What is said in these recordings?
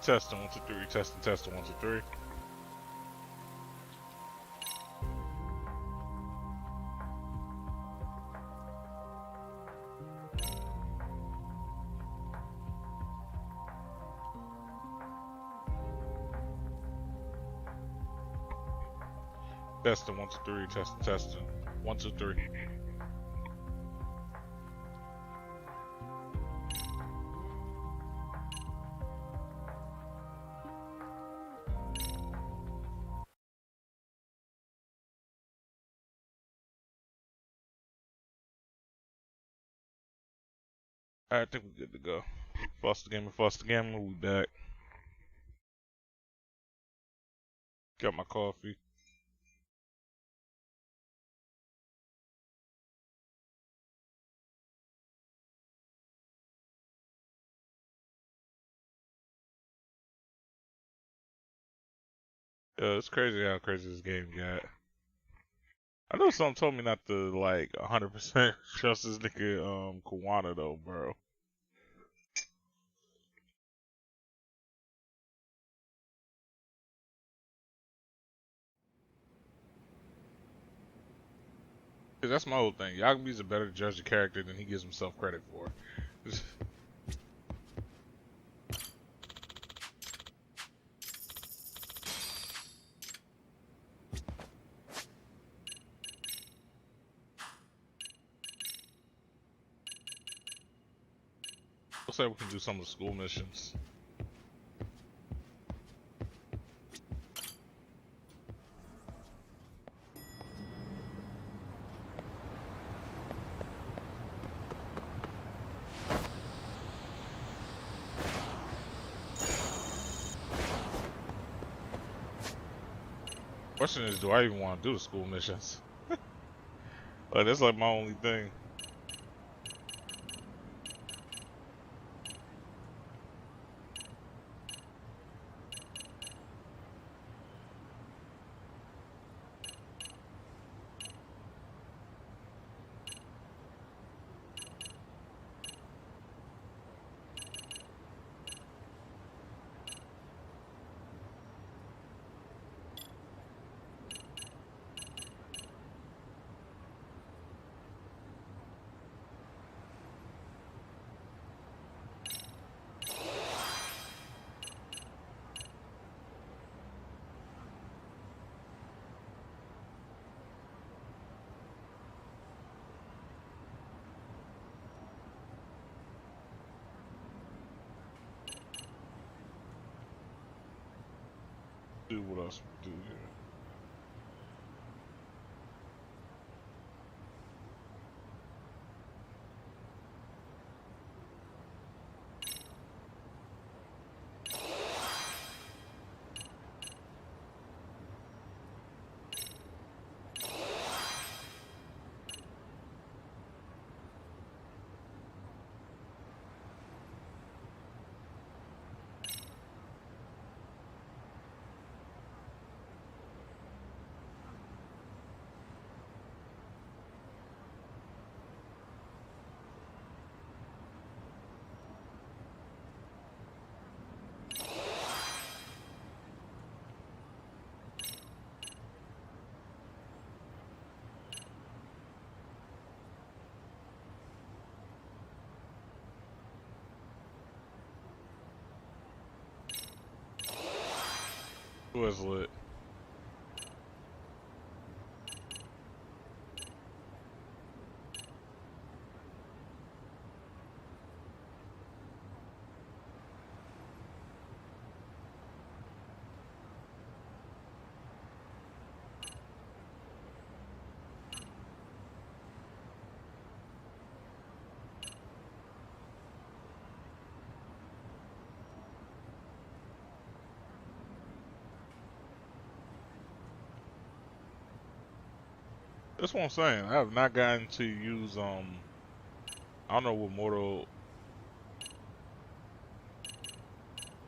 Testing 1 2 3. Testing 1 2 3. Testing 1 2 3. Testing 1 2 3. Alright, I think we're good to go. Foster Gamer, we back. Got my coffee. It's crazy how crazy this game got. I know someone told me not to like 100% trust this nigga Kawana though, bro. That's my whole thing. Yagumi's a better judge of character than he gives himself credit for. Looks like we can do some of the school missions. Question is, do I even want to do the school missions? Like, that's like my only thing. Do what else we do here. Who is lit? That's what I'm saying. I have not gotten to use I don't know what Mortal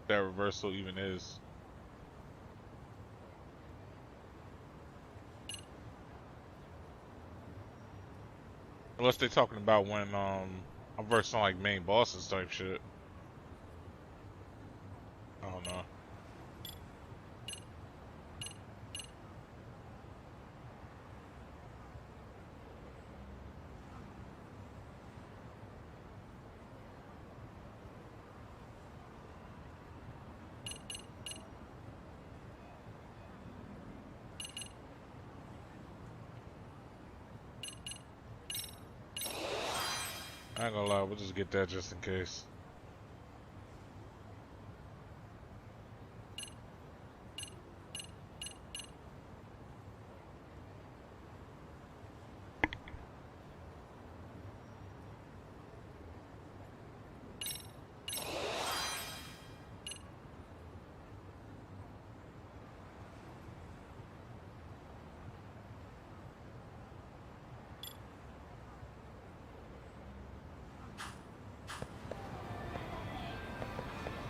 that reversal even is. Unless they're talking about when I'm versing like main bosses type shit. Oh, don't know. I ain't gonna lie, we'll just get that just in case.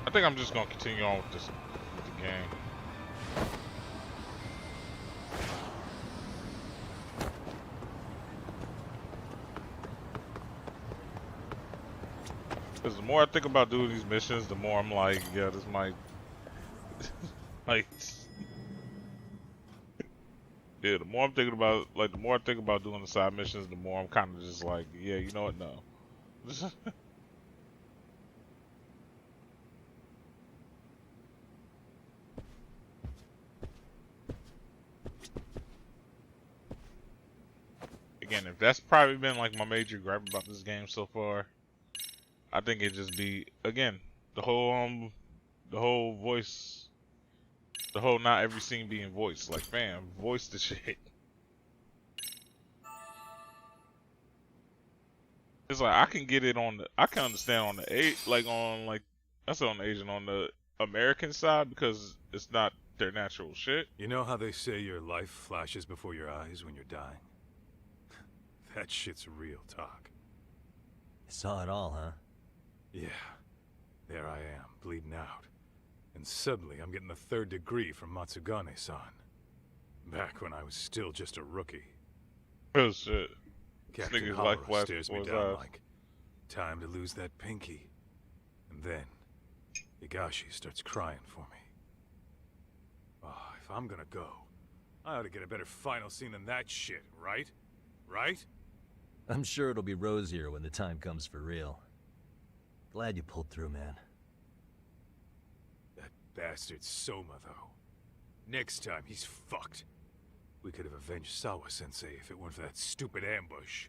I think I'm just gonna continue on with this, with the game. Because the more I think about doing these missions, the more I'm like, yeah, this might, like, yeah. The more I'm thinking about, like, the more I think about doing the side missions, the more I'm kind of just like, yeah, you know what? No. Again, if that's probably been like my major gripe about this game so far, I think it just be again the whole voice, the whole not every scene being voiced. Like, fam, voice the shit. It's like I can get it on the, I can understand on the like on like that's on the Asian, on the American side because it's not their natural shit. You know how they say your life flashes before your eyes when you're dying? That shit's real talk. You saw it all, huh? Yeah. There I am, bleeding out. And suddenly I'm getting the 3rd degree from Matsugane-san. Back when I was still just a rookie. Oh shit. Captain Nigga's life Hamura flashed stares me before his down eyes. like, time to lose that pinky. And then, Higashi starts crying for me. Oh, if I'm gonna go, I ought to get a better final scene than that shit, right? Right? I'm sure it'll be rosier when the time comes for real. Glad you pulled through, man. That bastard Soma, though. Next time, he's fucked. We could have avenged Sawa-sensei if it weren't for that stupid ambush.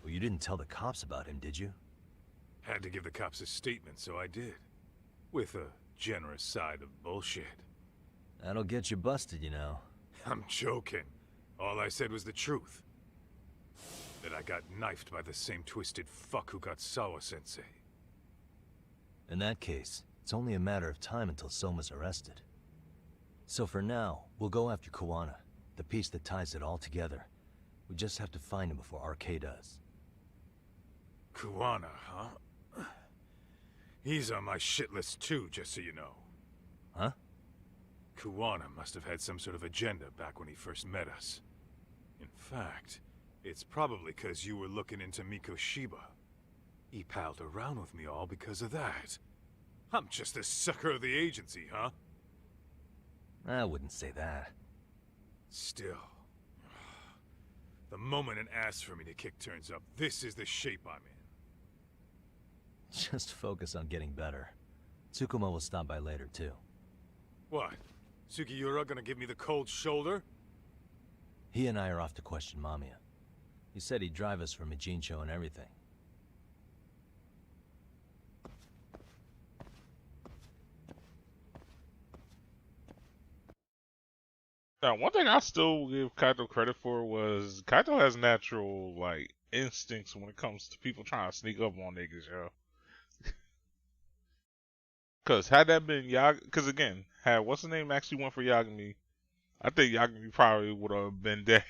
Well, you didn't tell the cops about him, did you? Had to give the cops a statement, so I did. With a generous side of bullshit. That'll get you busted, you know. I'm joking. All I said was the truth. That I got knifed by the same twisted fuck who got Sawa-sensei. In that case, it's only a matter of time until Soma's arrested. So for now, we'll go after Kuwana, the piece that ties it all together. We just have to find him before RK does. Kuwana, huh? He's on my shit list too, just so you know. Huh? Kuwana must have had some sort of agenda back when he first met us. In fact, it's probably because you were looking into Mikoshiba. He palled around with me all because of that. I'm just a sucker of the agency, huh? I wouldn't say that. Still. The moment an ass for me to kick turns up, this is the shape I'm in. Just focus on getting better. Tsukuma will stop by later, too. What? Sugiura gonna give me the cold shoulder? He and I are off to question Mamiya. He said he'd drive us from Mijincho and everything. Now, one thing I still give Kaito credit for was Kaito has natural like instincts when it comes to people trying to sneak up on niggas, yo. Cause had that been cause again, had what's the name actually went for Yagami, I think Yagami probably would have been dead.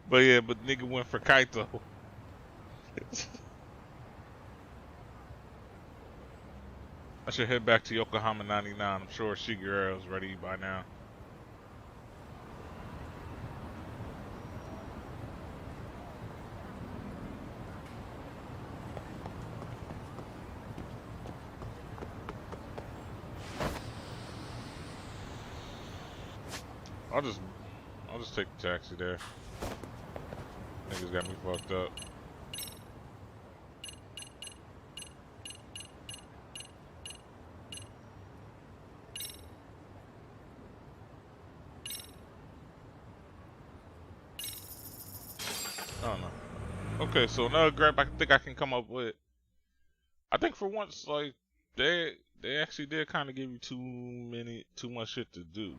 But yeah, but nigga went for Kaito. I should head back to Yokohama 99. I'm sure Shigeru is ready by now. I'll just I'll just take the taxi there. Niggas got me fucked up. I don't know. Okay, so another gripe I think I can come up with. I think for once, like they actually did kind of give you too much shit to do.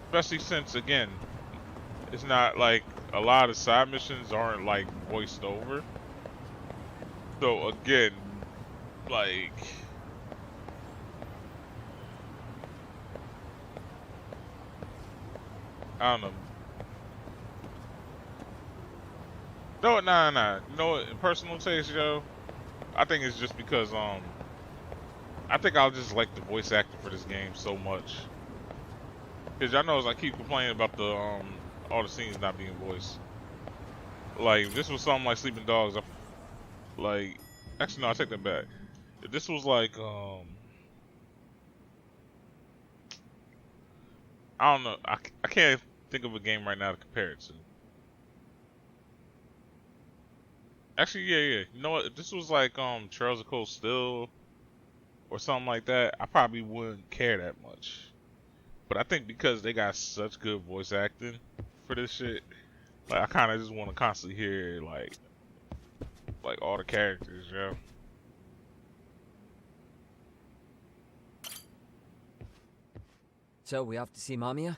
Especially since again, it's not like a lot of side missions aren't like voiced over. So again, like I don't know. No, nah. You know what? Personal taste, yo. I think it's just because I think I'll just like the voice acting for this game so much. Cause y'all know as I keep complaining about the all the scenes not being voiced. Like if this was something like Sleeping Dogs, like actually no, I take that back. If this was like I don't know, I can't think of a game right now to compare it to. Actually, yeah. You know what? If this was like Trails of Cold Steel or something like that, I probably wouldn't care that much. But I think because they got such good voice acting for this shit, like I kind of just want to constantly hear like all the characters, yo. So, we off to see Mamiya?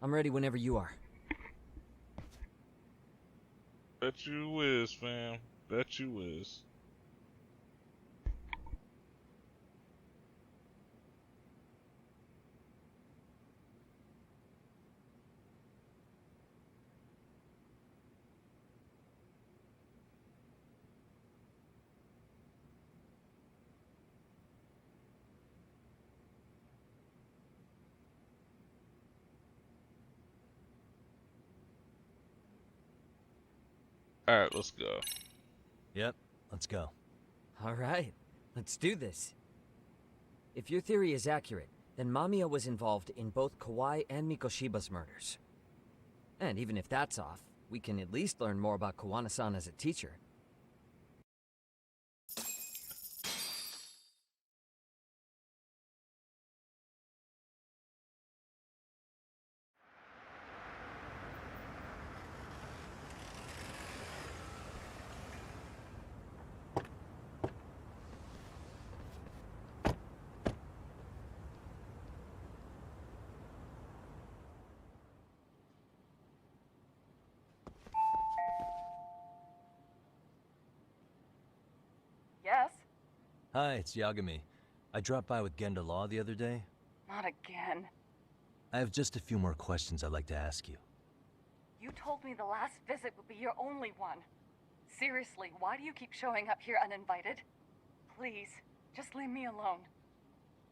I'm ready whenever you are. Bet you is, fam. Bet you is. Alright, let's go. Yep, let's go. Alright, let's do this. If your theory is accurate, then Mamiya was involved in both Kawai and Mikoshiba's murders. And even if that's off, we can at least learn more about Kawana-san as a teacher. Yes? Hi, it's Yagami. I dropped by with Genda Law the other day. Not again. I have just a few more questions I'd like to ask you. You told me the last visit would be your only one. Seriously, why do you keep showing up here uninvited? Please, just leave me alone.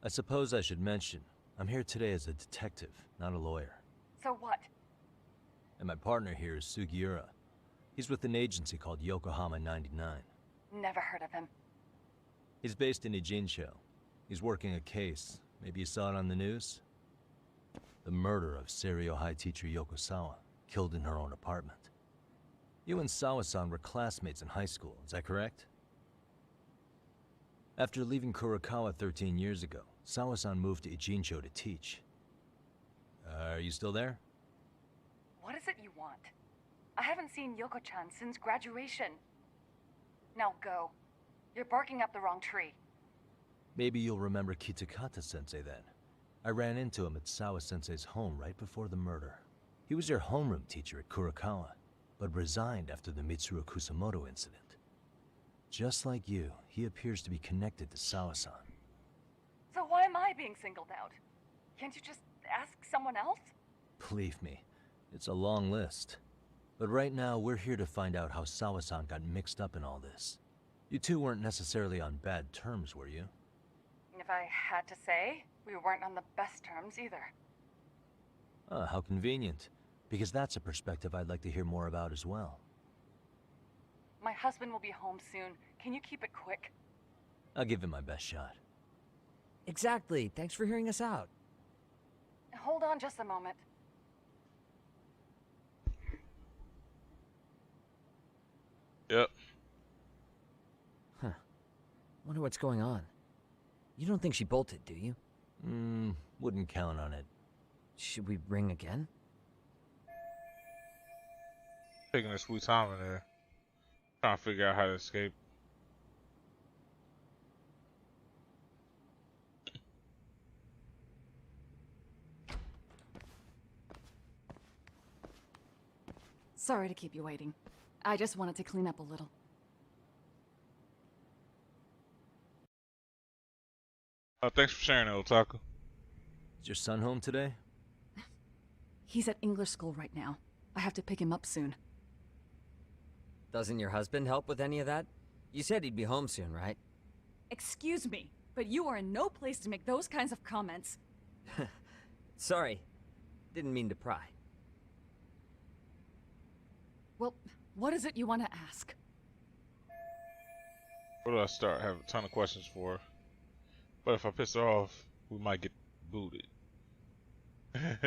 I suppose I should mention, I'm here today as a detective, not a lawyer. So what? And my partner here is Sugiura. He's with an agency called Yokohama 99. Never heard of him. He's based in Ijincho. He's working a case. Maybe you saw it on the news? The murder of Seiryo High teacher Yokosawa, killed in her own apartment. You and Sawa-san were classmates in high school, is that correct? After leaving Kurokawa 13 years ago, Sawa-san moved to Ijincho to teach. Are you still there? What is it you want? I haven't seen Yoko-chan since graduation. Now go. You're barking up the wrong tree. Maybe you'll remember Kitakata-sensei then. I ran into him at Sawa-sensei's home right before the murder. He was your homeroom teacher at Kurokawa, but resigned after the Mitsuru Kusamoto incident. Just like you, he appears to be connected to Sawa-san. So why am I being singled out? Can't you just ask someone else? Believe me, it's a long list. But right now, we're here to find out how Sawa-san got mixed up in all this. You two weren't necessarily on bad terms, were you? If I had to say, we weren't on the best terms either. Ah, how convenient. Because that's a perspective I'd like to hear more about as well. My husband will be home soon. Can you keep it quick? I'll give it my best shot. Exactly, thanks for hearing us out. Hold on just a moment. Yep. Huh. Wonder what's going on. You don't think she bolted, do you? Wouldn't count on it. Should we ring again? Taking a sweet time in there. Trying to figure out how to escape. Sorry to keep you waiting. I just wanted to clean up a little. Thanks for sharing it, Otaku. Is your son home today? He's at English school right now. I have to pick him up soon. Doesn't your husband help with any of that? You said he'd be home soon, right? Excuse me, but you are in no place to make those kinds of comments. Sorry. Didn't mean to pry. Well, what is it you want to ask? Where do I start? I have a ton of questions for her. But if I piss her off, we might get booted. I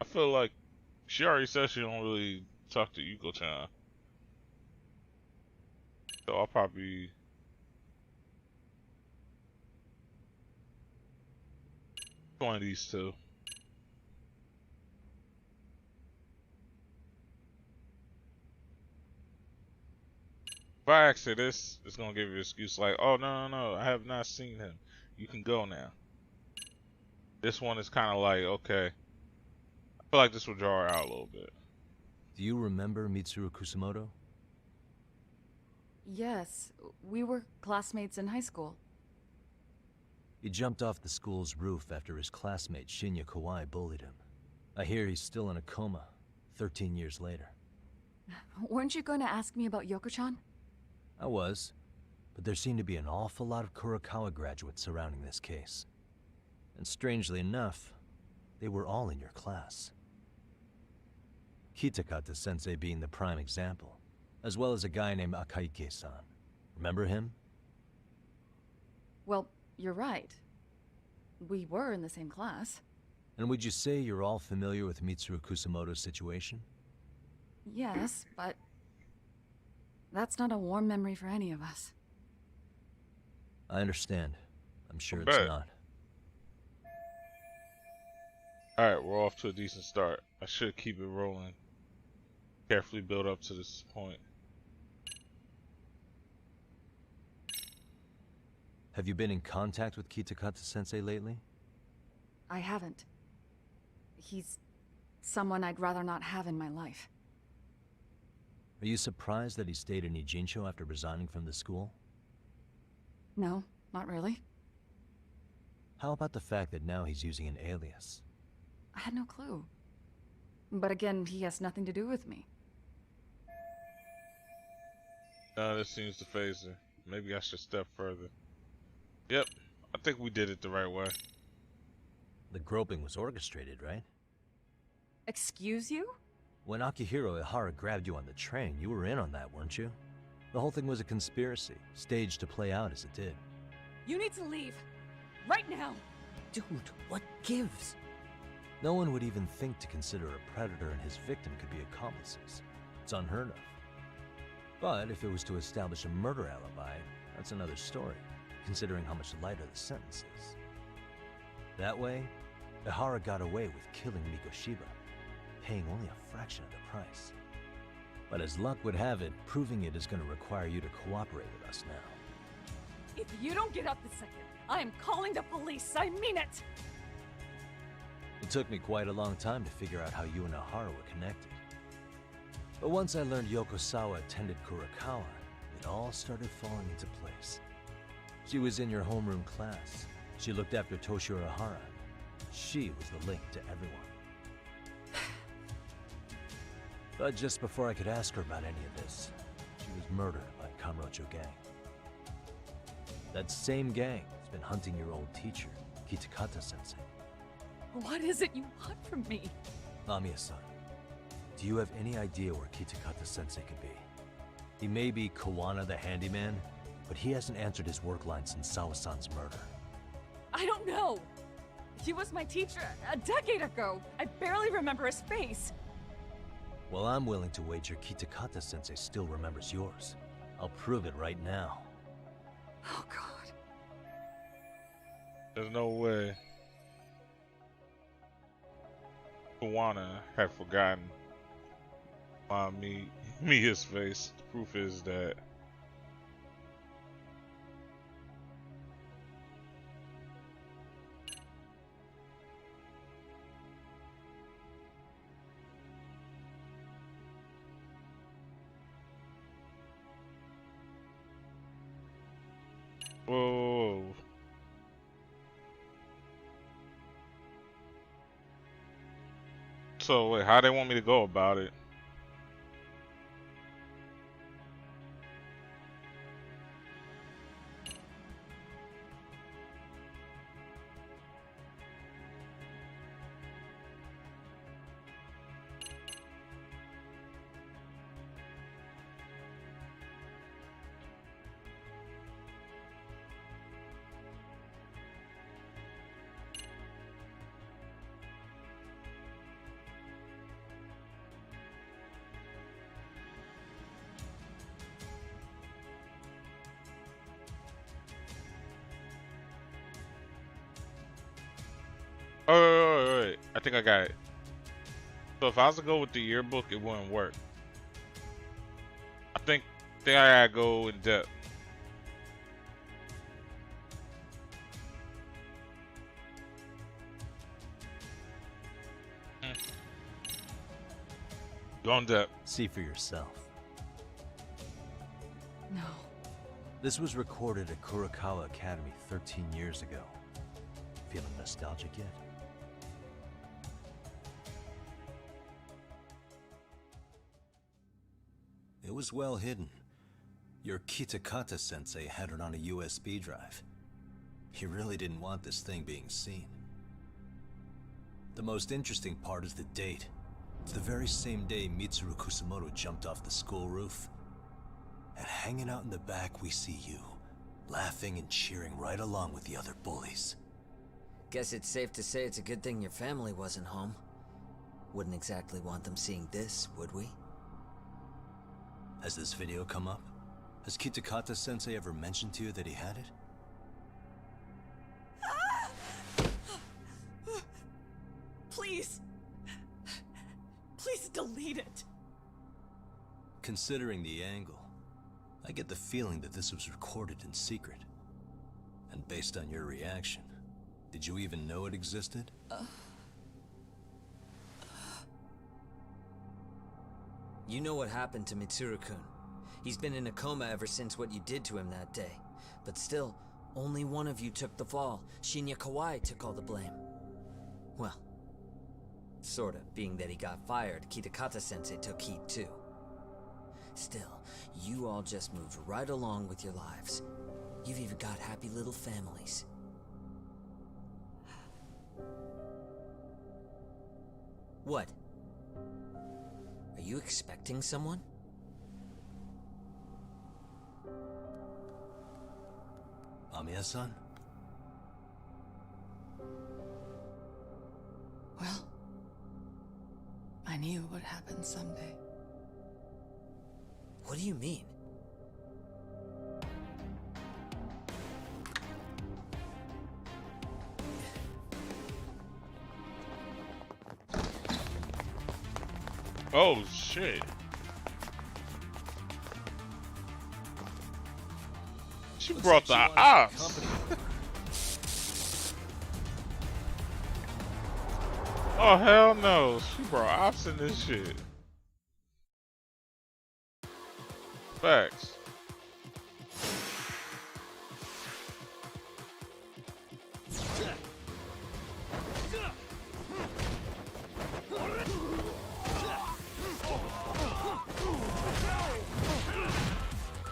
feel like she already said she don't really talk to Yuko-chan. So I'll probably join these two. If I ask her this, it's gonna give you an excuse like, oh no, I have not seen him. You can go now. This one is kinda like, okay. I feel like this will draw her out a little bit. Do you remember Mitsuru Kusamoto? Yes, we were classmates in high school. He jumped off the school's roof after his classmate Shinya Kawai bullied him. I hear he's still in a coma, 13 years later. Weren't you going to ask me about Yoko-chan? I was, but there seemed to be an awful lot of Kurokawa graduates surrounding this case. And strangely enough, they were all in your class. Kitakata-sensei being the prime example, as well as a guy named Akaike-san. Remember him? Well, you're right. We were in the same class. And would you say you're all familiar with Mitsuru Kusamoto's situation? Yes, but that's not a warm memory for any of us. I understand. I'm sure I it's bet. not. Alright, we're off to a decent start. I should keep it rolling. Carefully build up to this point. Have you been in contact with Kitakata-sensei lately? I haven't. He's someone I'd rather not have in my life. Are you surprised that he stayed in Ijincho after resigning from the school? No, not really. How about the fact that now he's using an alias? I had no clue. But again, he has nothing to do with me. This seems to phase her. Maybe I should step further. Yep, I think we did it the right way. The groping was orchestrated, right? Excuse you? When Akihiro Ihara grabbed you on the train, you were in on that, weren't you? The whole thing was a conspiracy, staged to play out as it did. You need to leave. Right now. Dude, what gives? No one would even think to consider a predator and his victim could be accomplices. It's unheard of. But if it was to establish a murder alibi, that's another story, considering how much lighter the sentence is. That way, Ihara got away with killing Mikoshiba, paying only a fraction of the price. But as luck would have it, proving it is going to require you to cooperate with us now. If you don't get up this second, I am calling the police. I mean it. It took me quite a long time to figure out how you and Ihara were connected. But once I learned Yokosawa attended Kurokawa, it all started falling into place. She was in your homeroom class. She looked after Toshiro Ihara. She was the link to everyone. But just before I could ask her about any of this, she was murdered by Kamurocho gang. That same gang has been hunting your old teacher, Kitakata-sensei. What is it you want from me? Amiya-san, do you have any idea where Kitakata-sensei could be? He may be Kawana the handyman, but he hasn't answered his work line since Sawa-san's murder. I don't know. He was my teacher a decade ago. I barely remember his face. Well, I'm willing to wager Kitakata-sensei still remembers yours. I'll prove it right now. Oh, God. There's no way Kawana had forgotten Mia's face. The proof is that whoa. So wait, how they want me to go about it? Oh, wait. I think I got it. So if I was to go with the yearbook, it wouldn't work. I think I gotta go in depth. Go in depth. See for yourself. No. This was recorded at Kurokawa Academy 13 years ago. Feeling nostalgic yet? It was well hidden. Your Kitakata-sensei had it on a USB drive. He really didn't want this thing being seen. The most interesting part is the date. It's the very same day Mitsuru Kusamoto jumped off the school roof. And hanging out in the back, we see you, laughing and cheering right along with the other bullies. Guess it's safe to say it's a good thing your family wasn't home. Wouldn't exactly want them seeing this, would we? Has this video come up? Has Kitakata-sensei ever mentioned to you that he had it? Please. Please delete it. Considering the angle, I get the feeling that this was recorded in secret. And based on your reaction, did you even know it existed? You know what happened to Mitsuru-kun. He's been in a coma ever since what you did to him that day. But still, only one of you took the fall. Shinya Kawai took all the blame. Well, sorta, being that he got fired, Kitakata-sensei took heat too. Still, you all just moved right along with your lives. You've even got happy little families. What? Are you expecting someone? Amiya-san? Well, I knew it would happen someday. What do you mean? Oh shit. She brought the ops. Oh hell no. She brought ops in this shit. Facts.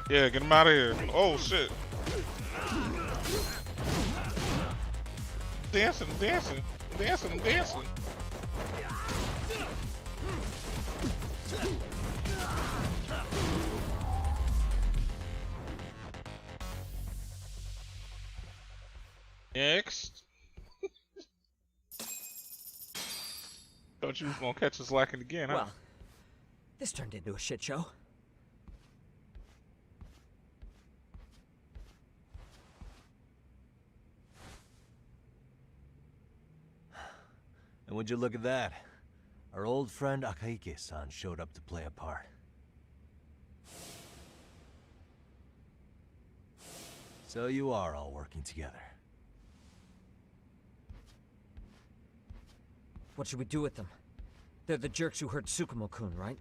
Yeah, get him out of here. Oh shit. dancing, dancing, dancing, dancing. Next. Thought you was gonna catch us lacking again, huh? Well, this turned into a shit show. And would you look at that? Our old friend Akaike-san showed up to play a part. So you are all working together. What should we do with them? They're the jerks who hurt Tsukumo-kun, right?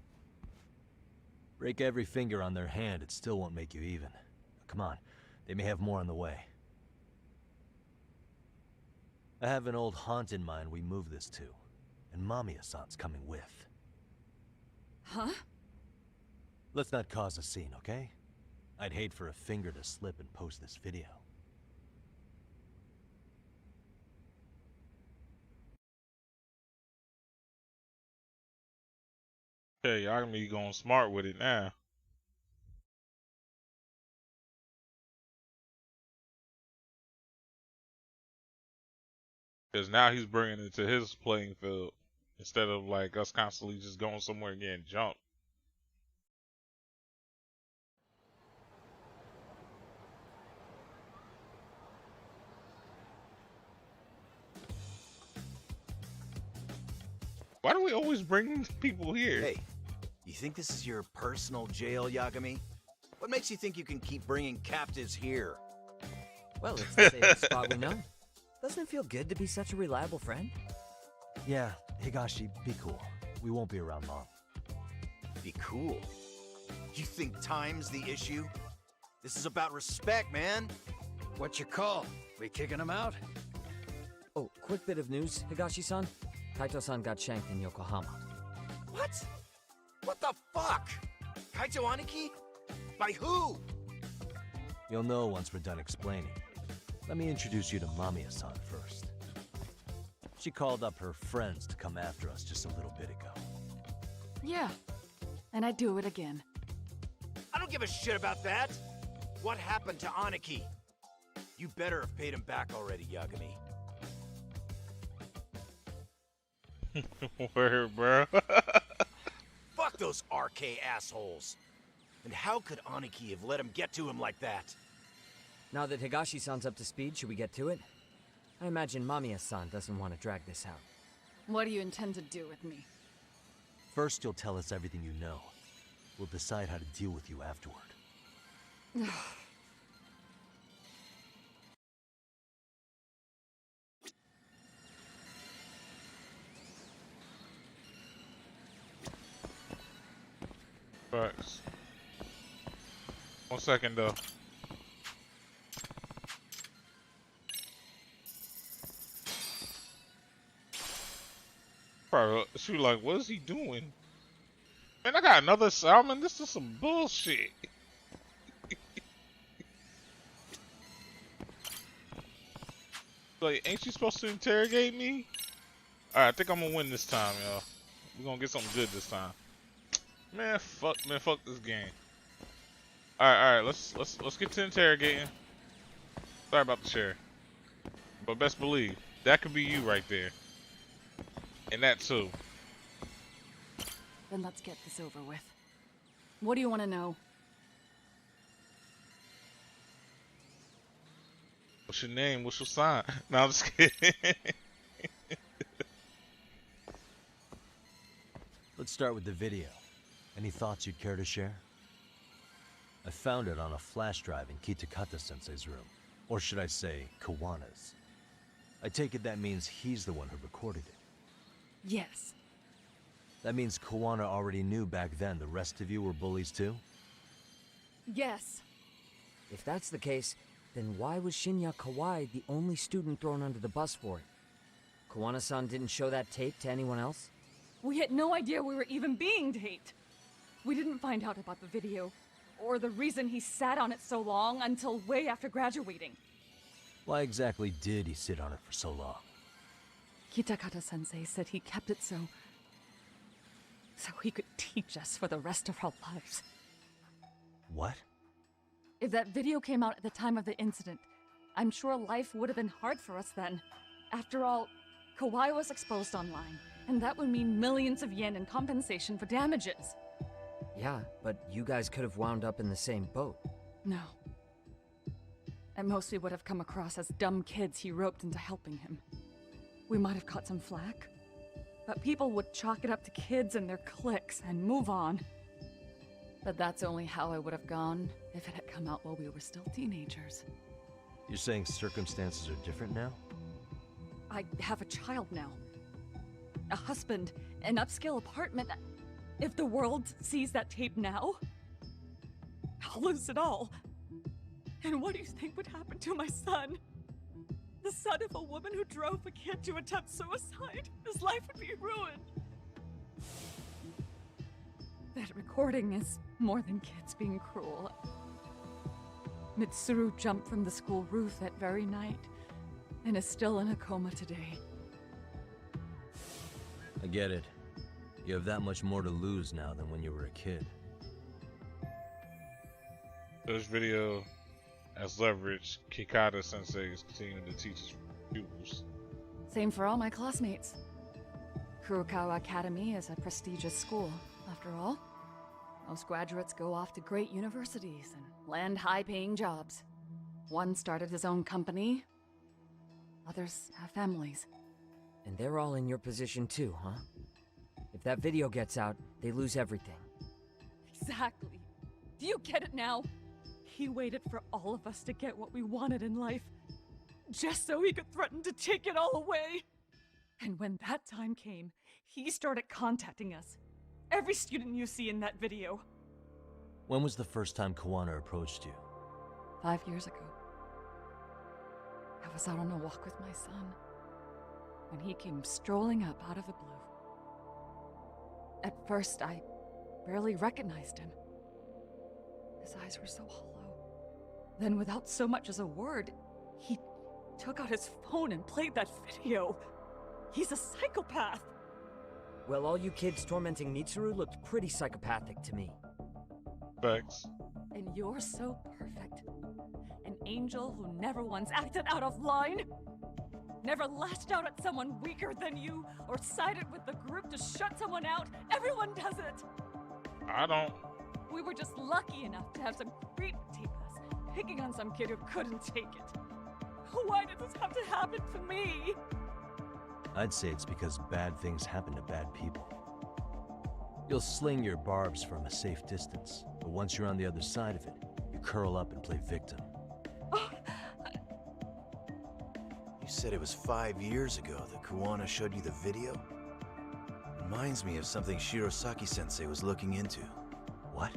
Break every finger on their hand, it still won't make you even. Come on, they may have more on the way. I have an old haunt in mind we move this to, and Mamiya-san's coming with. Huh? Let's not cause a scene, okay? I'd hate for a finger to slip and post this video. Okay, y'all gonna be going smart with it now. Because now he's bringing it to his playing field instead of like us constantly just going somewhere and getting jumped. Why do we always bring people here? Hey, you think this is your personal jail, Yagami? What makes you think you can keep bringing captives here? Well, it's the safest spot we know. Doesn't it feel good to be such a reliable friend? Yeah, Higashi, be cool. We won't be around long. Be cool. You think time's the issue? This is about respect, man. What's your call? We kicking him out? Oh, quick bit of news, Higashi-san. Kaito-san got shanked in Yokohama. What? What the fuck? Kaito Aniki? By who? You'll know once we're done explaining. Let me introduce you to Mamiya-san first. She called up her friends to come after us just a little bit ago. Yeah. And I'd do it again. I don't give a shit about that. What happened to Aniki? You better have paid him back already, Yagami. Word, bro. Fuck those RK assholes. And how could Aniki have let him get to him like that? Now that Higashi-san's up to speed, should we get to it? I imagine Mamiya-san doesn't want to drag this out. What do you intend to do with me? First, you'll tell us everything you know. We'll decide how to deal with you afterward. Facts. 1 second though. Probably, she was like, what is he doing? Man, I got another salmon? This is some bullshit. Like, ain't you supposed to interrogate me? Alright, I think I'm gonna win this time, y'all. We're gonna get something good this time. Man, fuck this game. Alright, let's get to interrogating. Sorry about the share. But best believe, that could be you right there. And that too. Then let's get this over with. What do you want to know? What's your name? What's your sign? No, I'm just kidding. Let's start with the video. Any thoughts you'd care to share? I found it on a flash drive in Kitakata-sensei's room. Or should I say, Kawana's. I take it that means he's the one who recorded it. Yes. That means Kawana already knew back then the rest of you were bullies too? Yes. If that's the case, then why was Shinya Kawai the only student thrown under the bus for it? Kawana-san didn't show that tape to anyone else? We had no idea we were even being taped. We didn't find out about the video, or the reason he sat on it so long until way after graduating. Why exactly did he sit on it for so long? Kitakata-sensei said he kept it so he could teach us for the rest of our lives. What? If that video came out at the time of the incident, I'm sure life would have been hard for us then. After all, Kawhi was exposed online, and that would mean millions of yen in compensation for damages. Yeah, but you guys could have wound up in the same boat. No. At most, we would have come across as dumb kids he roped into helping him. We might have caught some flack, but people would chalk it up to kids and their cliques and move on. But that's only how I would have gone if it had come out while we were still teenagers. You're saying circumstances are different now? I have a child now. A husband, an upscale apartment. If the world sees that tape now, I'll lose it all. And what do you think would happen to my son? The son of a woman who drove a kid to attempt suicide. His life would be ruined. That recording is more than kids being cruel. Mitsuru jumped from the school roof that very night and is still in a coma today. I get it. You have that much more to lose now than when you were a kid. This video, as leverage, Kikata-sensei is continuing to teach his pupils. Same for all my classmates. Kurokawa Academy is a prestigious school, after all. Most graduates go off to great universities and land high-paying jobs. One started his own company. Others have families. And they're all in your position too, huh? If that video gets out, they lose everything. Exactly. Do you get it now? He waited for all of us to get what we wanted in life, just so he could threaten to take it all away. And when that time came, he started contacting us. Every student you see in that video. When was the first time Kawana approached you? 5 years ago. I was out on a walk with my son when he came strolling up out of the blue. At first, I barely recognized him. His eyes were so hollow. Then, without so much as a word, he took out his phone and played that video. He's a psychopath! Well, all you kids tormenting Mitsuru looked pretty psychopathic to me. Facts. And you're so perfect. An angel who never once acted out of line. Never lashed out at someone weaker than you, or sided with the group to shut someone out. Everyone does it! I don't. We were just lucky enough to have some creep tape us, picking on some kid who couldn't take it. Why did this have to happen to me? I'd say it's because bad things happen to bad people. You'll sling your barbs from a safe distance, but once you're on the other side of it, you curl up and play victim. You said it was 5 years ago that Kawana showed you the video? Reminds me of something Shirosaki-sensei was looking into. What?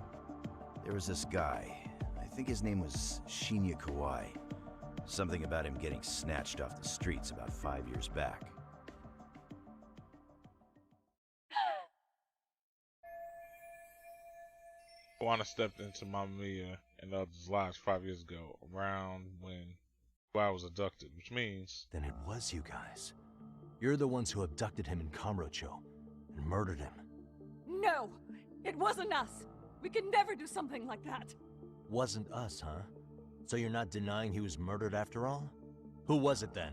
There was this guy. I think his name was Shinya Kawai. Something about him getting snatched off the streets about 5 years back. Kawana stepped into Mamma Mia and others' lives 5 years ago, around when Kawhi was abducted, which means... Then it was you guys. You're the ones who abducted him in Kamurocho and murdered him. No! It wasn't us! We could never do something like that! Wasn't us, huh? So you're not denying he was murdered after all? Who was it then?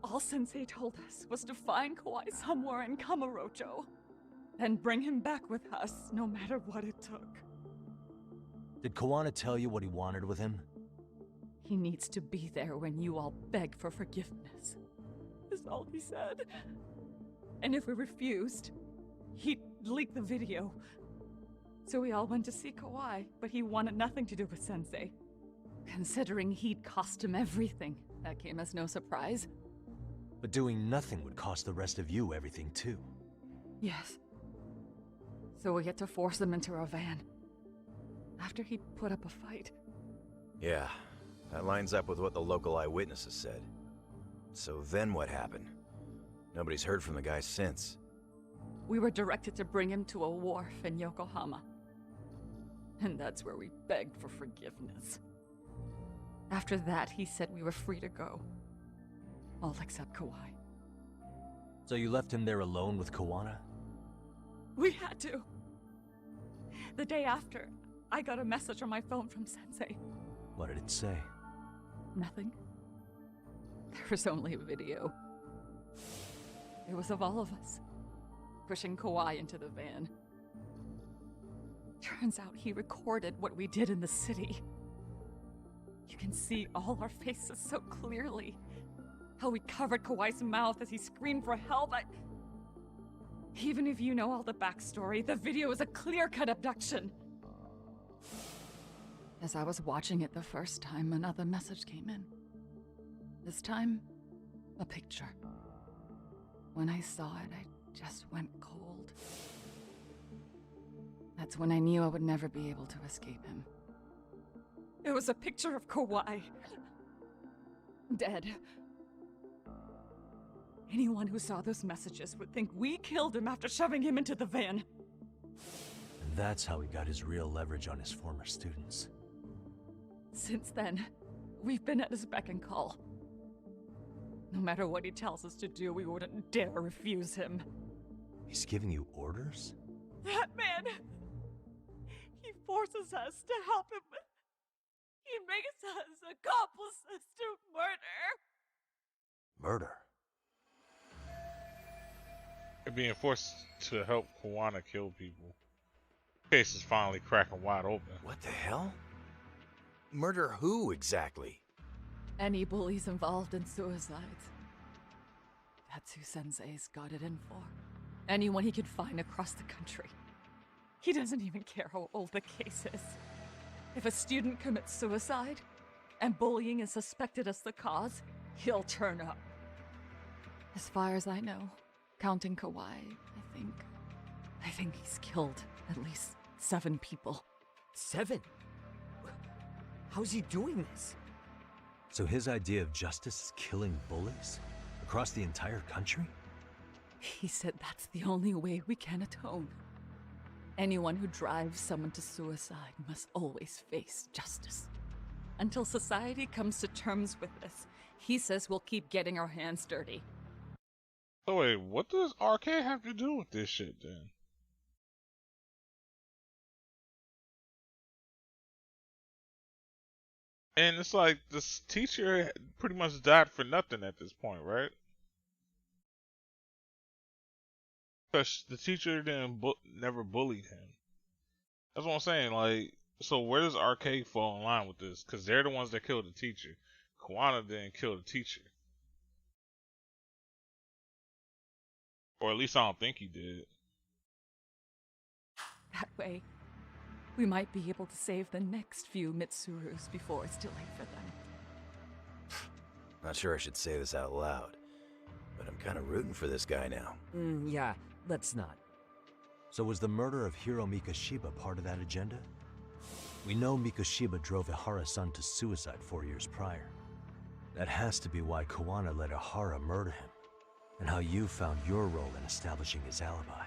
All Sensei told us was to find Kawhi somewhere in Kamurocho, then bring him back with us, no matter what it took. Did Kawana tell you what he wanted with him? He needs to be there when you all beg for forgiveness. Is all he said. And if we refused, he'd leak the video. So we all went to see Kawhi, but he wanted nothing to do with Sensei. Considering he'd cost him everything, that came as no surprise. But doing nothing would cost the rest of you everything too. Yes. So we had to force him into our van. After he put up a fight. Yeah, that lines up with what the local eyewitnesses said. So then what happened? Nobody's heard from the guy since. We were directed to bring him to a wharf in Yokohama. And that's where we begged for forgiveness. After that, he said we were free to go. All except Kawhi. So you left him there alone with Kawana? We had to. The day after, I got a message on my phone from Sensei. What did it say? Nothing. There was only a video. It was of all of us, pushing Kawhi into the van. Turns out he recorded what we did in the city. You can see all our faces so clearly. How we covered Kawhi's mouth as he screamed for help. Even if you know all the backstory, the video is a clear-cut abduction. As I was watching it the first time, another message came in. This time, a picture. When I saw it, I just went cold. That's when I knew I would never be able to escape him. It was a picture of Kawhi. Dead. Anyone who saw those messages would think we killed him after shoving him into the van. And that's how he got his real leverage on his former students. Since then, we've been at his beck and call. No matter what he tells us to do, we wouldn't dare refuse him. He's giving you orders? That man! He forces us to help him. He makes us accomplices to murder. Murder? They're being forced to help Kawana kill people. The case is finally cracking wide open. What the hell? Murder who exactly? Any bullies involved in suicides. That's who Sensei's got it in for. Anyone he can find across the country. He doesn't even care how old the case is. If a student commits suicide, and bullying is suspected as the cause, he'll turn up. As far as I know, counting Kawhi, I think he's killed at least 7 people. 7? How's he doing this? So his idea of justice is killing bullies? Across the entire country? He said that's the only way we can atone. Anyone who drives someone to suicide must always face justice. Until society comes to terms with this, he says we'll keep getting our hands dirty. So wait, what does RK have to do with this shit then? And it's like this teacher pretty much died for nothing at this point, right? Because the teacher never bullied him. That's what I'm saying. Like, so where does RK fall in line with this? Because they're the ones that killed the teacher. Kawana didn't kill the teacher, or at least I don't think he did. That way, we might be able to save the next few Mitsurus before it's too late for them. Not sure I should say this out loud, but I'm kind of rooting for this guy now. Yeah, let's not. So was the murder of Hiro Mikoshiba part of that agenda? We know Mikoshiba drove Ihara-san to suicide 4 years prior. That has to be why Kawana let Ihara murder him, and how you found your role in establishing his alibi.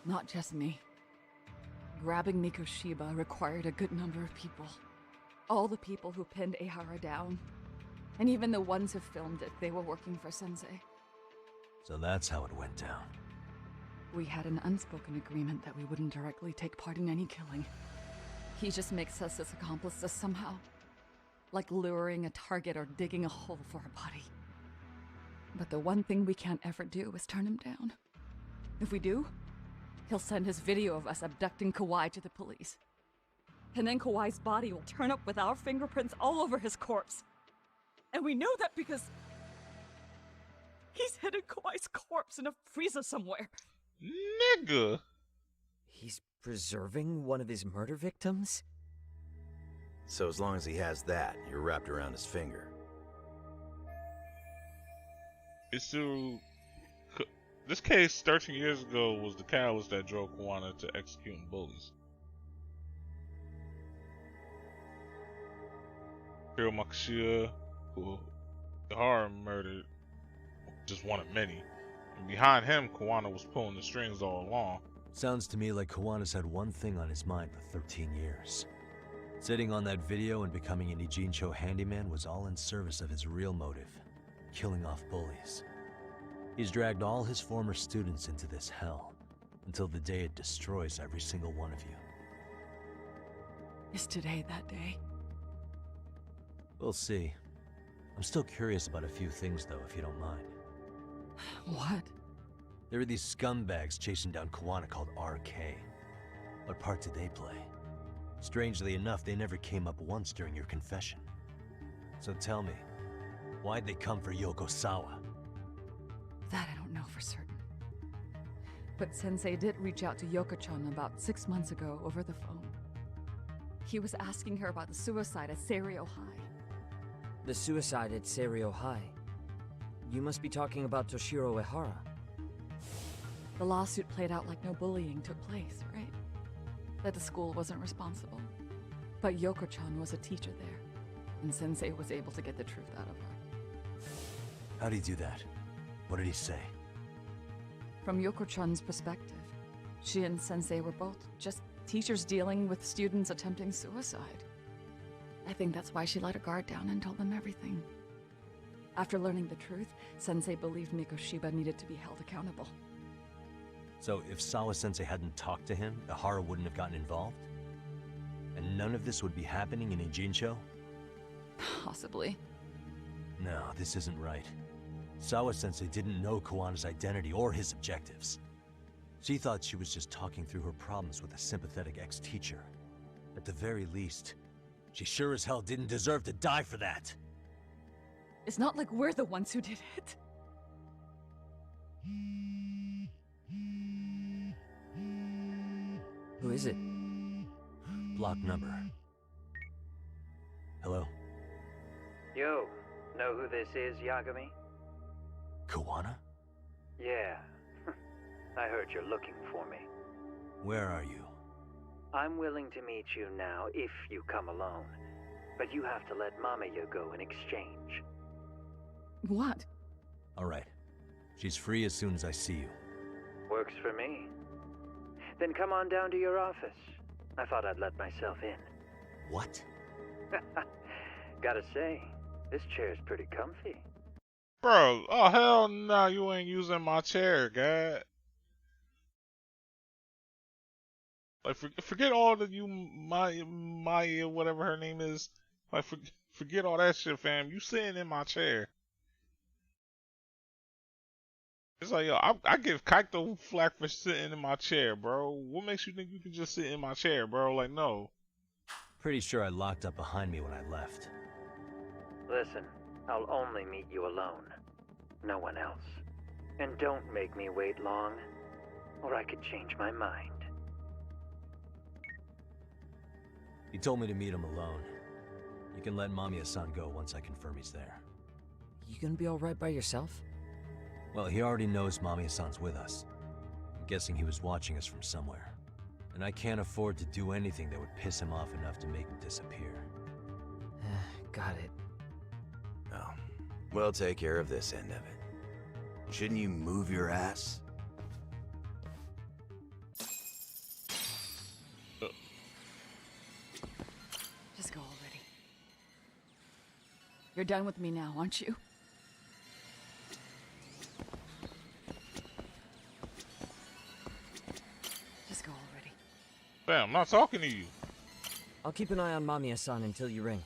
Not just me. Grabbing Mikoshiba required a good number of people. All the people who pinned Ihara down. And even the ones who filmed it, they were working for Sensei. So that's how it went down. We had an unspoken agreement that we wouldn't directly take part in any killing. He just makes us his accomplices somehow. Like luring a target or digging a hole for a body. But the one thing we can't ever do is turn him down. If we do, he'll send his video of us abducting Kawhi to the police. And then Kawhi's body will turn up with our fingerprints all over his corpse. And we know that because he's hidden Kawhi's corpse in a freezer somewhere. Nigga! He's preserving one of his murder victims? So as long as he has that, you're wrapped around his finger. It's through... This case 13 years ago was the catalyst that drove Kawana to executing bullies. Hiro Makashia, who Ihara murdered, just one of many. And behind him, Kawana was pulling the strings all along. Sounds to me like Kawana's had one thing on his mind for 13 years. Sitting on that video and becoming an Ijincho handyman was all in service of his real motive, killing off bullies. He's dragged all his former students into this hell, until the day it destroys every single one of you. Is today that day? We'll see. I'm still curious about a few things though, if you don't mind. What? There are these scumbags chasing down Kuwana called RK. What part did they play? Strangely enough, they never came up once during your confession. So tell me, why'd they come for Yokosawa? That I don't know for certain. But Sensei did reach out to Yoko-chan about 6 months ago over the phone. He was asking her about the suicide at Seiryo High. The suicide at Seiryo High. You must be talking about Toshiro Ehara. The lawsuit played out like no bullying took place, right? That the school wasn't responsible. But Yoko-chan was a teacher there, and Sensei was able to get the truth out of her. How'd he do that? What did he say? From Yoko-chan's perspective, she and Sensei were both just teachers dealing with students attempting suicide. I think that's why she let her guard down and told them everything. After learning the truth, Sensei believed Mikoshiba needed to be held accountable. So if Sawa-sensei hadn't talked to him, Ehara wouldn't have gotten involved? And none of this would be happening in Ijincho? Possibly. No, this isn't right. Sawa-sensei didn't know Kuwana's identity or his objectives. She thought she was just talking through her problems with a sympathetic ex-teacher. At the very least, she sure as hell didn't deserve to die for that. It's not like we're the ones who did it. Who is it? Block number. Hello? Yo, know who this is, Yagami? Kuwana? Yeah. I heard you're looking for me. Where are you? I'm willing to meet you now if you come alone. But you have to let Mamiya go in exchange. What? Alright. She's free as soon as I see you. Works for me. Then come on down to your office. I thought I'd let myself in. What? Gotta say, this chair's pretty comfy. Bro, oh hell no, you ain't using my chair, God. Like, forget all the Maya, whatever her name is. Like, forget all that shit, fam. You sitting in my chair. It's like, yo, I give Kaito flack for sitting in my chair, bro. What makes you think you can just sit in my chair, bro? Like, no. Pretty sure I locked up behind me when I left. Listen, I'll only meet you alone. No one else. And don't make me wait long, or I could change my mind. He told me to meet him alone. You can let Mamiya-san go once I confirm he's there. You gonna be alright by yourself? Well, he already knows Mamiya-san's with us. I'm guessing he was watching us from somewhere. And I can't afford to do anything that would piss him off enough to make him disappear. Got it. Oh, we'll take care of this end of it. Shouldn't you move your ass? Just go already. You're done with me now, aren't you? Just go already. Fam, I'm not talking to you. I'll keep an eye on Mamiya-san until you ring.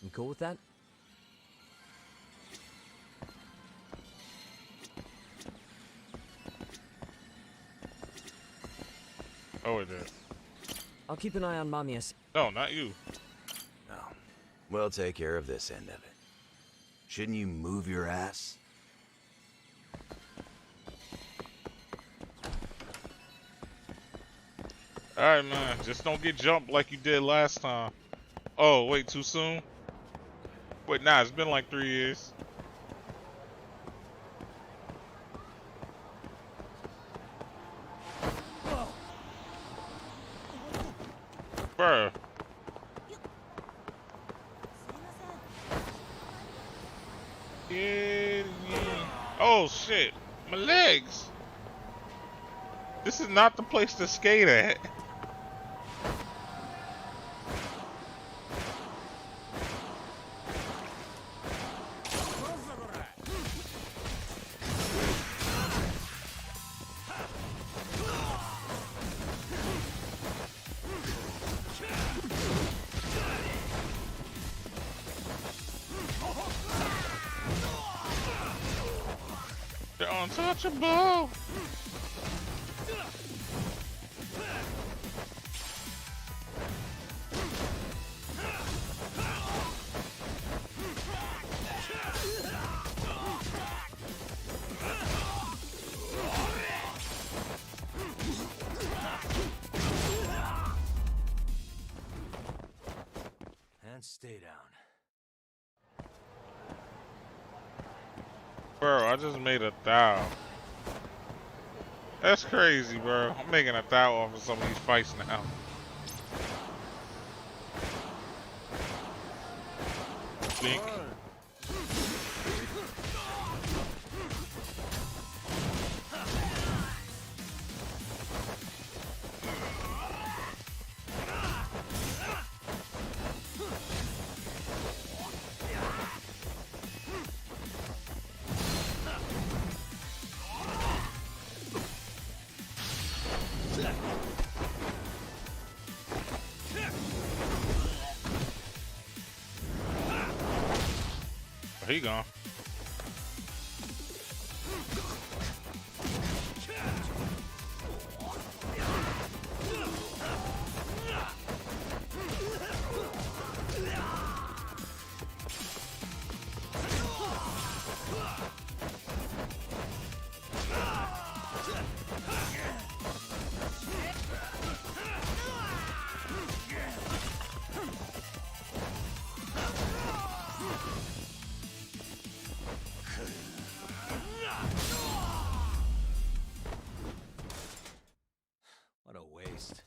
You cool with that? Oh, it did. I'll keep an eye on Mamiya-san. No, not you. No, we'll take care of this end of it. Shouldn't you move your ass? Alright, man. Just don't get jumped like you did last time. Oh, wait, too soon? Wait, nah, it's been like 3 years. Bruh. Yeah. Oh, shit. My legs. This is not the place to skate at. Untouchable. And stay down. Bro, I just made 1,000. That's crazy, bro. I'm making 1,000 off of some of these fights now. Think. Oh, he gone. What a waste.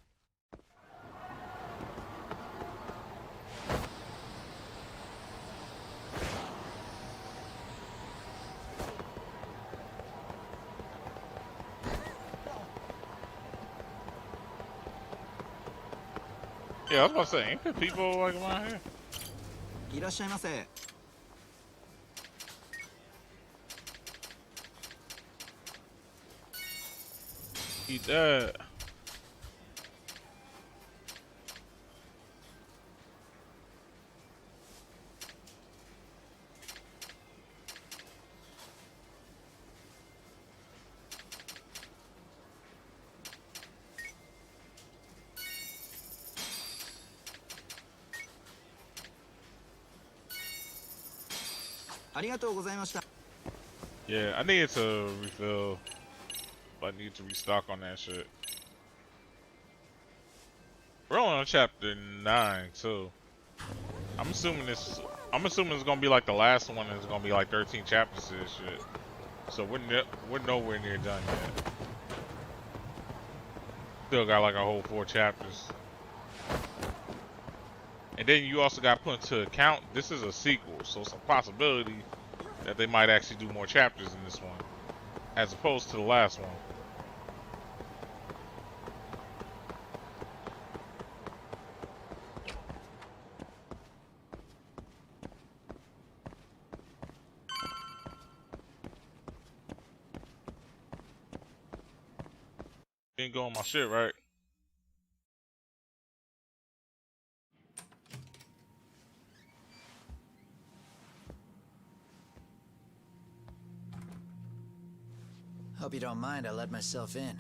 Yeah, I was about to say, ain't there people like around here? いらっしゃいませ。Eat that. Yeah, I needed to refill. I need to restock on that shit. We're only on chapter 9 too. I'm assuming it's gonna be like the last one. Is gonna be like 13 chapters to this shit. So we're nowhere near done yet. Still got like a whole 4 chapters. And then you also got put into account, this is a sequel, so it's a possibility that they might actually do more chapters in this one, as opposed to the last one. Didn't go on my shit, right? Hope you don't mind I let myself in.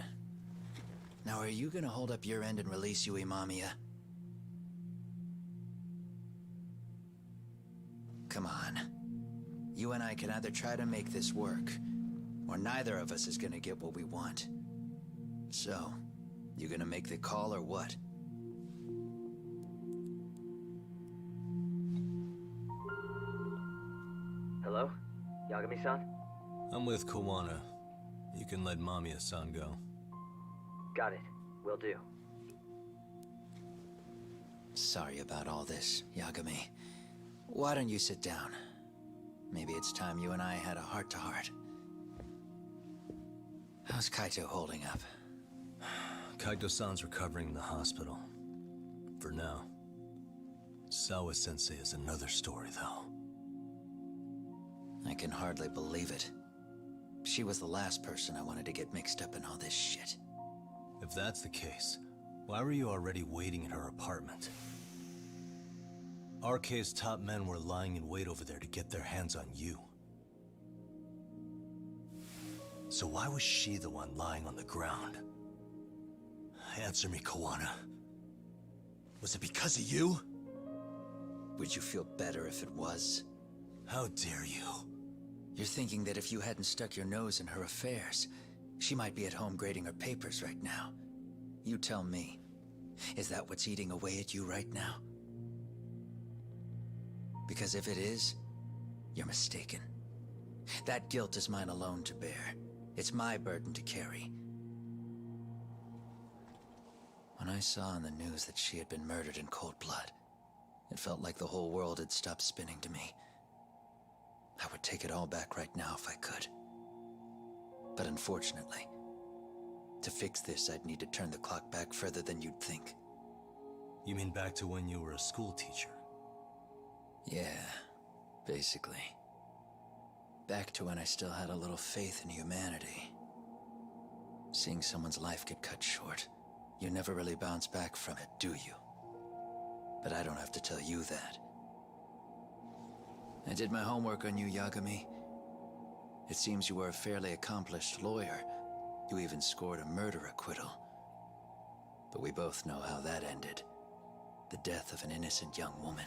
Now are you gonna hold up your end and release Yui Mamiya? Come on. You and I can either try to make this work, or neither of us is gonna get what we want. So, you gonna make the call or what? Hello? Yagami-san? I'm with Kawana. You can let Mamiya-san go. Got it. Will do. Sorry about all this, Yagami. Why don't you sit down? Maybe it's time you and I had a heart-to-heart. How's Kaito holding up? Kaito-san's recovering in the hospital. For now. Sawa-sensei is another story, though. I can hardly believe it. She was the last person I wanted to get mixed up in all this shit. If that's the case, why were you already waiting in her apartment? RK's top men were lying in wait over there to get their hands on you. So why was she the one lying on the ground? Answer me, Kawana. Was it because of you? Would you feel better if it was? How dare you? You're thinking that if you hadn't stuck your nose in her affairs, she might be at home grading her papers right now. You tell me, is that what's eating away at you right now? Because if it is, you're mistaken. That guilt is mine alone to bear. It's my burden to carry. When I saw on the news that she had been murdered in cold blood, it felt like the whole world had stopped spinning to me. I would take it all back right now if I could. But unfortunately, to fix this, I'd need to turn the clock back further than you'd think. You mean back to when you were a school teacher? Yeah, basically. Back to when I still had a little faith in humanity. Seeing someone's life get cut short, you never really bounce back from it, do you? But I don't have to tell you that. I did my homework on you, Yagami. It seems you were a fairly accomplished lawyer. You even scored a murder acquittal. But we both know how that ended. The death of an innocent young woman.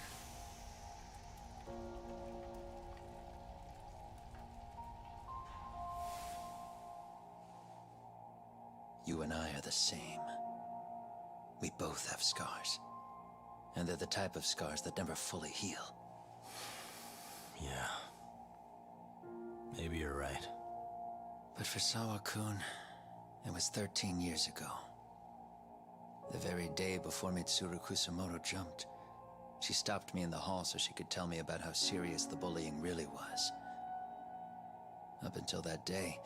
You and I are the same. We both have scars. And they're the type of scars that never fully heal. Yeah. Maybe you're right. But for Sawa-kun, it was 13 years ago. The very day before Mitsuru Kusamoto jumped, she stopped me in the hall so she could tell me about how serious the bullying really was. Up until that day,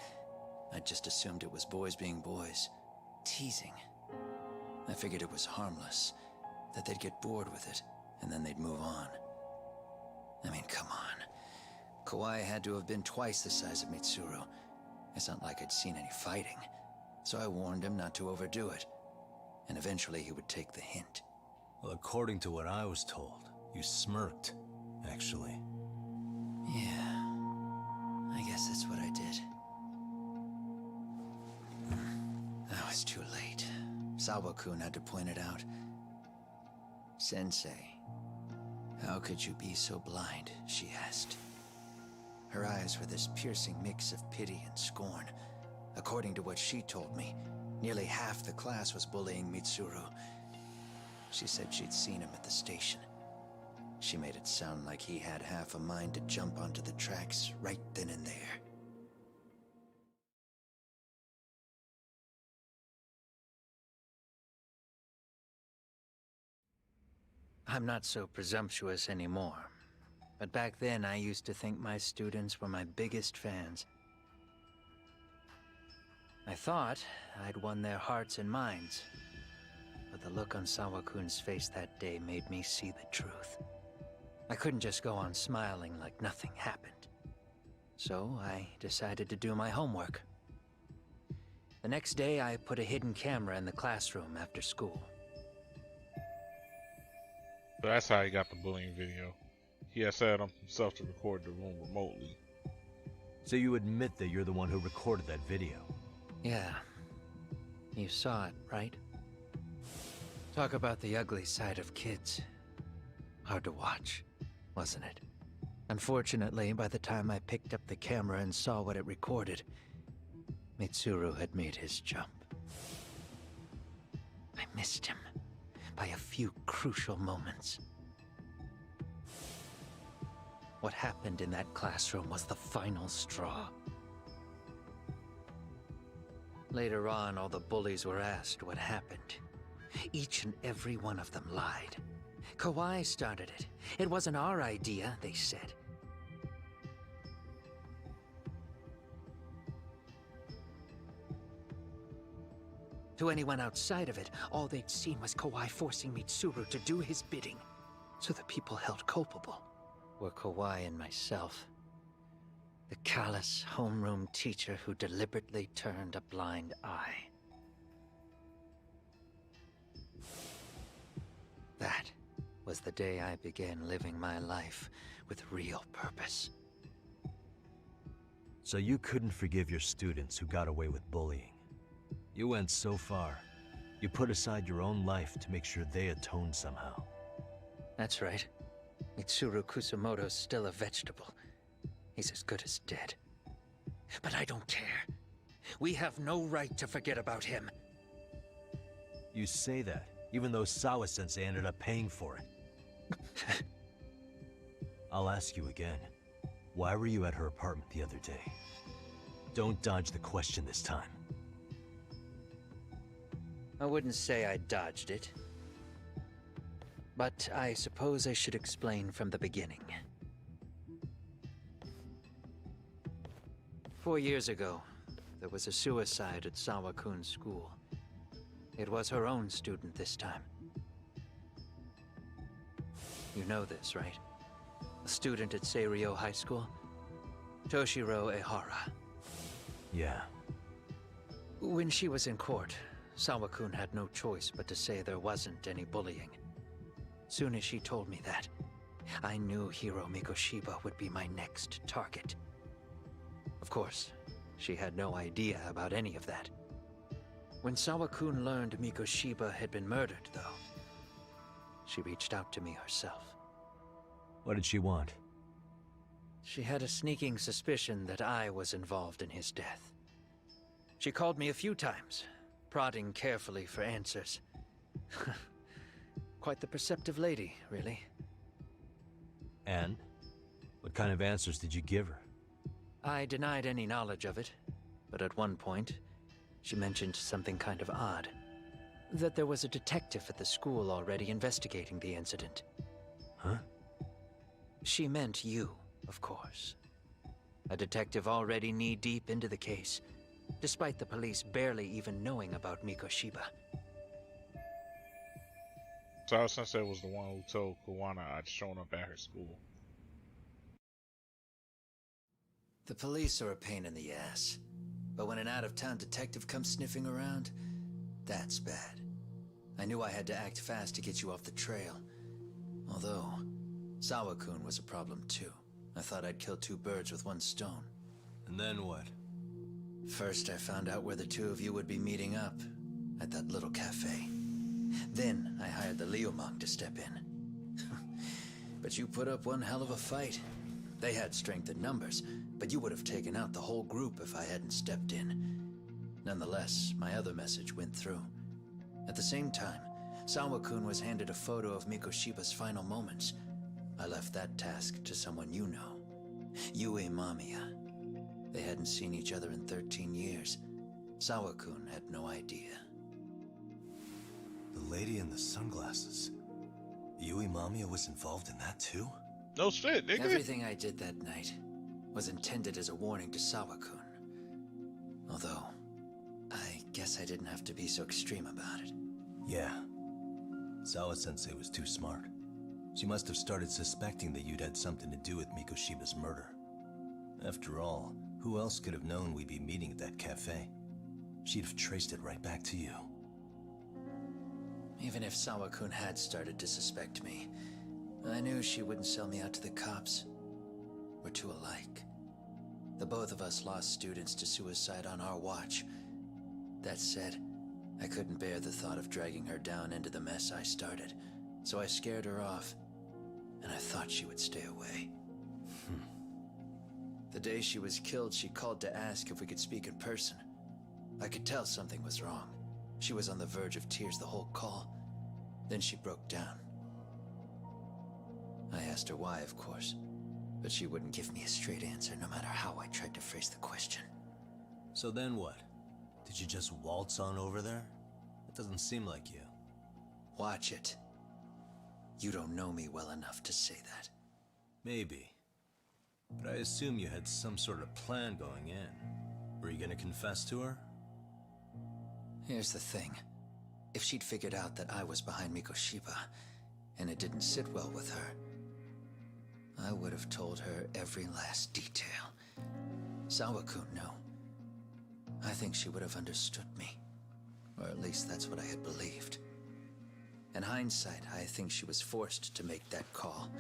I just assumed it was boys being boys, teasing. I figured it was harmless, that they'd get bored with it, and then they'd move on. I mean, come on. Kawai had to have been twice the size of Mitsuru. It's not like I'd seen any fighting. So I warned him not to overdo it. And eventually he would take the hint. Well, according to what I was told, you smirked, actually. Yeah. I guess that's what I did. I was too late. Sawa-kun had to point it out. Sensei, how could you be so blind? She asked. Her eyes were this piercing mix of pity and scorn. According to what she told me, nearly half the class was bullying Mitsuru. She said she'd seen him at the station. She made it sound like he had half a mind to jump onto the tracks right then and there. I'm not so presumptuous anymore. But back then, I used to think my students were my biggest fans. I thought I'd won their hearts and minds. But the look on Sawa-kun's face that day made me see the truth. I couldn't just go on smiling like nothing happened. So I decided to do my homework. The next day, I put a hidden camera in the classroom after school. So that's how he got the bullying video. He had set up himself to record the room remotely. So you admit that you're the one who recorded that video? Yeah. You saw it, right? Talk about the ugly side of kids. Hard to watch, wasn't it? Unfortunately, by the time I picked up the camera and saw what it recorded, Mitsuru had made his jump. I missed him by a few crucial moments. What happened in that classroom was the final straw. Later on, all the bullies were asked what happened. Each and every one of them lied. Kawai started it. It wasn't our idea, they said. To anyone outside of it, all they'd seen was Kawai forcing Mitsuru to do his bidding. So the people held culpable were Kawai and myself. The callous homeroom teacher who deliberately turned a blind eye. That was the day I began living my life with real purpose. So you couldn't forgive your students who got away with bullying. You went so far, you put aside your own life to make sure they atoned somehow. That's right. Mitsuru Kusamoto's still a vegetable. He's as good as dead. But I don't care. We have no right to forget about him. You say that, even though Sawa-sensei ended up paying for it. I'll ask you again. Why were you at her apartment the other day? Don't dodge the question this time. I wouldn't say I dodged it. But I suppose I should explain from the beginning. 4 years ago, there was a suicide at Sawa-kun's school. It was her own student this time. You know this, right? A student at Seiryo High School? Toshiro Ehara. Yeah. When she was in court, Sawa-kun had no choice but to say there wasn't any bullying. Soon as she told me that, I knew Hiro Mikoshiba would be my next target. Of course, she had no idea about any of that. When Sawa-kun learned Mikoshiba had been murdered, though, she reached out to me herself. What did she want? She had a sneaking suspicion that I was involved in his death. She called me a few times, prodding carefully for answers. Quite the perceptive lady, really. And? What kind of answers did you give her? I denied any knowledge of it, but at one point, she mentioned something kind of odd. That there was a detective at the school already investigating the incident. Huh? She meant you, of course. A detective already knee-deep into the case, despite the police barely even knowing about Mikoshiba. Sawa-sensei was the one who told Kuwana I'd shown up at her school. The police are a pain in the ass. But when an out-of-town detective comes sniffing around, that's bad. I knew I had to act fast to get you off the trail. Although, Sawa-kun was a problem too. I thought I'd kill two birds with one stone. And then what? First, I found out where the two of you would be meeting up, at that little cafe. Then, I hired the Liumang to step in. But you put up one hell of a fight. They had strength in numbers, but you would have taken out the whole group if I hadn't stepped in. Nonetheless, my other message went through. At the same time, Sawa-kun was handed a photo of Mikoshiba's final moments. I left that task to someone you know. Yue Mamiya. They hadn't seen each other in 13 years. Sawa-kun had no idea. The lady in the sunglasses. Yui Mamiya was involved in that too? No shit, nigga. Everything I did that night was intended as a warning to Sawa-kun. Although, I guess I didn't have to be so extreme about it. Yeah. Sawa-sensei was too smart. She must have started suspecting that you'd had something to do with Mikoshiba's murder. After all, who else could have known we'd be meeting at that cafe? She'd have traced it right back to you. Even if Sawa-kun had started to suspect me, I knew she wouldn't sell me out to the cops. We're too alike. The both of us lost students to suicide on our watch. That said, I couldn't bear the thought of dragging her down into the mess I started, so I scared her off, and I thought she would stay away. The day she was killed, she called to ask if we could speak in person. I could tell something was wrong. She was on the verge of tears the whole call. Then she broke down. I asked her why, of course, but she wouldn't give me a straight answer no matter how I tried to phrase the question. So then what? Did you just waltz on over there? It doesn't seem like you. Watch it. You don't know me well enough to say that. Maybe. But I assume you had some sort of plan going in. Were you gonna confess to her? Here's the thing. If she'd figured out that I was behind Mikoshiba, and it didn't sit well with her, I would have told her every last detail. Sawa-kun knew. I think she would have understood me. Or at least that's what I had believed. In hindsight, I think she was forced to make that call.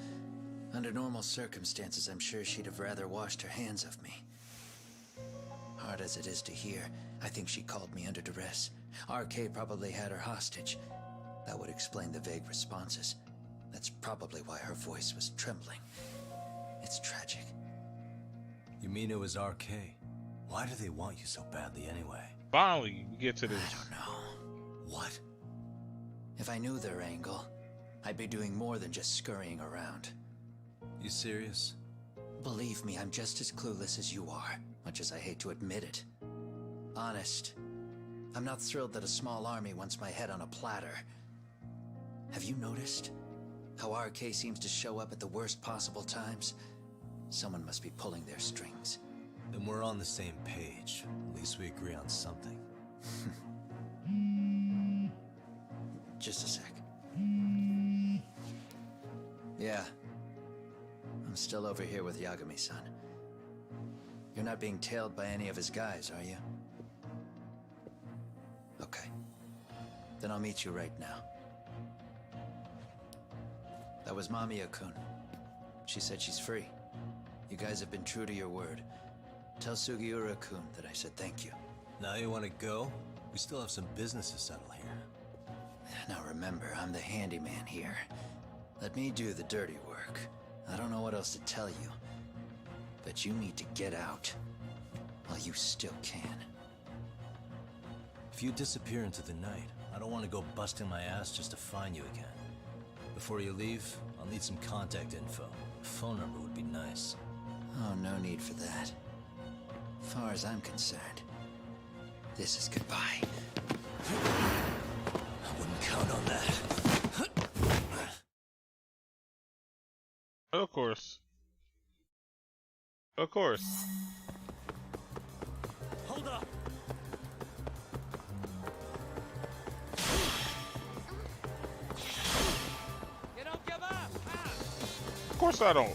Under normal circumstances, I'm sure she'd have rather washed her hands of me. hard as it is to hear, I think she called me under duress. RK probably had her hostage. That would explain the vague responses. That's probably why her voice was trembling. It's tragic. You mean it was RK? Why do they want you so badly anyway? Finally, we get to this. I don't know. What? If I knew their angle, I'd be doing more than just scurrying around. You serious? Believe me, I'm just as clueless as you are, much as I hate to admit it. Honest, I'm not thrilled that a small army wants my head on a platter. Have you noticed how RK seems to show up at the worst possible times? Someone must be pulling their strings. Then we're on the same page. At least we agree on something. Just a sec. Yeah. I'm still over here with Yagami-san. You're not being tailed by any of his guys, are you? Okay. Then I'll meet you right now. That was Mamiya-kun. She said she's free. You guys have been true to your word. Tell Sugiura-kun that I said thank you. Now you want to go? We still have some business to settle here. Now remember, I'm the handyman here. Let me do the dirty work. I don't know what else to tell you. But you need to get out while you still can. If you disappear into the night, I don't want to go busting my ass just to find you again. Before you leave, I'll need some contact info. A phone number would be nice. Oh, no need for that. As far as I'm concerned, this is goodbye. I wouldn't count on that. Of course. Of course. Hold up! You don't give up! Of course I don't. You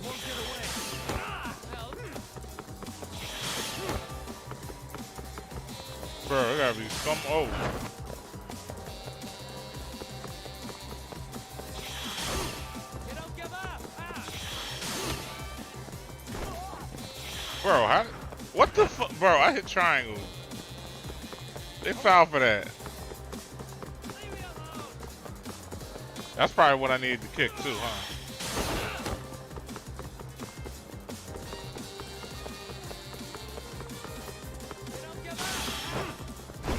won't get away! Bro, there gotta be some. Oh. You don't give up! Bro, how? What the fuck? Bro, I hit triangle. They foul for that. That's probably what I needed to kick too, huh?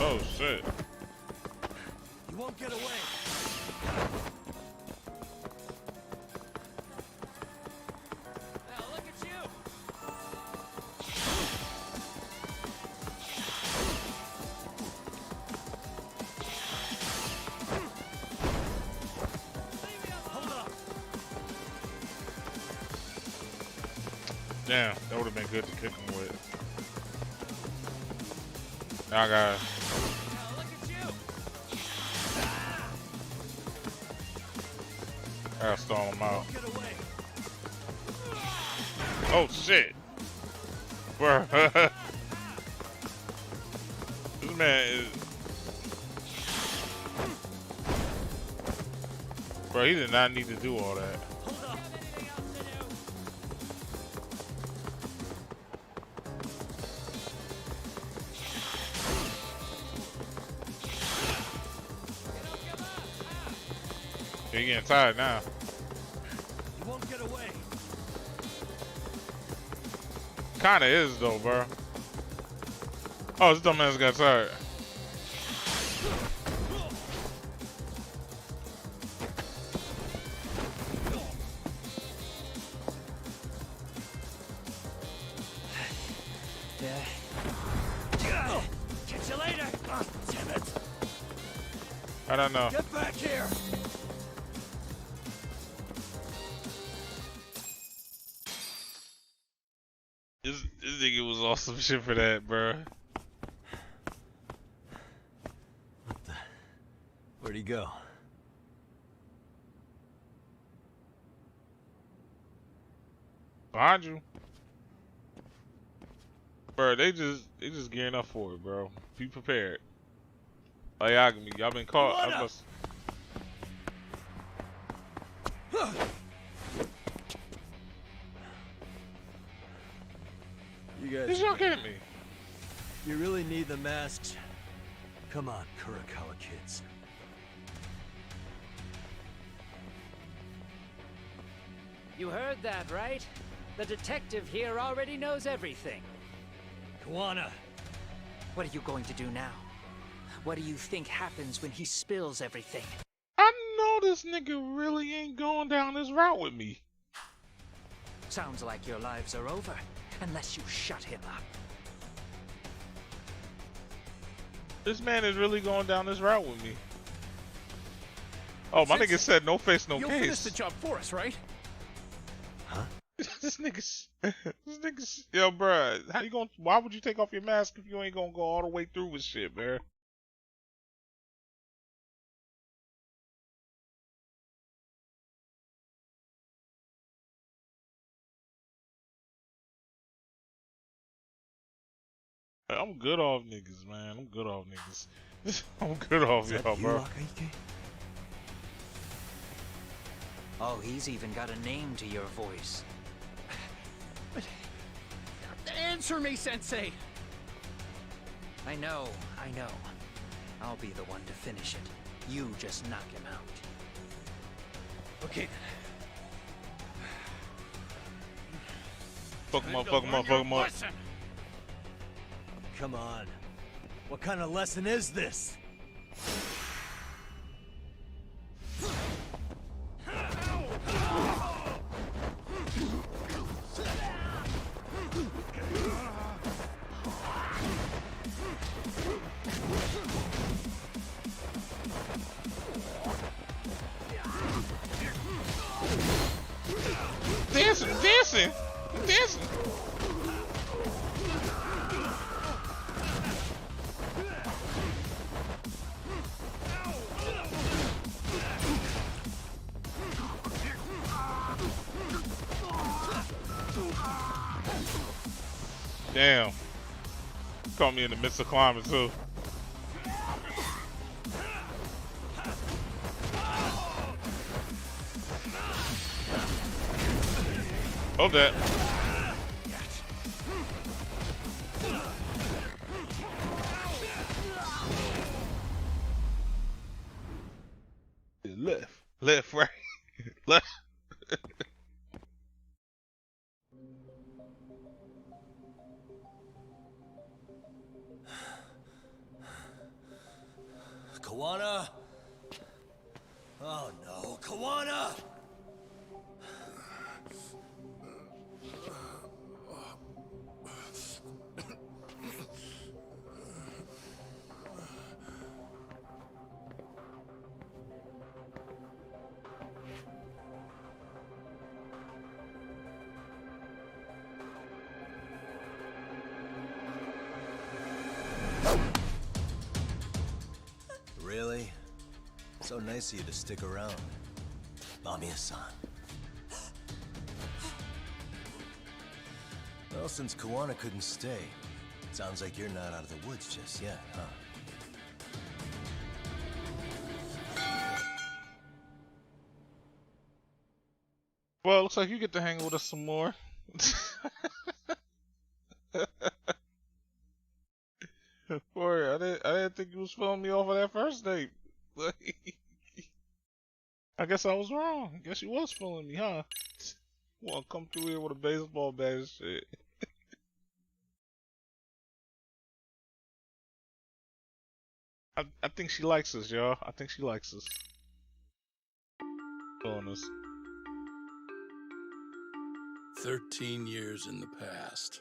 Oh shit. You won't get away! Now look at you! Hold up! Damn, that would have been good to kick him with. Now I gotta. Now look at you! I gotta stall him out. Get away! Oh shit! Bro, this man is. Bro, he did not need to do all that. Hold up! Anything else to do? You're getting tired now. You won't get away! Kinda is though, bro. Oh, this dumbass got tired. Catch you later! Oh, damn it! I don't know. Get back here! This nigga was awesome shit for that, bro. What the? Where'd he go? Behind you. Bro, they just gearing up for it, bro. Be prepared. Ayagami, y'all been caught. I must... You guys. Is y'all kidding me? You really need the masks? Come on, Kurakawa kids. You heard that, right? The detective here already knows everything. Kawana! What are you going to do now? What do you think happens when he spills everything? I know this nigga really ain't going down this route with me. Sounds like your lives are over, unless you shut him up. This man is really going down this route with me. Oh, my nigga said no face, no You'll case. finish the job for us, right? Huh? This nigga's, yo, bruh, how you gonna? Why would you take off your mask if you ain't gonna go all the way through with shit, man? I'm good off niggas, man. I'm good off niggas. I'm good off y'all, bro. Oh, he's even got a name to your voice. But... Answer me, Sensei! I know. I'll be the one to finish it. You just knock him out. Okay. Fuck him up, fuck him up, fuck him up. Come on. What kind of lesson is this? Dancing! Damn. Caught me in the midst of climbing too. Hold that. Left, right, left. Kawana! Oh no, Kawana! Really? So nice of you to stick around. Mamiya-san. Well, since Kawana couldn't stay, sounds like you're not out of the woods just yet, huh? Well, looks like you get to hang with us some more. Boy, I didn't think you was filling me off of that first date. I guess I was wrong. I guess you was fooling me, huh? Wanna come through here with a baseball bat and shit. I think she likes us, y'all. I think she likes us. Showing us. 13 years in the past.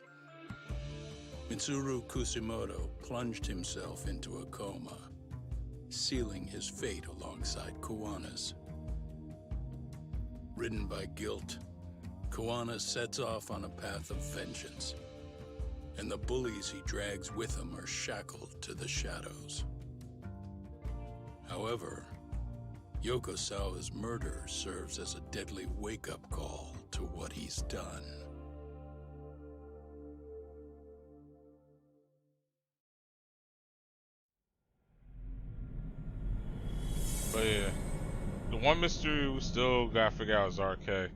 Mitsuru Kusimoto plunged himself into a coma, sealing his fate alongside Kawana's. Ridden by guilt, Kawana sets off on a path of vengeance, and the bullies he drags with him are shackled to the shadows. However, Yokosawa's murder serves as a deadly wake-up call to what he's done. But yeah, the one mystery we still gotta figure out is RK.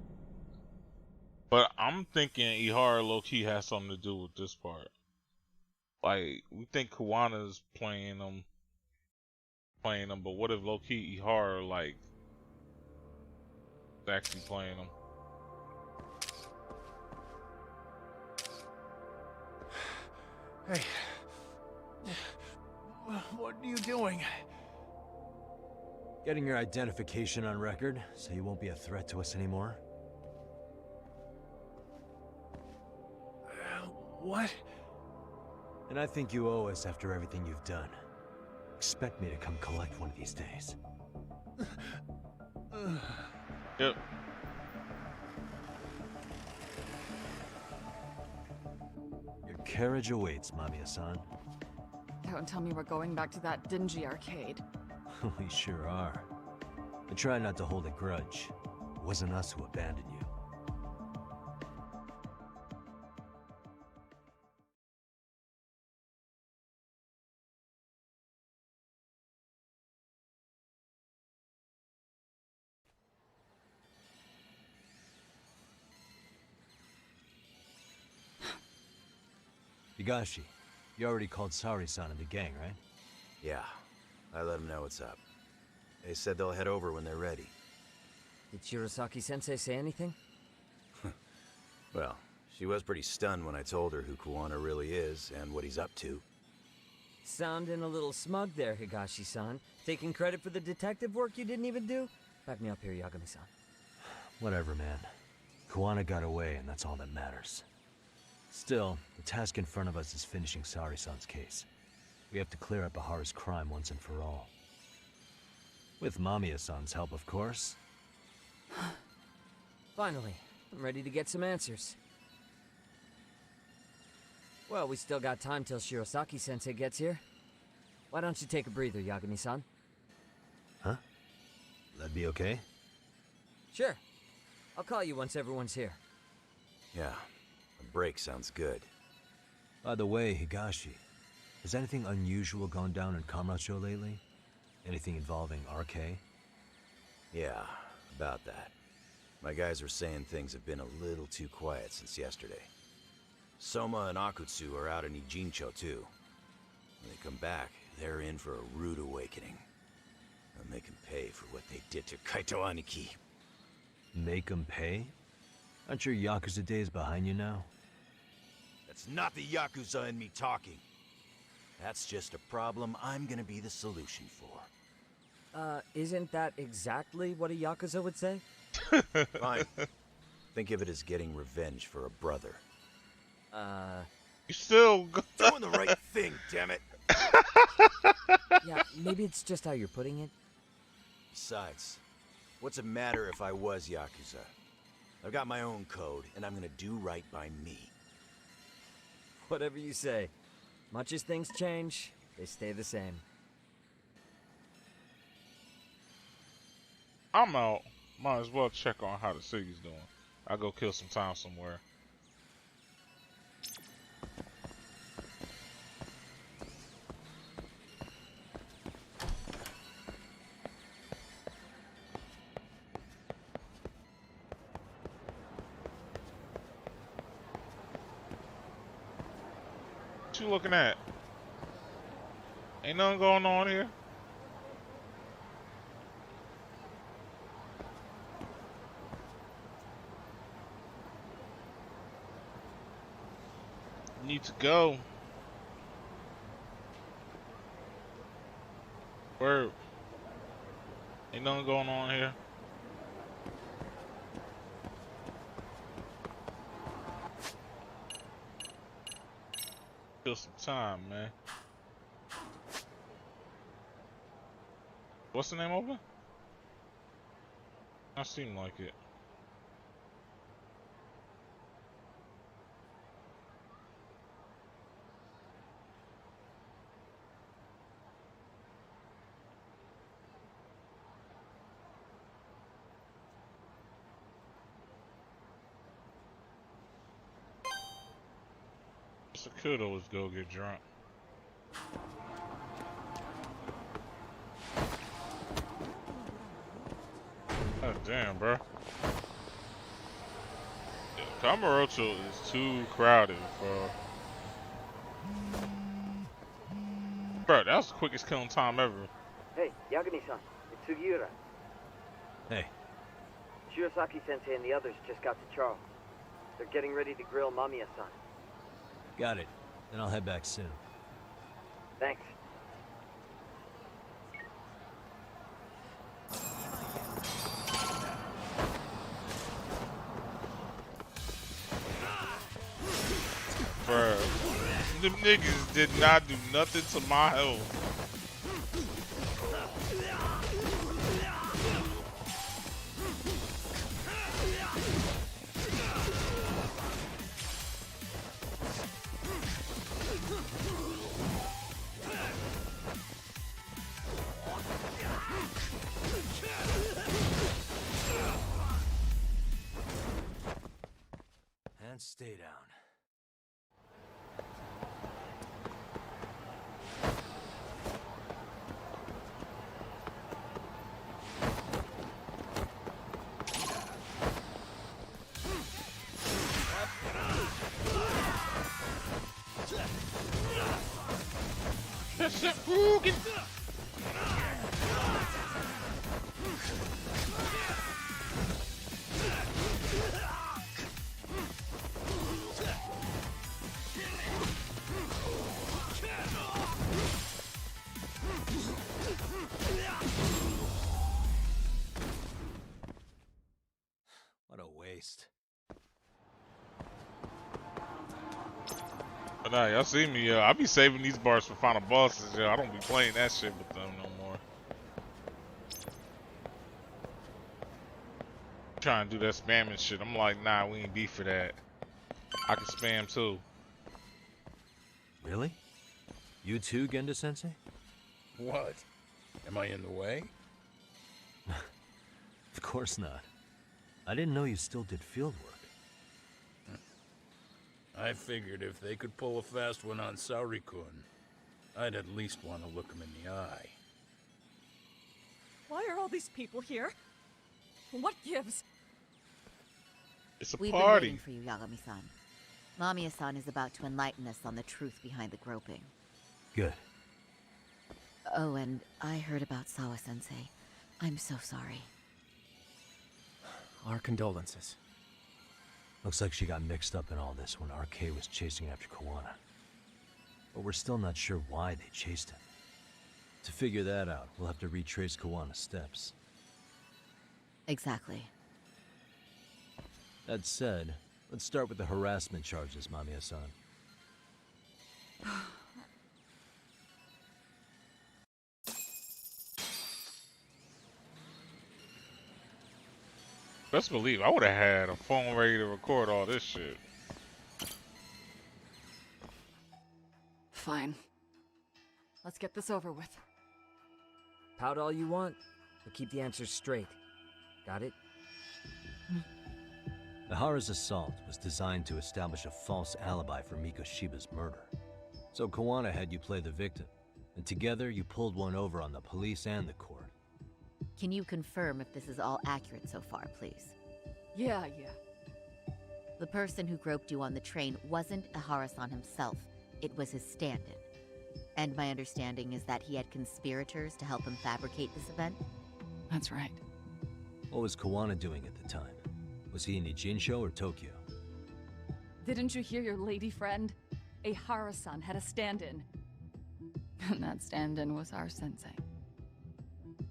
But I'm thinking Ihara low-key has something to do with this part. Like, we think Kuwana's playing them, but what if low-key Ihara, like, is actually playing them? Hey. What are you doing? Getting your identification on record, so you won't be a threat to us anymore. What? And I think you owe us after everything you've done. Expect me to come collect one of these days. Yep. Your carriage awaits, Mamiya-san. Don't tell me we're going back to that dingy arcade. We sure are. But try not to hold a grudge. It wasn't us who abandoned you. Higashi, you already called Sari-san and the gang, right? Yeah, I let them know what's up. They said they'll head over when they're ready. Did Shirosaki-sensei say anything? Well, she was pretty stunned when I told her who Kuwana really is and what he's up to. Sounding a little smug there, Higashi-san. Taking credit for the detective work you didn't even do? Back me up here, Yagami-san. Whatever, man. Kuwana got away, and that's all that matters. Still, the task in front of us is finishing Sari-san's case. We have to clear up Ahara's crime once and for all. With Mamiya-san's help, of course. Finally, I'm ready to get some answers. Well, we still got time till Shirosaki-sensei gets here. Why don't you take a breather, Yagami-san? Huh? That'd be okay? Sure. I'll call you once everyone's here. Yeah, a break sounds good. By the way, Higashi, has anything unusual gone down in Kamurocho lately? Anything involving RK? Yeah, about that. My guys are saying things have been a little too quiet since yesterday. Soma and Akutsu are out in Ijincho too. When they come back, they're in for a rude awakening. I'll make them pay for what they did to Kaito Aniki. Make them pay? Aren't your Yakuza days behind you now? That's not the Yakuza in me talking. That's just a problem I'm gonna be the solution for. Isn't that exactly what a Yakuza would say? Fine. Think of it as getting revenge for a brother. You still doing the right thing, damn it. Yeah, maybe it's just how you're putting it. Besides, what's it matter if I was Yakuza? I've got my own code, and I'm gonna do right by me. Whatever you say. Much as things change, they stay the same. I'm out. Might as well check on how the city's doing. I'll go kill some time somewhere. What you looking at? Ain't nothing going on here. Need to go. Word. Ain't nothing going on here. Kill some time, man. What's the name open? I seem like it. I could always go get drunk. God damn, bro. Kamurocho is too crowded, bro. Bro, that was the quickest killing time ever. Hey, Yagami-san, it's Sugiura. Hey. Shirosaki-sensei and the others just got to Charles. They're getting ready to grill Mamiya-san. Got it. Then I'll head back soon. Thanks. Bruh, them niggas did not do nothing to my health. And stay down. What a waste. But nah, y'all see me, I be saving these bars for final bosses, yo. I don't be playing that shit with them no more. Trying to do that spamming shit. I'm like, nah, we ain't beef for that. I can spam too. Really? You too, Genda-sensei? What? Am I in the way? Of course not. I didn't know you still did field work. I figured if they could pull a fast one on Saori-kun, I'd at least want to look him in the eye. Why are all these people here? What gives? It's a We've party. been waiting for you, Yagami-san. Mamiya-san is about to enlighten us on the truth behind the groping. Good. Oh, and I heard about Sawa-sensei. I'm so sorry. Our condolences. Looks like she got mixed up in all this when RK was chasing after Kawana. But we're still not sure why they chased him. To figure that out, we'll have to retrace Kawana's steps. Exactly. That said, let's start with the harassment charges, Mamiya-san. Best believe I would have had a phone ready to record all this shit. Fine. Let's get this over with. Pout all you want, but keep the answers straight. Got it? Ihara's assault was designed to establish a false alibi for Mikoshiba's murder. So Kawana had you play the victim, and together you pulled one over on the police and the court. Can you confirm if this is all accurate so far, please? Yeah. The person who groped you on the train wasn't Ihara-san himself. It was his stand-in. And my understanding is that he had conspirators to help him fabricate this event? That's right. What was Kawana doing at the time? Was he in Ijinsho or Tokyo? Didn't you hear your lady friend? Ihara-san had a stand-in. And that stand-in was our sensei.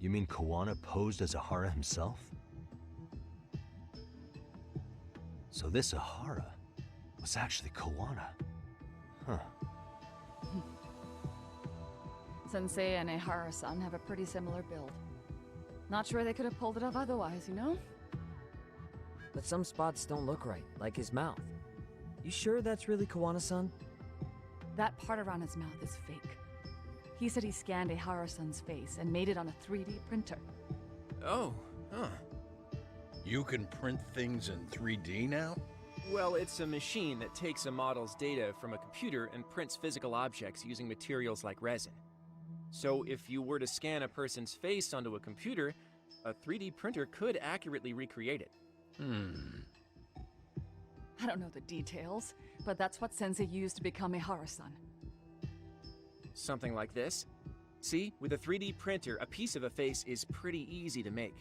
You mean Kawana posed as Ihara himself? So this Ihara was actually Kawana. Huh. Sensei and Ihara-san have a pretty similar build. Not sure they could have pulled it off otherwise, you know? But some spots don't look right, like his mouth. You sure that's really Kawana-san? That part around his mouth is fake. He said he scanned Ihara-san's face and made it on a 3D printer. Oh, huh. You can print things in 3D now? Well, it's a machine that takes a model's data from a computer and prints physical objects using materials like resin. So if you were to scan a person's face onto a computer, a 3D printer could accurately recreate it. I don't know the details, but that's what Sensei used to become a Hara-san. Something like this? See, with a 3D printer, a piece of a face is pretty easy to make.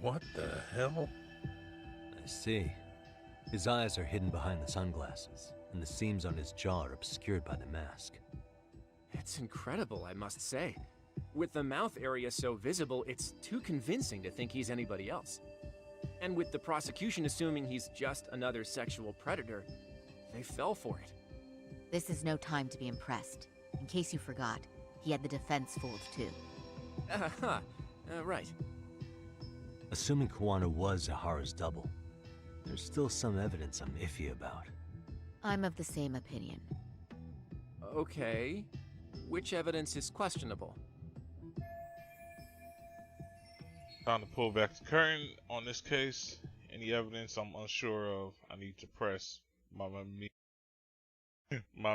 What the hell? I see. His eyes are hidden behind the sunglasses, and the seams on his jaw are obscured by the mask. It's incredible, I must say. With the mouth area so visible, it's too convincing to think he's anybody else. And with the prosecution assuming he's just another sexual predator, they fell for it. This is no time to be impressed. In case you forgot, he had the defense fooled too. Right. Assuming Kuwana was Ahara's double, there's still some evidence I'm iffy about. I'm of the same opinion. Okay. Which evidence is questionable? Time to pull back the curtain on this case. Any evidence I'm unsure of, I need to press my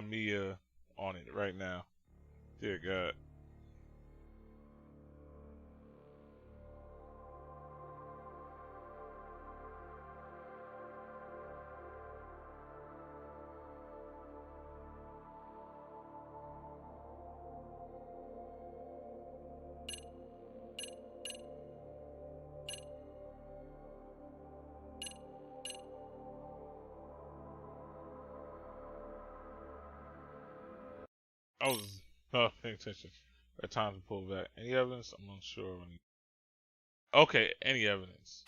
Mia on it right now. Dear God. I was not paying attention. At time to pull back. Any evidence? I'm unsure of any. Okay, any evidence.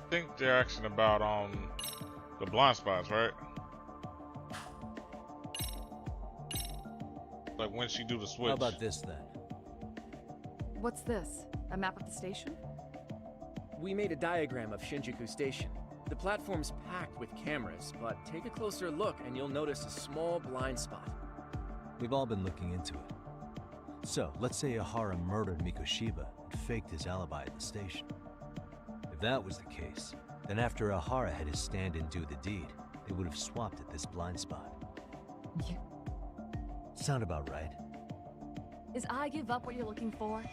I think they're asking about the blind spots, right? Like when she do the switch. How about this then? What's this? A map of the station? We made a diagram of Shinjuku Station. The platform's packed with cameras, but take a closer look and you'll notice a small blind spot. We've all been looking into it. So, let's say Ahara murdered Mikoshiba and faked his alibi at the station. If that was the case, then after Ahara had his stand-in do the deed, they would have swapped at this blind spot. You... Sound about right? Is I give up what you're looking for?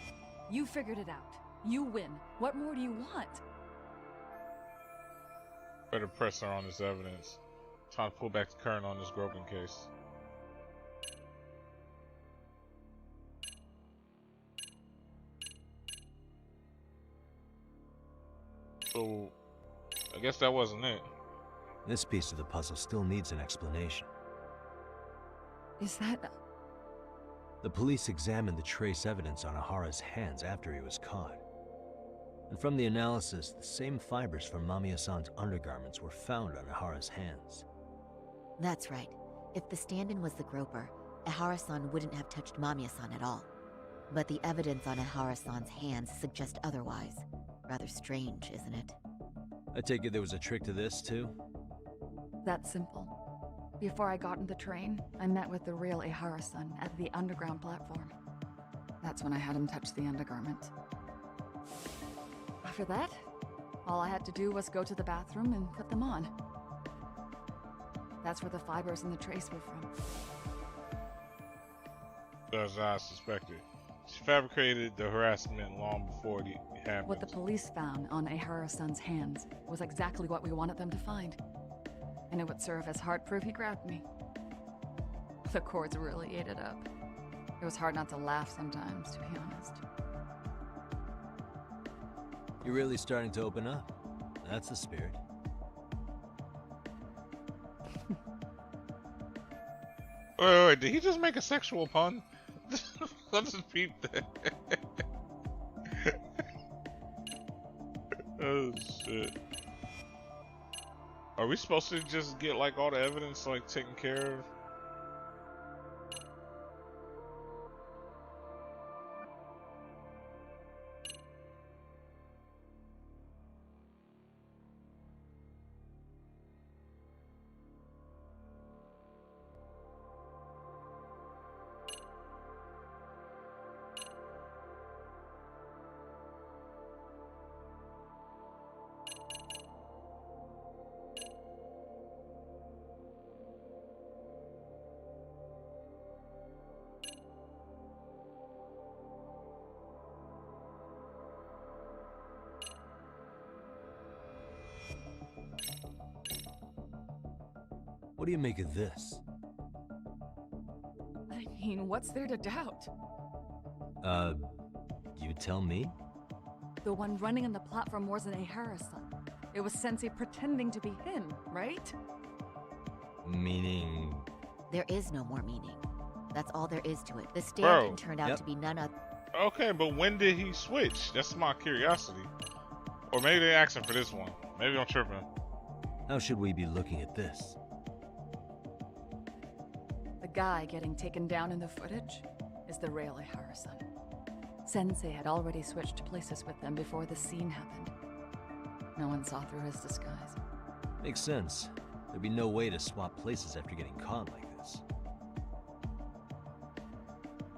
You figured it out. You win. What more do you want? Better press her on this evidence. Time to pull back the curtain on this groping case. So, I guess that wasn't it. This piece of the puzzle still needs an explanation. Is that... The police examined the trace evidence on Ahara's hands after he was caught. And from the analysis, the same fibers from Mamiya-san's undergarments were found on Ahara's hands. That's right. If the stand-in was the groper, Ahara-san wouldn't have touched Mamiya-san at all. But the evidence on Ahara-san's hands suggests otherwise. Rather strange, isn't it? I take it there was a trick to this, too? That's simple. Before I got in the train, I met with the real Ihara-san at the underground platform. That's when I had him touch the undergarment. After that, all I had to do was go to the bathroom and put them on. That's where the fibers in the trace were from. As I suspected. She fabricated the harassment long before it happened. What the police found on Ihara-san's hands was exactly what we wanted them to find. And it would serve as hard proof he grabbed me. The cords really ate it up. It was hard not to laugh sometimes, to be honest. You're really starting to open up. That's the spirit. Wait, did he just make a sexual pun? Let's just peep that. Oh shit. Are we supposed to just get like all the evidence like taken care of? do you make of this? I mean, what's there to doubt? You tell me? The one running on the platform wasn't Ehara-san. It was Sensei pretending to be him, right? Meaning... There is no more meaning. That's all there is to it. The stand-in turned out to be none other. Okay, but when did he switch? That's my curiosity. Or maybe they're asking for this one. Maybe I'm tripping. How should we be looking at this? The guy getting taken down in the footage is the real Ehara-san. Sensei had already switched places with them before the scene happened. No one saw through his disguise. Makes sense. There'd be no way to swap places after getting caught like this.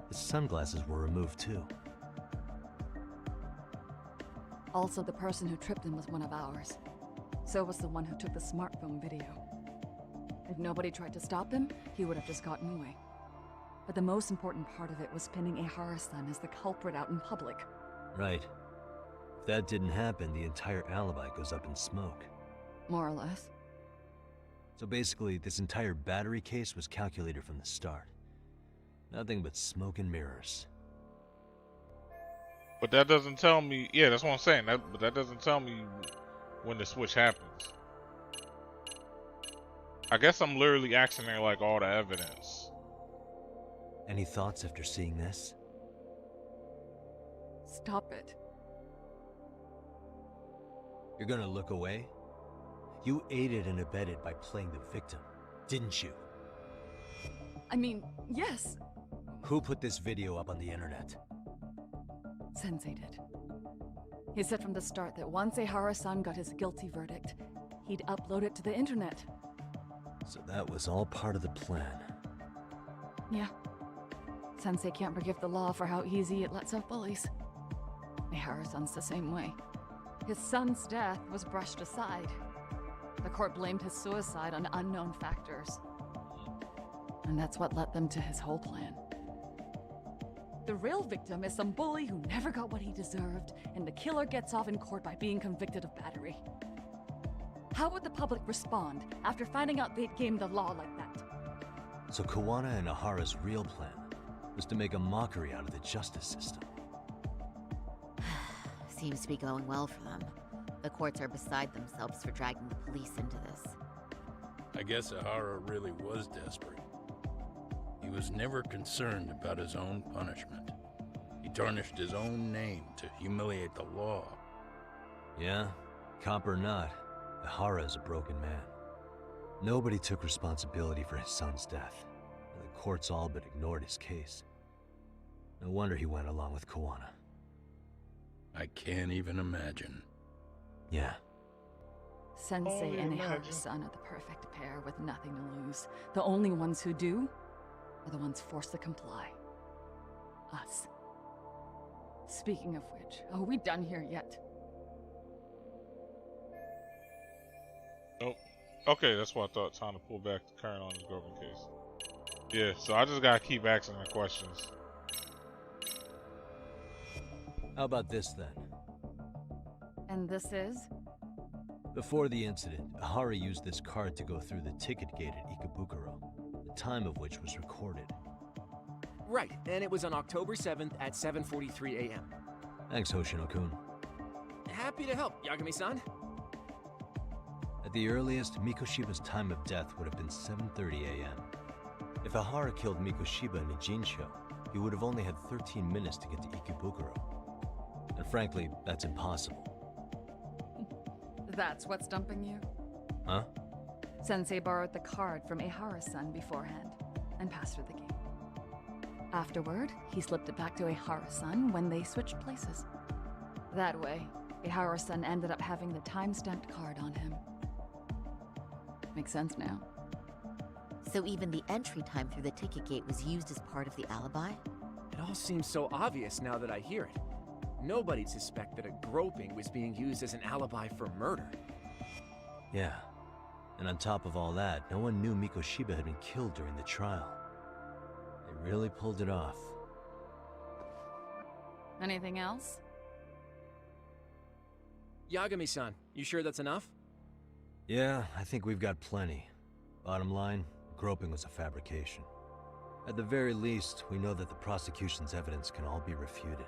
His sunglasses were removed too. Also, the person who tripped him was one of ours. So was the one who took the smartphone video. If nobody tried to stop him, he would have just gotten away. But the most important part of it was pinning Ehara-san as the culprit out in public. Right. If that didn't happen, the entire alibi goes up in smoke. More or less. So basically, this entire battery case was calculated from the start. Nothing but smoke and mirrors. But that doesn't tell me... Yeah, that's what I'm saying. But that doesn't tell me when the switch happens. I guess I'm literally asking her, like, all the evidence. Any thoughts after seeing this? Stop it. You're gonna look away? You aided and abetted by playing the victim, didn't you? I mean, yes. Who put this video up on the internet? Sensei did. He said from the start that once Ehara-san got his guilty verdict, he'd upload it to the internet. So that was all part of the plan. Yeah. Sensei can't forgive the law for how easy it lets off bullies. Ehara-san's the same way. His son's death was brushed aside. The court blamed his suicide on unknown factors. And that's what led them to his whole plan. The real victim is some bully who never got what he deserved, and the killer gets off in court by being convicted of battery. How would the public respond after finding out they'd gamed the law like that? So Kawana and Ahara's real plan was to make a mockery out of the justice system. Seems to be going well for them. The courts are beside themselves for dragging the police into this. I guess Ahara really was desperate. He was never concerned about his own punishment. He tarnished his own name to humiliate the law. Yeah, cop or not, Ahara is a broken man. Nobody took responsibility for his son's death, and the courts all but ignored his case. No wonder he went along with Kawana. I can't even imagine. Yeah. Sensei and Ehara-san are the perfect pair with nothing to lose. The only ones who do are the ones forced to comply. Us. Speaking of which, are we done here yet? Oh, okay, that's what I thought. Time to pull back the current on this broken case. Yeah, so I just gotta keep asking her questions. How about this then? And this is? Before the incident, Ahara used this card to go through the ticket gate at Ikebukuro, the time of which was recorded. Right, and it was on October 7th at 7:43 a.m. Thanks, Hoshino-kun. Happy to help, Yagami-san. At the earliest, Mikoshiba's time of death would have been 7:30 a.m. If Ahara killed Mikoshiba in a Jinsho, he would have only had 13 minutes to get to Ikebukuro. And frankly, that's impossible. That's what's stumping you? Huh? Sensei borrowed the card from Ehara-san beforehand and passed her the game. Afterward, he slipped it back to Ehara-san when they switched places. That way, Ehara-san ended up having the time-stamped card on him. Makes sense now. So even the entry time through the ticket gate was used as part of the alibi? It all seems so obvious now that I hear it. Nobody'd suspect that a groping was being used as an alibi for murder. Yeah. And on top of all that, no one knew Mikoshiba had been killed during the trial. They really pulled it off. Anything else? Yagami-san, you sure that's enough? Yeah, I think we've got plenty. Bottom line, groping was a fabrication. At the very least, we know that the prosecution's evidence can all be refuted.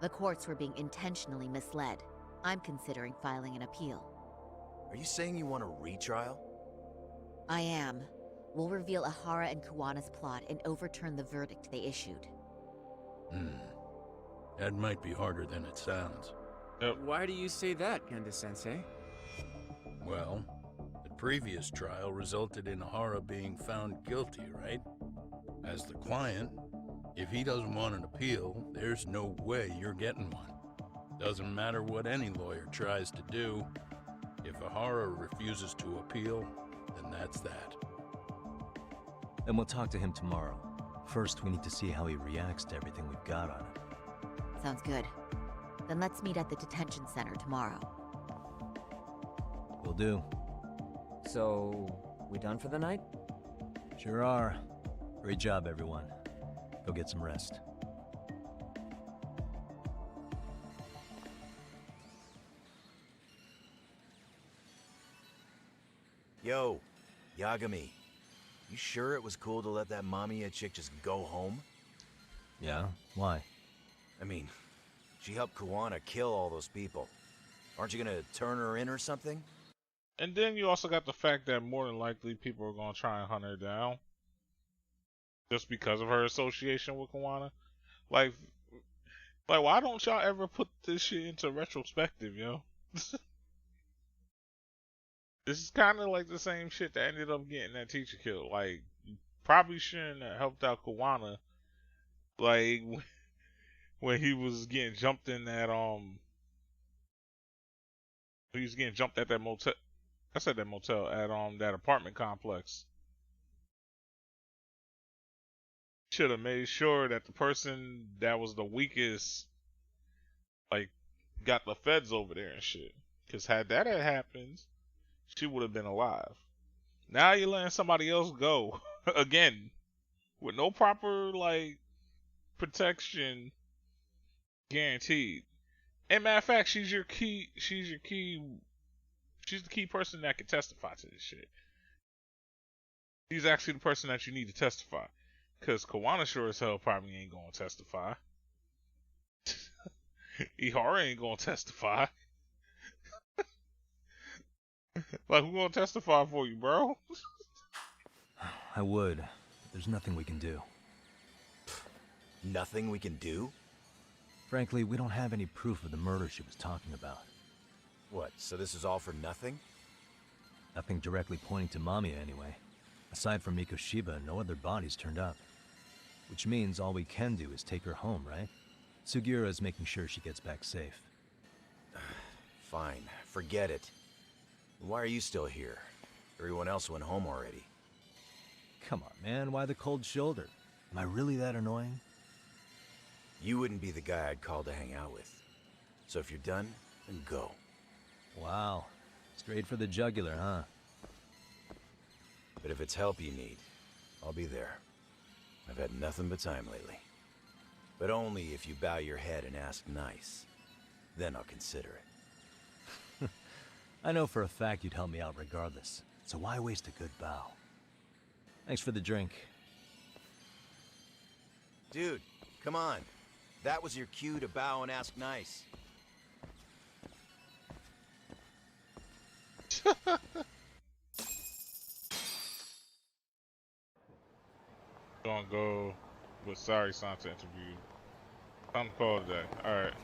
The courts were being intentionally misled. I'm considering filing an appeal. Are you saying you want a retrial? I am. We'll reveal Ahara and Kuwana's plot and overturn the verdict they issued. That might be harder than it sounds. Why do you say that, Genda-sensei? Well, the previous trial resulted in Ahara being found guilty, right? As the client, if he doesn't want an appeal, there's no way you're getting one. Doesn't matter what any lawyer tries to do. If Ahara refuses to appeal, then that's that. Then we'll talk to him tomorrow. First, we need to see how he reacts to everything we've got on him. Sounds good. Then let's meet at the detention center tomorrow. Will do. So, we done for the night? Sure are. Great job, everyone. Go get some rest. Yo, Yagami. You sure it was cool to let that Mamiya chick just go home? Yeah? Why? I mean, she helped Kuwana kill all those people. Aren't you gonna turn her in or something? And then you also got the fact that more than likely people are gonna try and hunt her down. Just because of her association with Kuwana. Like why don't y'all ever put this shit into retrospective, yo? This is kind of like the same shit that ended up getting that teacher killed. Like, you probably shouldn't have helped out Kuwana. Like, when he was getting jumped in that, he was getting jumped at that motel. I said that motel, at, that apartment complex. Should have made sure that the person that was the weakest, like, got the feds over there and shit. Because had that had happened, she would have been alive. Now you're letting somebody else go again with no proper like protection guaranteed. And matter of fact, she's the key person that can testify to this shit. She's actually the person that you need to testify. Cause Kuwana sure as hell probably ain't gonna testify. Ihara ain't gonna testify. Like, who gonna testify for you, bro? I would. But there's nothing we can do. Nothing we can do? Frankly, we don't have any proof of the murder she was talking about. What, so this is all for nothing? Nothing directly pointing to Mamiya anyway. Aside from Mikoshiba, no other bodies turned up. Which means all we can do is take her home, right? Sugiura is making sure she gets back safe. Fine, forget it. Why are you still here? Everyone else went home already. Come on, man, why the cold shoulder? Am I really that annoying? You wouldn't be the guy I'd call to hang out with. So if you're done, then go. Wow. Straight for the jugular, huh? But if it's help you need, I'll be there. I've had nothing but time lately. But only if you bow your head and ask nice. Then I'll consider it. I know for a fact you'd help me out regardless, so why waste a good bow? Thanks for the drink. Dude, come on. That was your cue to bow and ask nice. Gonna go with Sari-san to interview. Time to call today. Alright.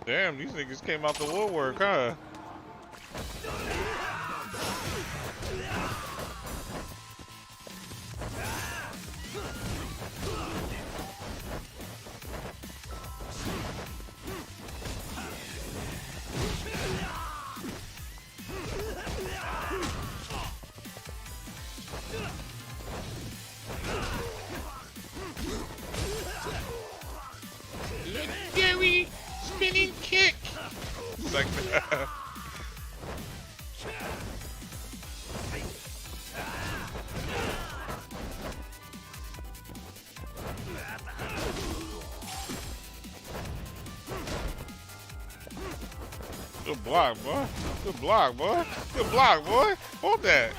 Damn, these niggas came out the woodwork, huh? Legendary spinning kick. It's like that. Good block, boy. Good block, boy. Good block, boy. Hold that.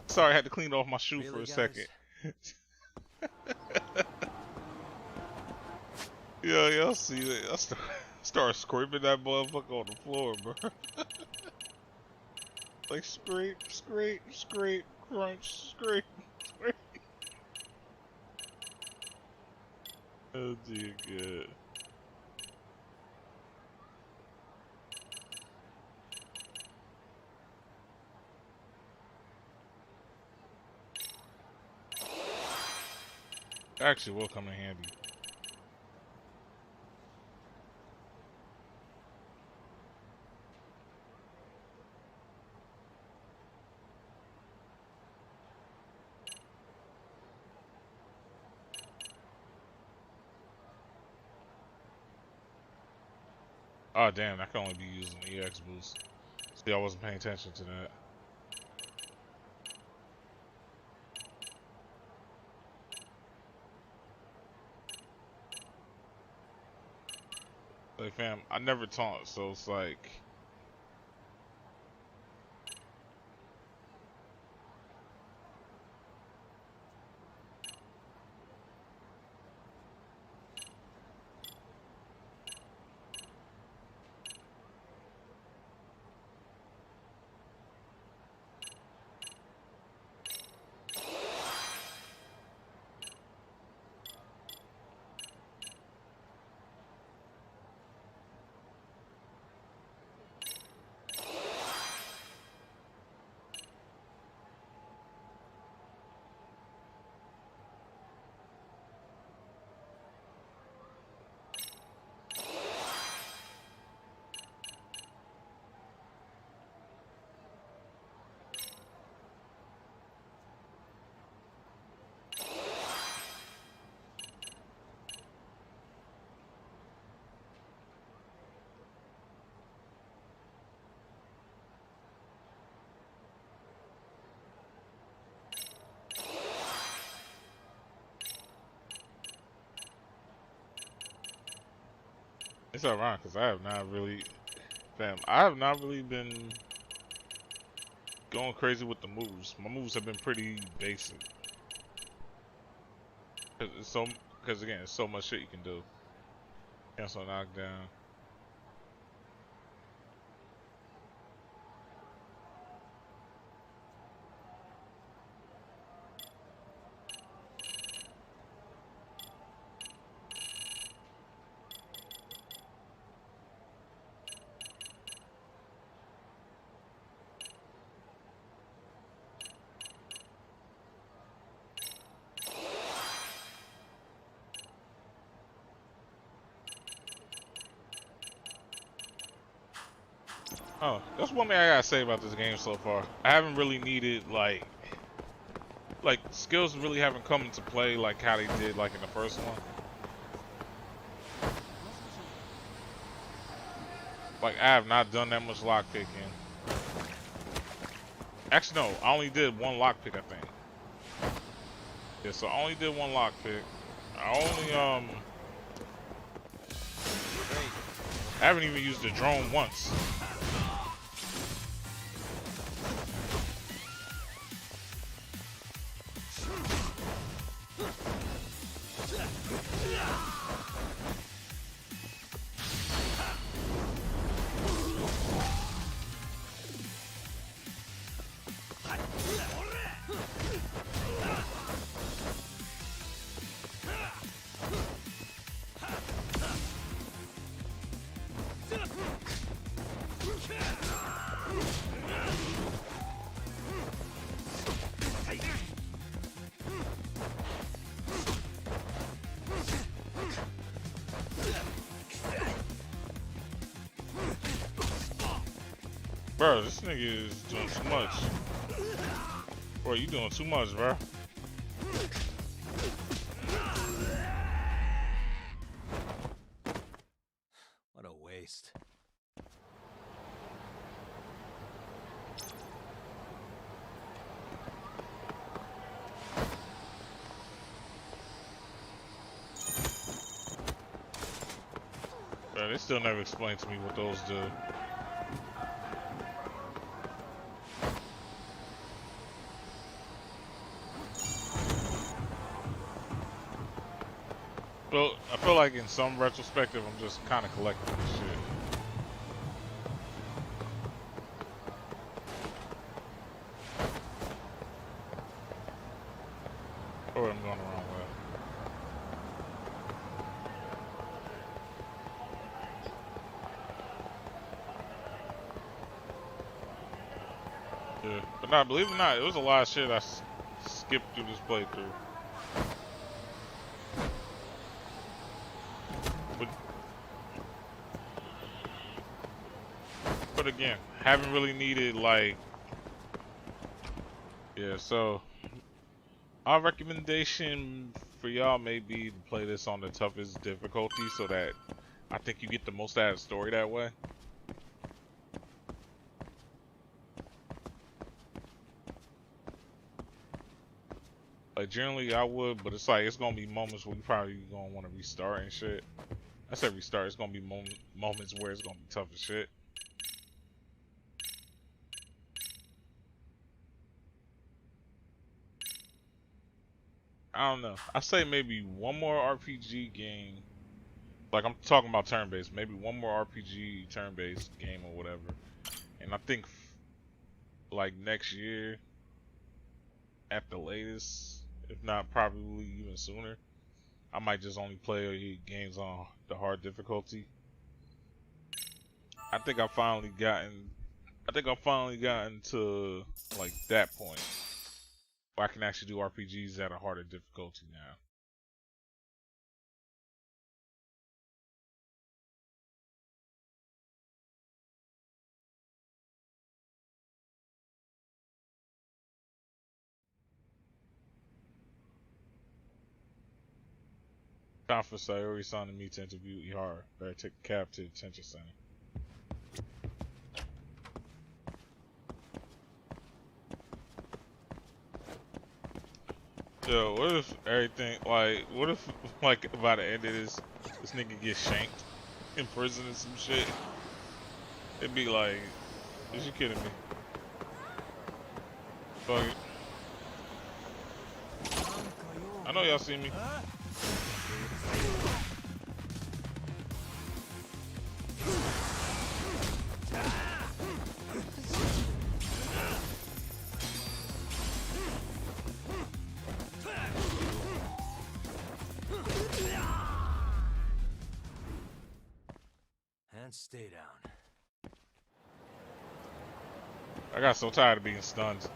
Sorry, I had to clean off my shoe for a second. Yo, see that? I start scraping that motherfucker on the floor, bro. Like scrape, scrape, scrape, crunch, scrape, scrape. Oh dear God. Actually will come in handy. Oh damn, I can only be using the EX boost. See, I wasn't paying attention to that. Like fam, I never taunt, so it's like it's ironic because I have not really, fam, I have not really been going crazy with the moves. My moves have been pretty basic. Because again, it's so much shit you can do. Cancel knockdown. Oh, that's one thing I gotta say about this game so far. I haven't really needed like skills really haven't come into play like how they did like in the first one. Like I have not done that much lockpicking. Actually no, I only did one lockpick I think. Yeah, so I only did one lockpick. I haven't even used the drone once. Bro, this nigga is doing too much. Bro, you doing too much, bro. What a waste. Yeah, they still never explained to me what those do. Well, I feel like in some retrospective, I'm just kind of collecting this shit. Or I'm going the wrong way. Yeah, but nah, believe it or not, it was a lot of shit I skipped through this playthrough. But again, haven't really needed like, yeah. So our recommendation for y'all may be to play this on the toughest difficulty, so that I think you get the most out of the story that way. Like generally I would, but it's like it's gonna be moments where you probably gonna want to restart and shit. I said restart. It's gonna be moments where it's gonna be tough as shit. I don't know. I say maybe one more RPG game. Like I'm talking about turn-based. Maybe one more RPG turn-based game or whatever. And I think like next year, at the latest, if not probably even sooner, I might just only play games on the hard difficulty. I think I've finally gotten to like that point where I can actually do RPGs at a harder difficulty now. Time for Sayori-san and me to interview Ihara. Better take a cab to the detention center. Yo, what if everything, like, what if, like, by the end of this nigga gets shanked in prison and some shit? It'd be like, is you kidding me? Fuck it. I know y'all see me. And stay down. I got so tired of being stunned.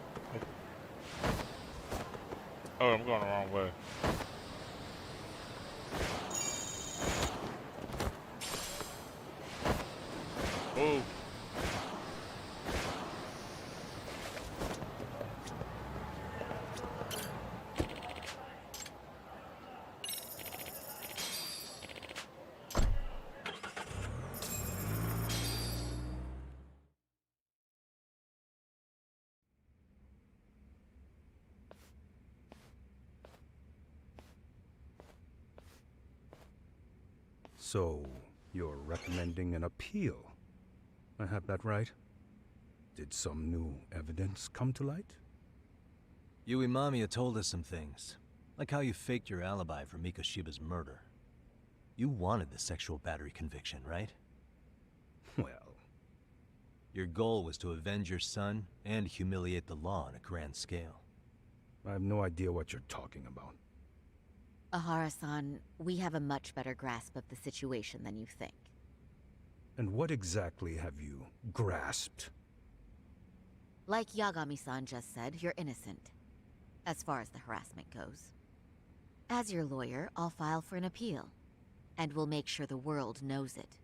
Oh, I'm going the wrong way. Oh. So, you're recommending an appeal? I have that right? Did some new evidence come to light? Yui Mamiya told us some things, like how you faked your alibi for Mikoshiba's murder. You wanted the sexual battery conviction, right? Well... Your goal was to avenge your son and humiliate the law on a grand scale. I have no idea what you're talking about. Ihara-san, we have a much better grasp of the situation than you think. And what exactly have you grasped? Like Yagami-san just said, you're innocent, as far as the harassment goes. As your lawyer, I'll file for an appeal, and we'll make sure the world knows it.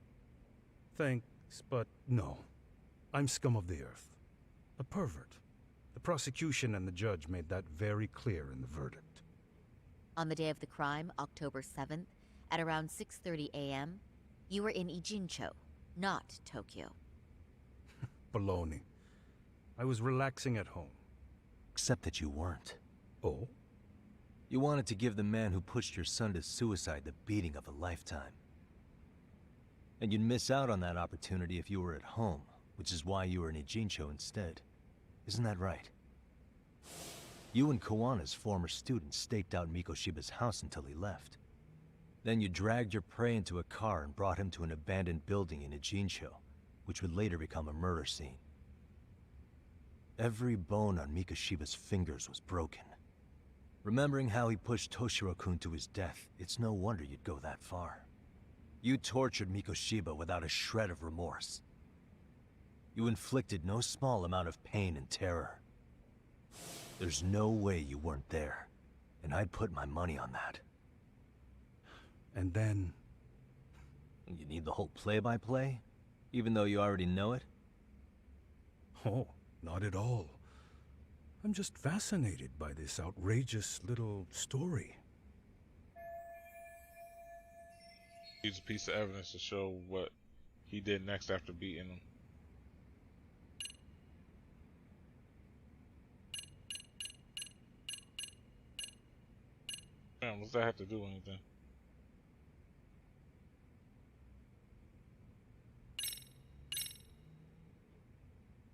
Thanks, but no. I'm scum of the earth. A pervert. The prosecution and the judge made that very clear in the verdict. On the day of the crime, October 7th, at around 6:30 a.m., you were in Ijincho, not Tokyo. Baloney. I was relaxing at home. Except that you weren't. Oh? You wanted to give the man who pushed your son to suicide the beating of a lifetime. And you'd miss out on that opportunity if you were at home, which is why you were in Ijincho instead. Isn't that right? You and Kawana's former student staked out Mikoshiba's house until he left. Then you dragged your prey into a car and brought him to an abandoned building in Ijincho, which would later become a murder scene. Every bone on Mikoshiba's fingers was broken. Remembering how he pushed Toshiro-kun to his death, it's no wonder you'd go that far. You tortured Mikoshiba without a shred of remorse. You inflicted no small amount of pain and terror. There's no way you weren't there, and I'd put my money on that. And then... You need the whole play-by-play? Even though you already know it? Oh, not at all. I'm just fascinated by this outrageous little story. Use a piece of evidence to show what he did next after beating him. Damn, what's that have to do with anything?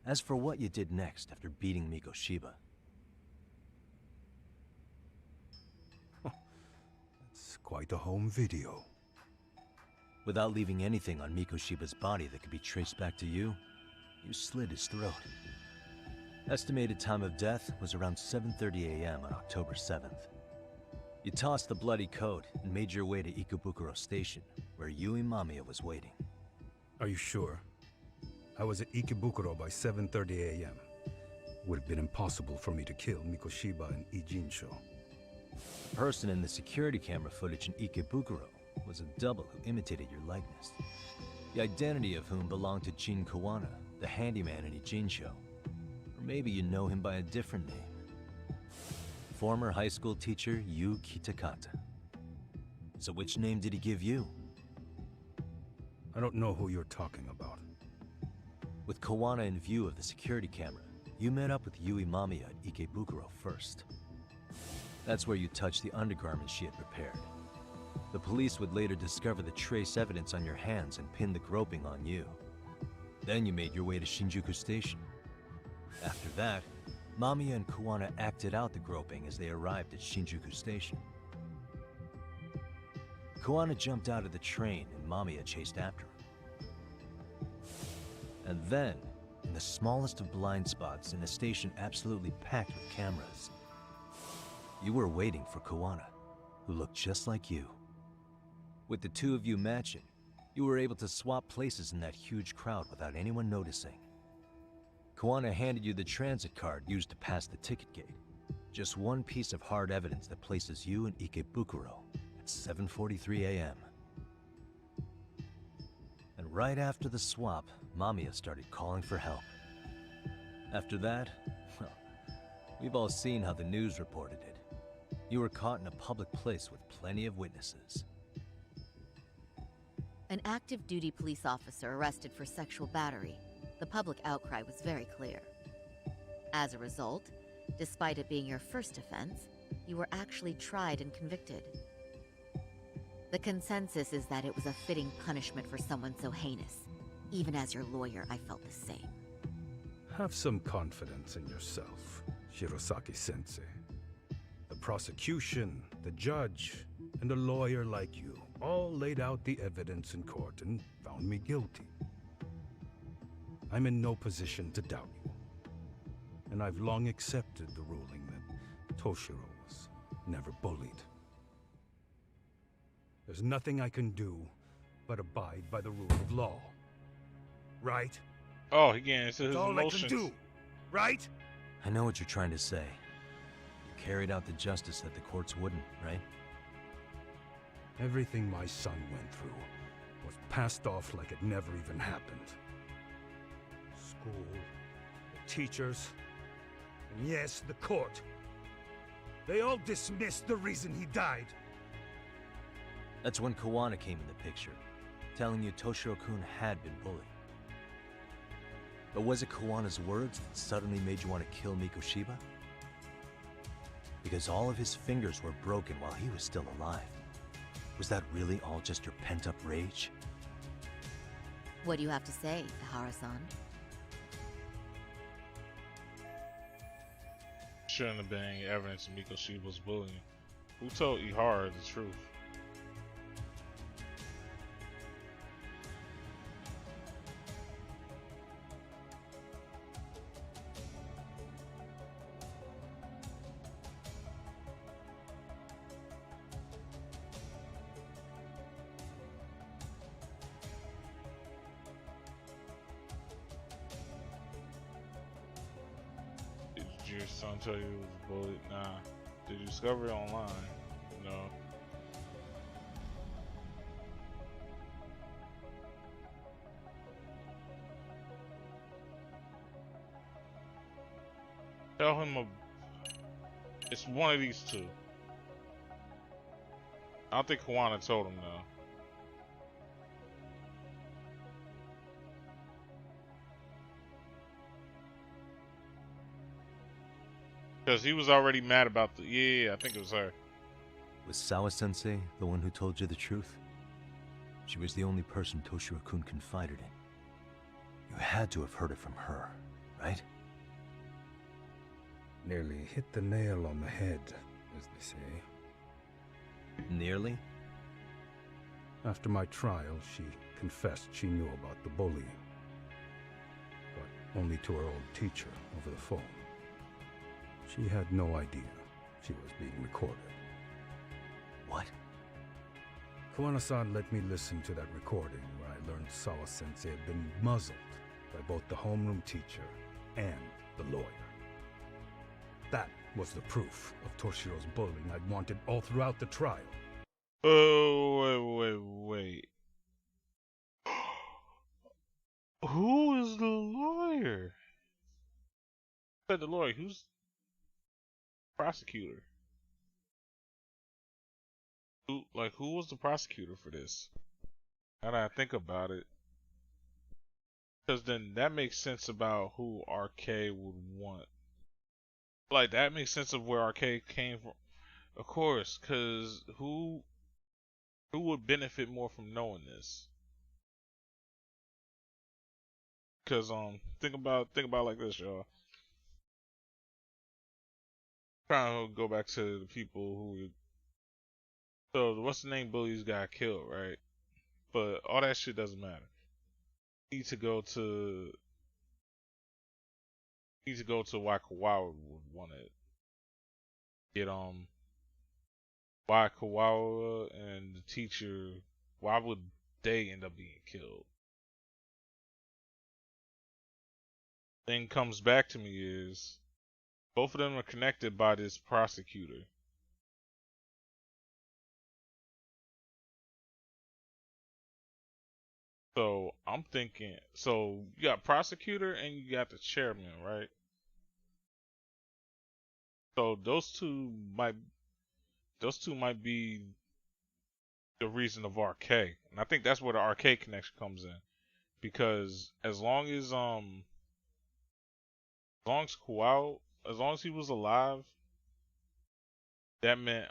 As for what you did next after beating Mikoshiba... It's quite a home video. Without leaving anything on Mikoshiba's body that could be traced back to you, you slit his throat. Estimated time of death was around 7:30 a.m. on October 7th. You tossed the bloody coat and made your way to Ikebukuro Station, where Yui Mamiya was waiting. Are you sure? I was at Ikebukuro by 7:30 a.m. Would have been impossible for me to kill Mikoshiba in Ijincho. The person in the security camera footage in Ikebukuro was a double who imitated your likeness. The identity of whom belonged to Jin Kawana, the handyman in Ijincho. Or maybe you know him by a different name. Former high school teacher Yu Kitakata. So which name did he give you? I don't know who you're talking about. With Kawana in view of the security camera, you met up with Yui Mamiya at Ikebukuro first. That's where you touched the undergarments she had prepared. The police would later discover the trace evidence on your hands and pin the groping on you. Then you made your way to Shinjuku Station. After that, Mamiya and Kawana acted out the groping as they arrived at Shinjuku Station. Kawana jumped out of the train and Mamiya chased after him. And then, in the smallest of blind spots in a station absolutely packed with cameras, you were waiting for Kawana, who looked just like you. With the two of you matching, you were able to swap places in that huge crowd without anyone noticing. Kawana handed you the transit card used to pass the ticket gate. Just one piece of hard evidence that places you in Ikebukuro at 7:43 a.m. And right after the swap, Mamiya started calling for help. After that, well, we've all seen how the news reported it. You were caught in a public place with plenty of witnesses. An active duty police officer arrested for sexual battery. The public outcry was very clear. As a result, despite it being your first offense, you were actually tried and convicted. The consensus is that it was a fitting punishment for someone so heinous. Even as your lawyer, I felt the same. Have some confidence in yourself, Shirosaki-sensei. The prosecution, the judge, and a lawyer like you all laid out the evidence in court and found me guilty. I'm in no position to doubt you. And I've long accepted the ruling that Toshiro was never bullied. There's nothing I can do but abide by the rule of law. Right? Oh, again, it's his That's all emotions. I can do, right? I know what you're trying to say. You carried out the justice that the courts wouldn't, right? Everything my son went through was passed off like it never even happened. School, the teachers, and yes, the court. They all dismissed the reason he died. That's when Kawana came in the picture, telling you Toshiro-kun had been bullied. But was it Kawana's words that suddenly made you want to kill Mikoshiba? Because all of his fingers were broken while he was still alive. Was that really all just your pent-up rage? What do you have to say, Ihara-san? Shouldn't have been any evidence of Mikoshiba's bullying. Who told Ihara the truth? Did your son tell you he was bullied? Nah. Did you discover it online? No. Tell him it's one of these two. I don't think Kawana told him though. Because he was already mad about the... Yeah, I think it was her. Was Sawa-sensei the one who told you the truth? She was the only person Toshiro-kun confided in. You had to have heard it from her, right? Nearly hit the nail on the head, as they say. Nearly? After my trial, she confessed she knew about the bullying. But only to her old teacher over the phone. She had no idea she was being recorded. What? Kawana-san let me listen to that recording where I learned Sawa-sensei had been muzzled by both the homeroom teacher and the lawyer. That was the proof of Toshiro's bullying I'd wanted all throughout the trial. Oh, wait. Who is the lawyer? Said the lawyer. Who's the prosecutor? Who was the prosecutor for this? Now that I think about it. Because then that makes sense about who RK would want. Like, that makes sense of where RK came from. Of course, because who would benefit more from knowing this? Because think about it like this, y'all. Trying to go back to the people who... So, what's the name bullies got killed, right? But all that shit doesn't matter. You need to go to why Kawawa would want to get why Kawawa and the teacher, why would they end up being killed? Thing comes back to me is both of them are connected by this prosecutor. So I'm thinking, so you got prosecutor and you got the chairman, right? So those two might be the reason of RK, and I think that's where the RK connection comes in, because as long as Kawao, as long as he was alive, that meant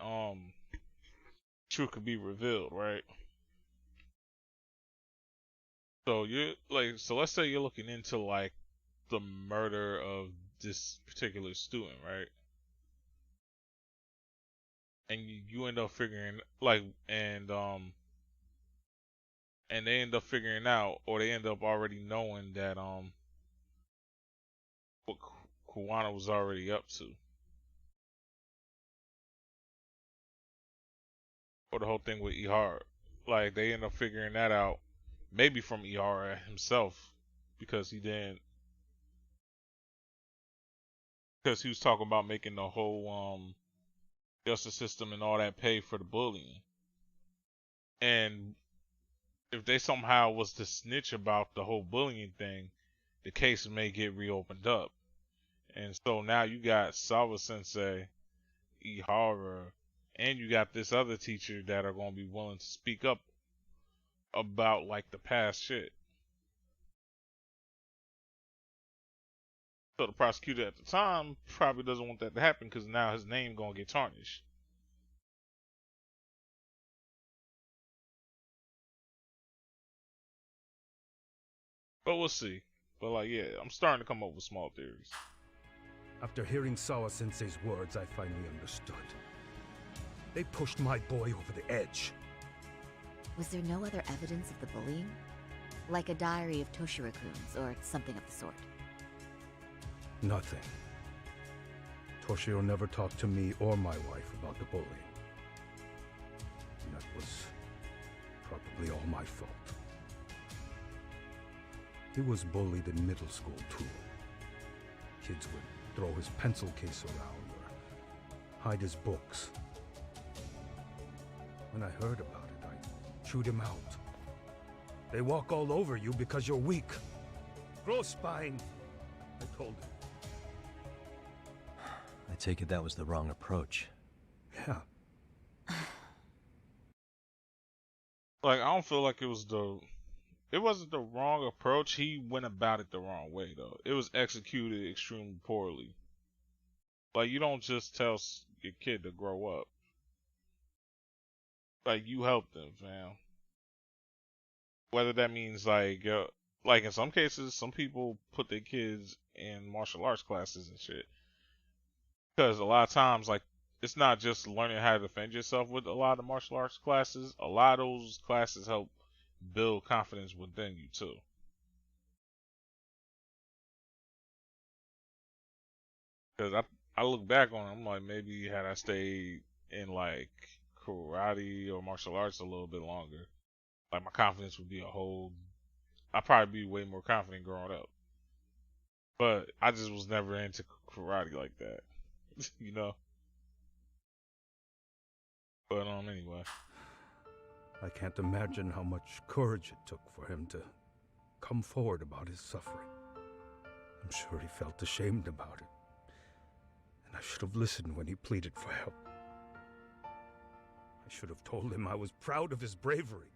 truth could be revealed, right? So so let's say you're looking into like the murder of this particular student, right? And you end up figuring and they end up figuring out, or they end up already knowing that what Kuwana was already up to, or the whole thing with Ihara. Like they end up figuring that out, maybe from Ihara himself, because he didn't, because he was talking about making the whole justice system and all that pay for the bullying. And if they somehow was to snitch about the whole bullying thing, the case may get reopened up. And so now you got Sawa Sensei, Ihara, and you got this other teacher that are going to be willing to speak up about like the past shit. So the prosecutor at the time probably doesn't want that to happen because now his name going to get tarnished. But we'll see. But like, yeah, I'm starting to come up with small theories. After hearing Sawa-sensei's words, I finally understood. They pushed my boy over the edge. Was there no other evidence of the bullying? Like a diary of Toshiro-kun's or something of the sort? Nothing. Toshiro never talked to me or my wife about the bullying. And that was probably all my fault. He was bullied in middle school, too. Kids would throw his pencil case around or hide his books. When I heard about it, I chewed him out. They walk all over you because you're weak. Grow spine, I told him. I take it that was the wrong approach. Yeah. Like, I don't feel like it wasn't the wrong approach. He went about it the wrong way, though. It was executed extremely poorly. Like, you don't just tell your kid to grow up. Like, you help them, fam. Whether that means, like in some cases, some people put their kids in martial arts classes and shit. Because a lot of times, like, it's not just learning how to defend yourself with a lot of martial arts classes. A lot of those classes help build confidence within you, too. Because I look back on it, I'm like, maybe had I stayed in, like, karate or martial arts a little bit longer, like, my confidence would be I'd probably be way more confident growing up. But I just was never into karate like that. You know? But, anyway. I can't imagine how much courage it took for him to come forward about his suffering. I'm sure he felt ashamed about it. And I should have listened when he pleaded for help. I should have told him I was proud of his bravery.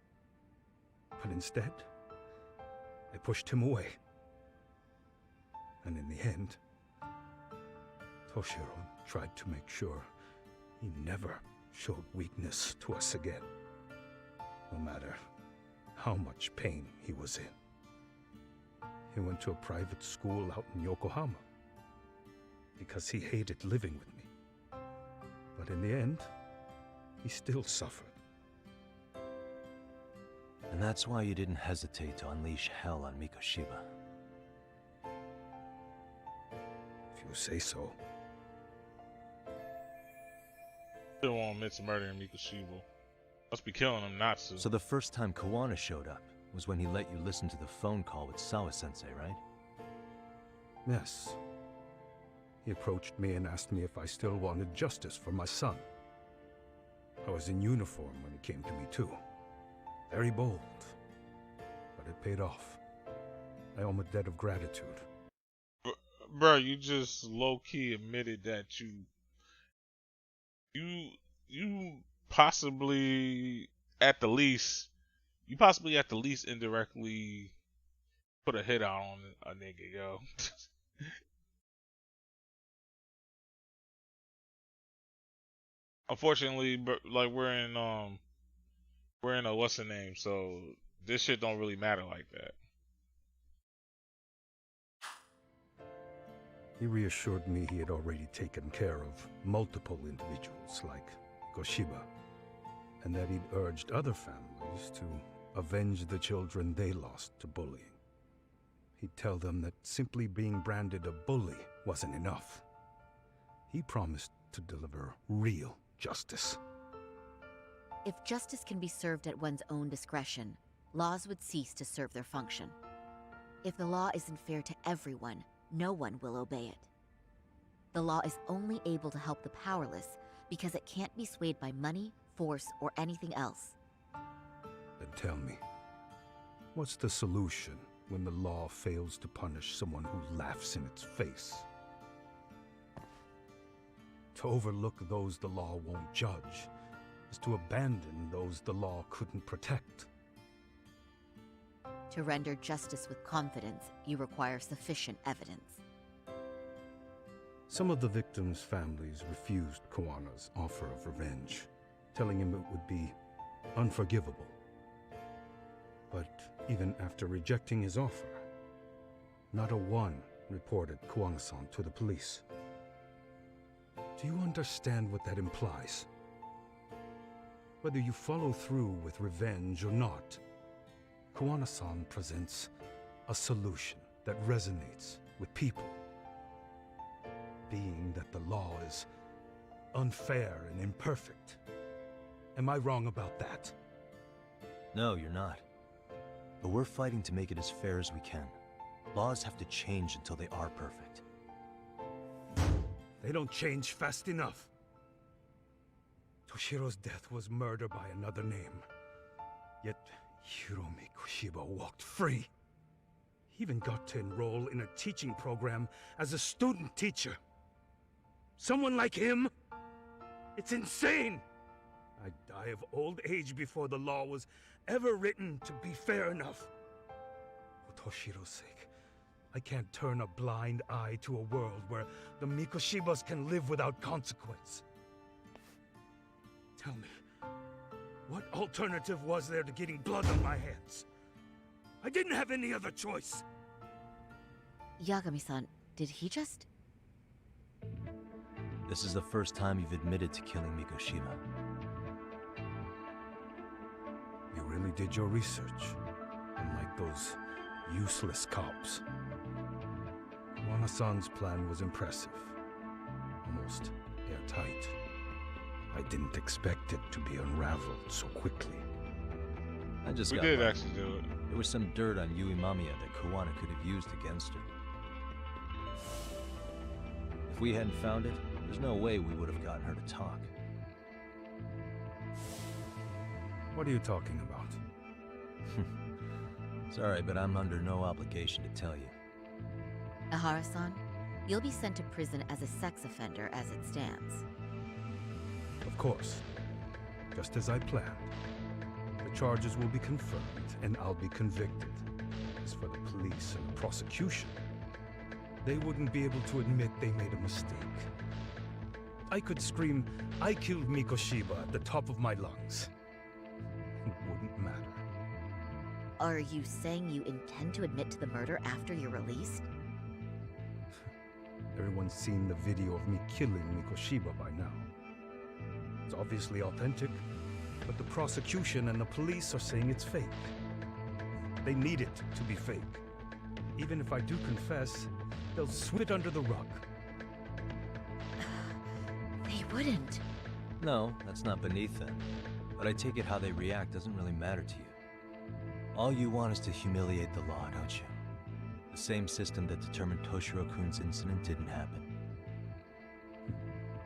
But instead, I pushed him away. And in the end, Toshiro tried to make sure he never showed weakness to us again, no matter how much pain he was in. He went to a private school out in Yokohama because he hated living with me. But in the end, he still suffered. And that's why you didn't hesitate to unleash hell on Mikoshiba. If you say so. Still won't admit to murdering Mikoshiba. Must be killing him not to. So the first time Kawana showed up was when he let you listen to the phone call with Sawa-sensei, right? Yes. He approached me and asked me if I still wanted justice for my son. I was in uniform when he came to me too. Very bold. But it paid off. I owe him a debt of gratitude. Bro, you just low-key admitted that you possibly at the least indirectly put a hit out on a nigga, yo. Unfortunately, like we're in a what's the name, so this shit don't really matter like that. He reassured me he had already taken care of multiple individuals like Goshiba, and that he'd urged other families to avenge the children they lost to bullying. He'd tell them that simply being branded a bully wasn't enough. He promised to deliver real justice. If justice can be served at one's own discretion, laws would cease to serve their function. If the law isn't fair to everyone, no one will obey it. The law is only able to help the powerless because it can't be swayed by money, force, or anything else. Then tell me, what's the solution when the law fails to punish someone who laughs in its face? To overlook those the law won't judge is to abandon those the law couldn't protect. To render justice with confidence, you require sufficient evidence. Some of the victims' families refused Kawana's offer of revenge, telling him it would be unforgivable. But even after rejecting his offer, not a one reported Kuwana-san to the police. Do you understand what that implies? Whether you follow through with revenge or not, Kuwana-san presents a solution that resonates with people. Being that the law is unfair and imperfect. Am I wrong about that? No, you're not. But we're fighting to make it as fair as we can. Laws have to change until they are perfect. They don't change fast enough. Toshiro's death was murder by another name. Yet Hiromi Kushiba walked free. He even got to enroll in a teaching program as a student teacher. Someone like him? It's insane! I'd die of old age before the law was ever written to be fair enough. For Toshiro's sake, I can't turn a blind eye to a world where the Mikoshibas can live without consequence. Tell me, what alternative was there to getting blood on my hands? I didn't have any other choice. Yagami-san, did he just... This is the first time you've admitted to killing Mikoshiba. You really did your research, unlike those useless cops. Kuwana-san's plan was impressive, almost airtight. I didn't expect it to be unraveled so quickly. I just We got did lucky. actually do it. There was some dirt on Yui Mamiya that Kuwana could have used against her. If we hadn't found it, there's no way we would have gotten her to talk. What are you talking about? Sorry, but I'm under no obligation to tell you. Ahara-san, you'll be sent to prison as a sex offender as it stands. Of course. Just as I planned. The charges will be confirmed, and I'll be convicted. As for the police and the prosecution, they wouldn't be able to admit they made a mistake. I could scream, "I killed Mikoshiba" at the top of my lungs. It wouldn't matter. Are you saying you intend to admit to the murder after you're released? Everyone's seen the video of me killing Mikoshiba by now. It's obviously authentic, but the prosecution and the police are saying it's fake. They need it to be fake. Even if I do confess, they'll sweep it under the rug. They wouldn't. No, that's not beneath them. But I take it how they react doesn't really matter to you. All you want is to humiliate the law, don't you? The same system that determined Toshiro-kun's incident didn't happen.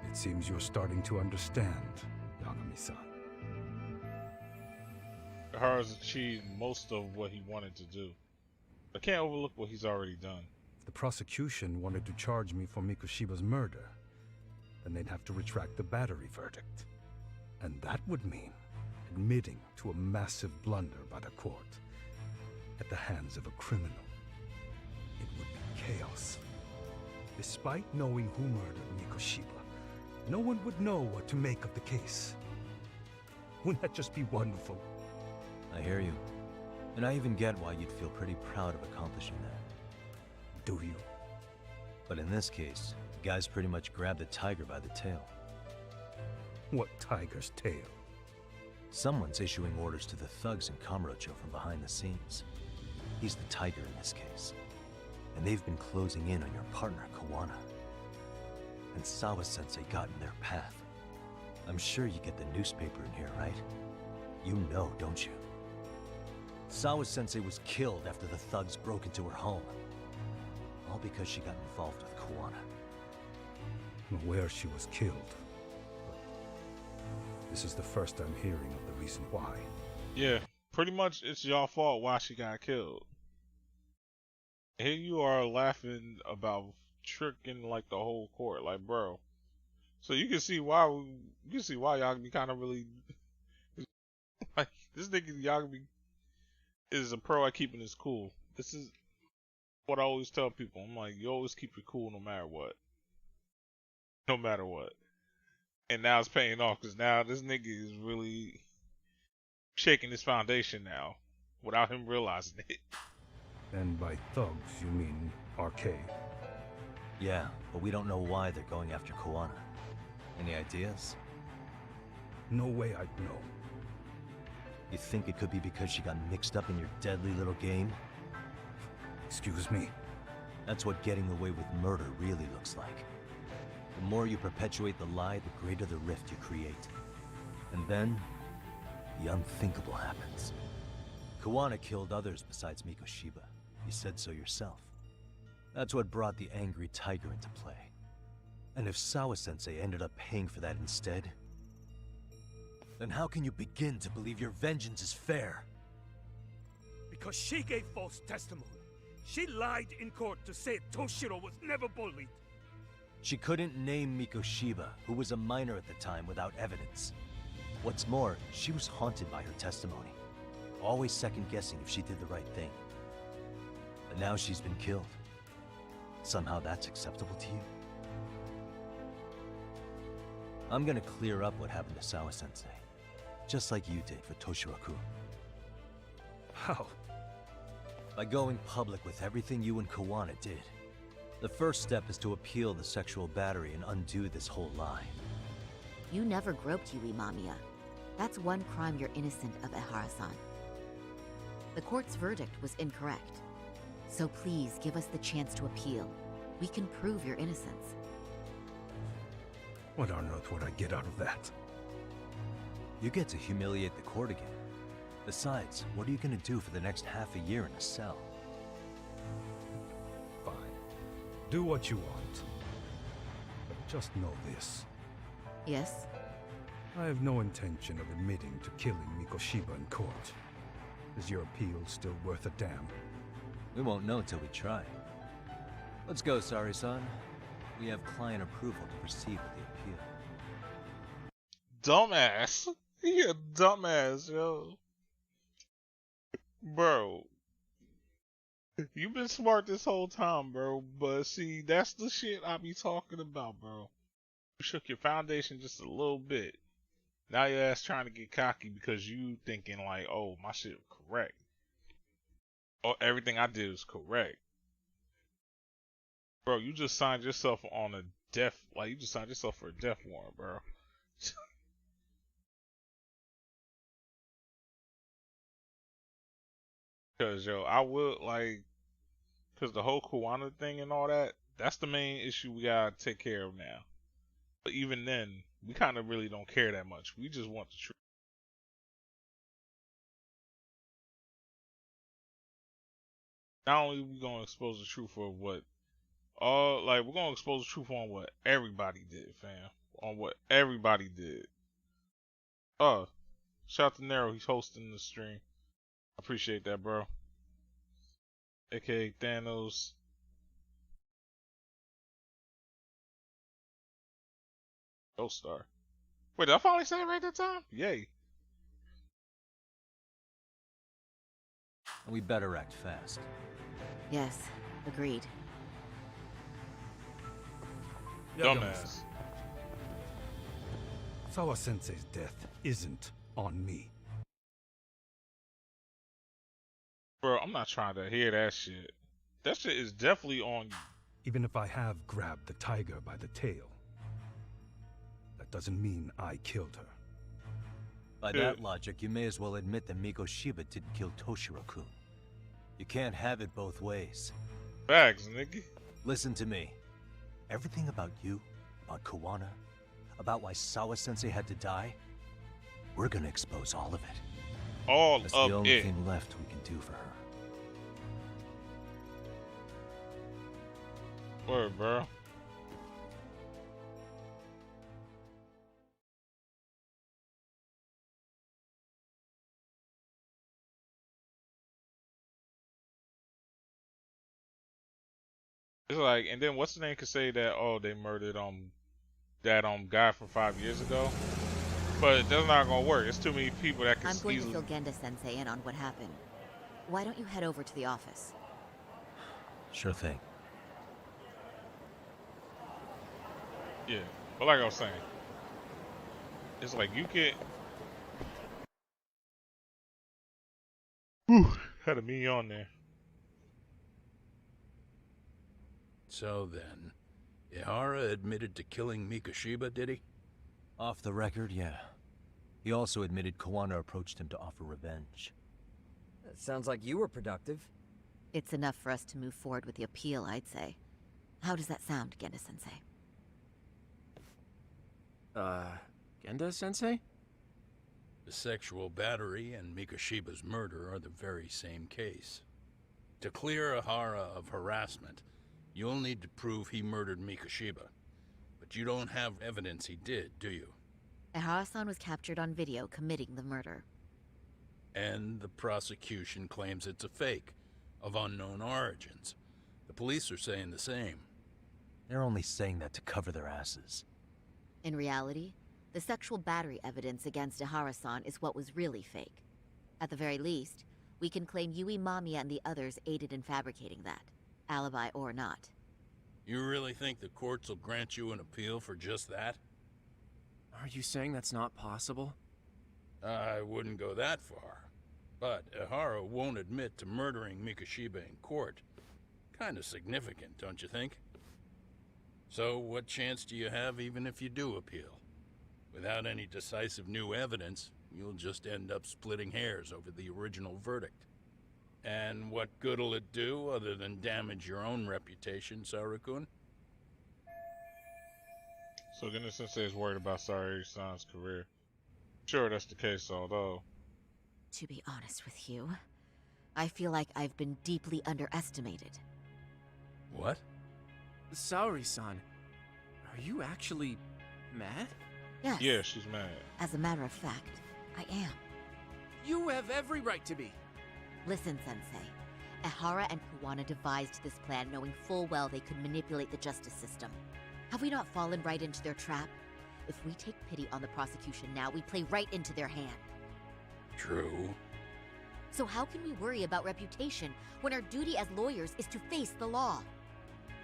It seems you're starting to understand, Yagami-san. Haru's achieved most of what he wanted to do. I can't overlook what he's already done. If the prosecution wanted to charge me for Mikoshiba's murder, then they'd have to retract the battery verdict. And that would mean admitting to a massive blunder by the court at the hands of a criminal. It would be chaos. Despite knowing who murdered Mikoshiba, no one would know what to make of the case. Wouldn't that just be wonderful? I hear you. And I even get why you'd feel pretty proud of accomplishing that. Do you? But in this case, the guy's pretty much grabbed the tiger by the tail. What tiger's tail? Someone's issuing orders to the thugs in Kamurocho from behind the scenes. He's the tiger in this case. And they've been closing in on your partner, Kuwana. And Sawa-sensei got in their path. I'm sure you get the newspaper in here, right? You know, don't you? Sawa-sensei was killed after the thugs broke into her home. All because she got involved with Kuwana. I'm aware she was killed. But this is the first I'm hearing of the reason why. Yeah, pretty much it's y'all fault why she got killed. Here you are laughing about tricking like the whole court, like bro. So you can see why Yagami kind of really like this nigga Yagami is a pro at keeping his cool. This is what I always tell people. I'm like, you always keep your cool no matter what. No matter what. And now it's paying off because now this nigga is really shaking his foundation now without him realizing it. And by thugs, you mean arcade? Yeah, but we don't know why they're going after Koana. Any ideas? No way I'd know. You think it could be because she got mixed up in your deadly little game? Excuse me? That's what getting away with murder really looks like. The more you perpetuate the lie, the greater the rift you create. And then, the unthinkable happens. Koana killed others besides Mikoshiba. You said so yourself. That's what brought the angry tiger into play. And if Sawa-sensei ended up paying for that instead, then how can you begin to believe your vengeance is fair? Because she gave false testimony. She lied in court to say Toshiro was never bullied. She couldn't name Mikoshiba, who was a minor at the time, without evidence. What's more, she was haunted by her testimony, always second-guessing if she did the right thing. But now she's been killed. Somehow that's acceptable to you? I'm gonna clear up what happened to Sawa-sensei, just like you did for Toshiro-kun. How? By going public with everything you and Koana did. The first step is to appeal the sexual battery and undo this whole lie. You never groped Yui Mamiya. That's one crime you're innocent of, Ehara-san. The court's verdict was incorrect. So please give us the chance to appeal. We can prove your innocence. What on earth would I get out of that? You get to humiliate the court again. Besides, what are you gonna do for the next half a year in a cell? Fine. Do what you want. But just know this. Yes? I have no intention of admitting to killing Mikoshiba in court. Is your appeal still worth a damn? We won't know till we try. Let's go, Sari-san. We have client approval to proceed with the appeal. Dumbass. He a dumbass, yo. Bro. You been smart this whole time, bro. But see, that's the shit I be talking about, bro. You shook your foundation just a little bit. Now your ass trying to get cocky because you thinking like, oh, my shit was correct. Oh, everything I did was correct. Bro, you just signed yourself on a death, like you just signed yourself for a death warrant, bro. Cause yo, I would like, cause the whole Koana thing and all that, that's the main issue we gotta take care of now. But even then, we kind of really don't care that much. We just want the truth. Not only are we gonna expose the truth of what, like we're gonna expose the truth on what everybody did, fam. On what everybody did. Shout out to Nero, he's hosting the stream. I appreciate that, bro. AKA Thanos. Ghost Star. Wait, did I finally say it right that time? Yay. And we better act fast. Yes, agreed. Dumbass. Sawa-sensei's death isn't on me. Bro, I'm not trying to hear that shit. That shit is definitely on you. Even if I have grabbed the tiger by the tail, that doesn't mean I killed her. By that logic, you may as well admit that Mikoshiba didn't kill Toshiro-kun. You can't have it both ways. Facts, nigga. Listen to me. Everything about you, about Koana, about why Sawa-sensei had to die, we're gonna expose all of it. All That's of the only it. thing left we can do for her. Word, bro. It's like, and then what's the name could say that, oh, they murdered that guy from 5 years ago, but that's not gonna work. It's too many people that can I'm going easily. to fill Genda-sensei in on what happened. Why don't you head over to the office? Sure thing. Yeah, but like I was saying, it's like you can. Whew, had a me on there. So then, Ihara admitted to killing Mikoshiba, did he? Off the record, yeah. He also admitted Kawana approached him to offer revenge. That sounds like you were productive. It's enough for us to move forward with the appeal, I'd say. How does that sound, Genda-sensei? Genda-sensei? The sexual battery and Mikoshiba's murder are the very same case. To clear Ihara of harassment, you'll need to prove he murdered Mikoshiba. But you don't have evidence he did, do you? Ihara-san was captured on video committing the murder. And the prosecution claims it's a fake, of unknown origins. The police are saying the same. They're only saying that to cover their asses. In reality, the sexual battery evidence against Ihara-san is what was really fake. At the very least, we can claim Yui Mamiya and the others aided in fabricating that, alibi or not. You really think the courts will grant you an appeal for just that? Are you saying that's not possible? I wouldn't go that far. But Ihara won't admit to murdering Mikoshiba in court. Kinda significant, don't you think? So what chance do you have even if you do appeal? Without any decisive new evidence, you'll just end up splitting hairs over the original verdict. And what good'll it do other than damage your own reputation, Saru-kun? So Genda-sensei is worried about Saori-san's career. Sure, that's the case, although... To be honest with you, I feel like I've been deeply underestimated. What? Saori-san, are you actually mad? Yes. Yeah, she's mad. As a matter of fact, I am. You have every right to be. Listen, Sensei. Ihara and Kawana devised this plan knowing full well they could manipulate the justice system. Have we not fallen right into their trap? If we take pity on the prosecution now, we play right into their hand. True. So how can we worry about reputation when our duty as lawyers is to face the law?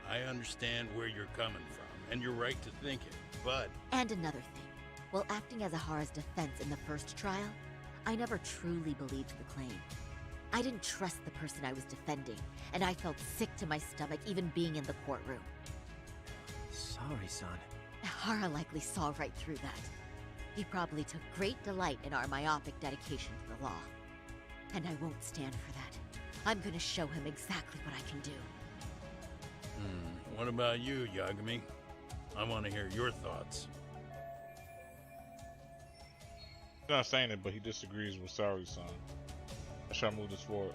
I understand where you're coming from, and you're right to think it, but... And another thing. While acting as Ihara's defense in the first trial, I never truly believed the claim. I didn't trust the person I was defending, and I felt sick to my stomach even being in the courtroom. Saori-san. Ihara likely saw right through that. He probably took great delight in our myopic dedication to the law. And I won't stand for that. I'm gonna show him exactly what I can do. What about you, Yagami? I want to hear your thoughts. He's not saying it, but he disagrees with Saori-san. Let's try to move this forward.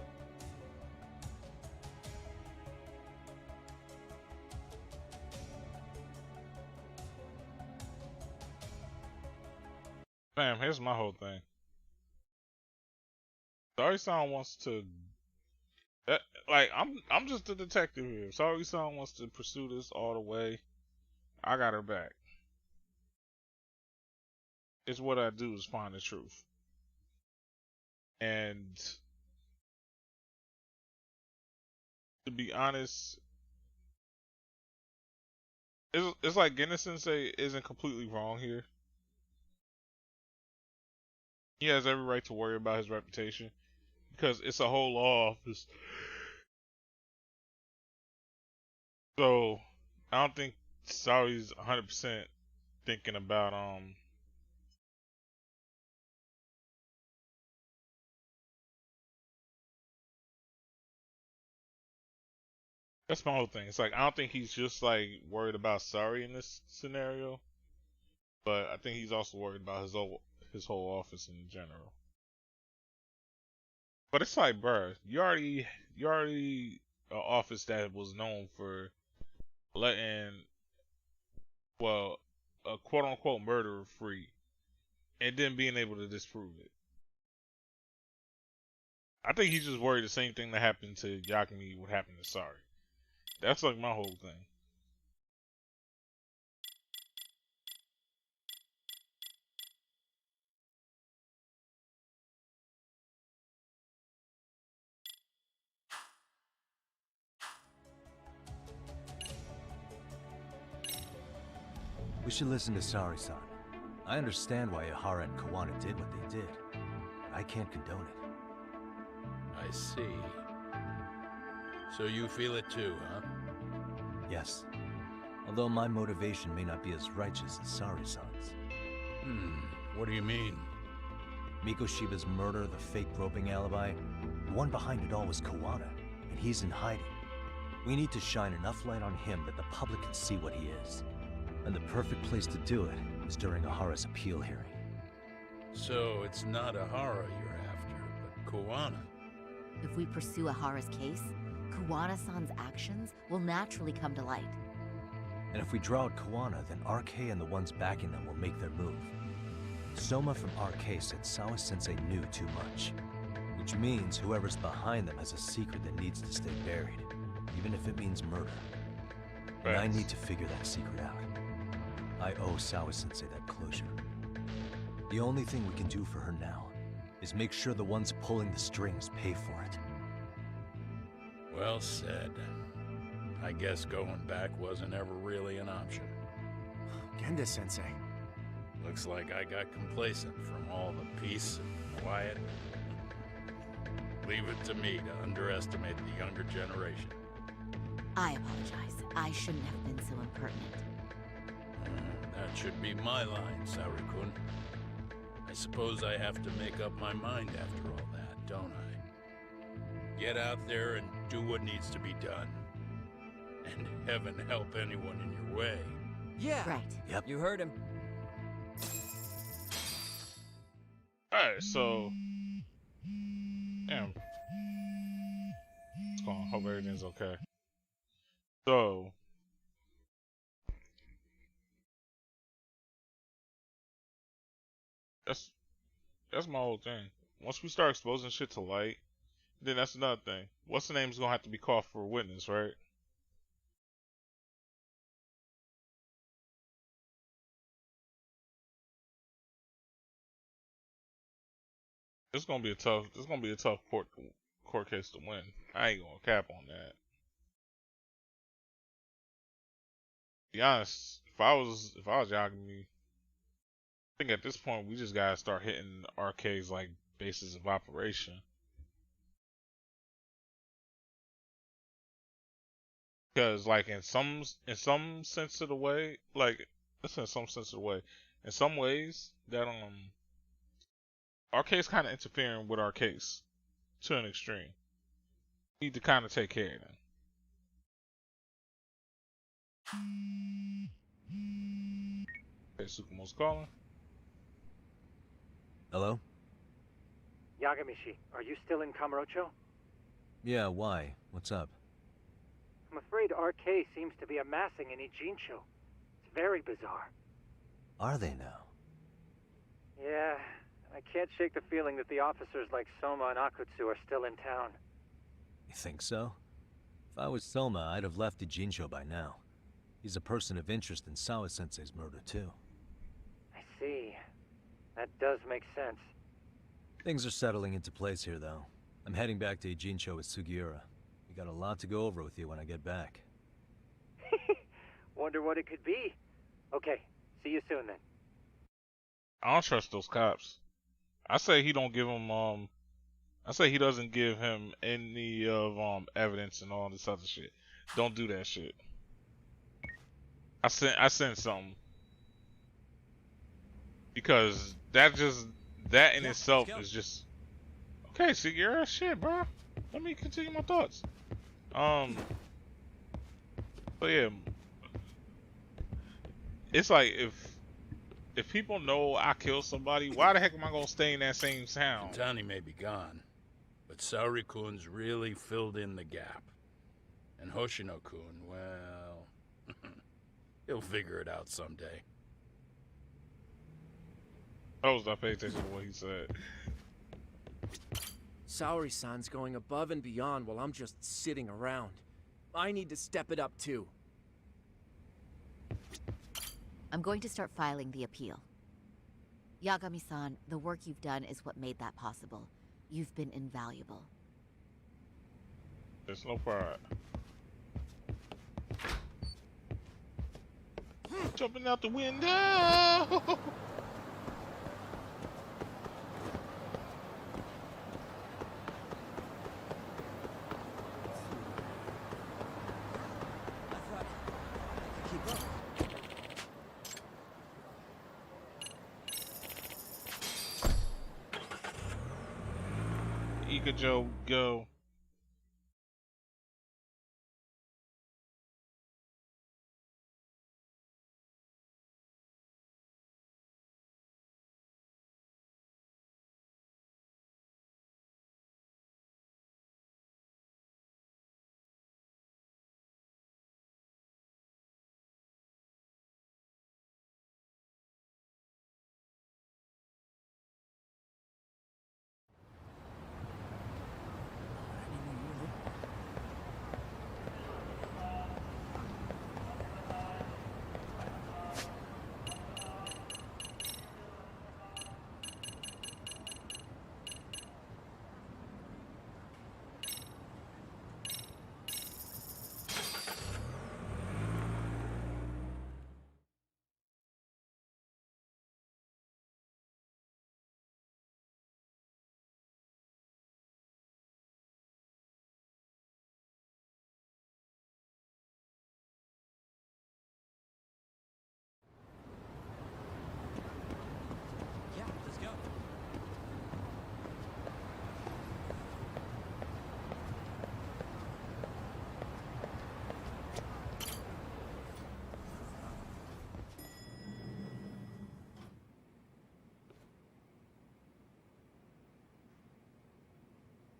Fam, here's my whole thing. Saori-san wants to, I'm just a detective here. Saori-san wants to pursue this all the way. I got her back. It's what I do is find the truth. And to be honest, it's like Genda-sensei isn't completely wrong here. He has every right to worry about his reputation because it's a whole law office. So I don't think Saori's 100% thinking about that's my whole thing. It's like I don't think he's just like worried about Saori in this scenario, but I think he's also worried about his whole office in general. But it's like, bruh, you already an office that was known for letting, well, a quote unquote murderer free, and then being able to disprove it. I think he's just worried the same thing that happened to Yakumi would happen to Saori. That's like my whole thing. We should listen to Saori-san. I understand why Ihara and Kawana did what they did, but I can't condone it. I see. So you feel it too, huh? Yes. Although my motivation may not be as righteous as Sari-san's. What do you mean? Mikoshiba's murder, the fake groping alibi, the one behind it all was Kawana, and he's in hiding. We need to shine enough light on him that the public can see what he is. And the perfect place to do it is during Ahara's appeal hearing. So it's not Ahara you're after, but Kawana. If we pursue Ahara's case, Kawana-san's actions will naturally come to light. And if we draw out Kawana, then RK and the ones backing them will make their move. Soma from RK said Sawa-sensei knew too much, which means whoever's behind them has a secret that needs to stay buried, even if it means murder. And I need to figure that secret out. I owe Sawa-sensei that closure. The only thing we can do for her now is make sure the ones pulling the strings pay for it. Well said. I guess going back wasn't ever really an option. Genda-sensei. Looks like I got complacent from all the peace and quiet. Leave it to me to underestimate the younger generation. I apologize. I shouldn't have been so impertinent. That should be my line, Saori-kun. I suppose I have to make up my mind after all that, don't I? Get out there and do what needs to be done. And heaven help anyone in your way. Yeah. Right. Yep. You heard him. Alright, so... Damn. What's going on? Hope everything's okay. So... That's my whole thing. Once we start exposing shit to light, then that's another thing. What's the name's gonna have to be called for a witness, right? It's gonna be a tough court case to win. I ain't gonna cap on that. To be honest, if I was Yagami, I think at this point we just gotta start hitting arcades like bases of operation. Because like in some sense of the way, like listen, in some sense of the way, in some ways that arcade's kind of interfering with our case to an extreme. We need to kind of take care of them. Okay, Sukumo's calling. Hello? Yagamishi, are you still in Kamurocho? Yeah, why? What's up? I'm afraid RK seems to be amassing in Ijincho. It's very bizarre. Are they now? Yeah, I can't shake the feeling that the officers like Soma and Akutsu are still in town. You think so? If I was Soma, I'd have left Ijincho by now. He's a person of interest in Sawa-sensei's murder, too. I see. That does make sense. Things are settling into place here, though. I'm heading back to Ijincho with Sugiura. We got a lot to go over with you when I get back. Wonder what it could be. Okay, see you soon then. I don't trust those cops. I say he don't give him I say he doesn't give him any of evidence and all this other shit. Don't do that shit. I sent something because that in itself is just okay. See, you're shit, bro. Let me continue my thoughts. But yeah, it's like if people know I killed somebody, why the heck am I gonna stay in that same town? Tani may be gone, but Saori-kun's really filled in the gap. And Hoshino-kun, well, he'll figure it out someday. I was not paying attention to what he said. Saori-san's going above and beyond while I'm just sitting around. I need to step it up too. I'm going to start filing the appeal. Yagami-san, the work you've done is what made that possible. You've been invaluable. There's no pride. Jumping out the window! Pikachu, go. Yeah, let's go.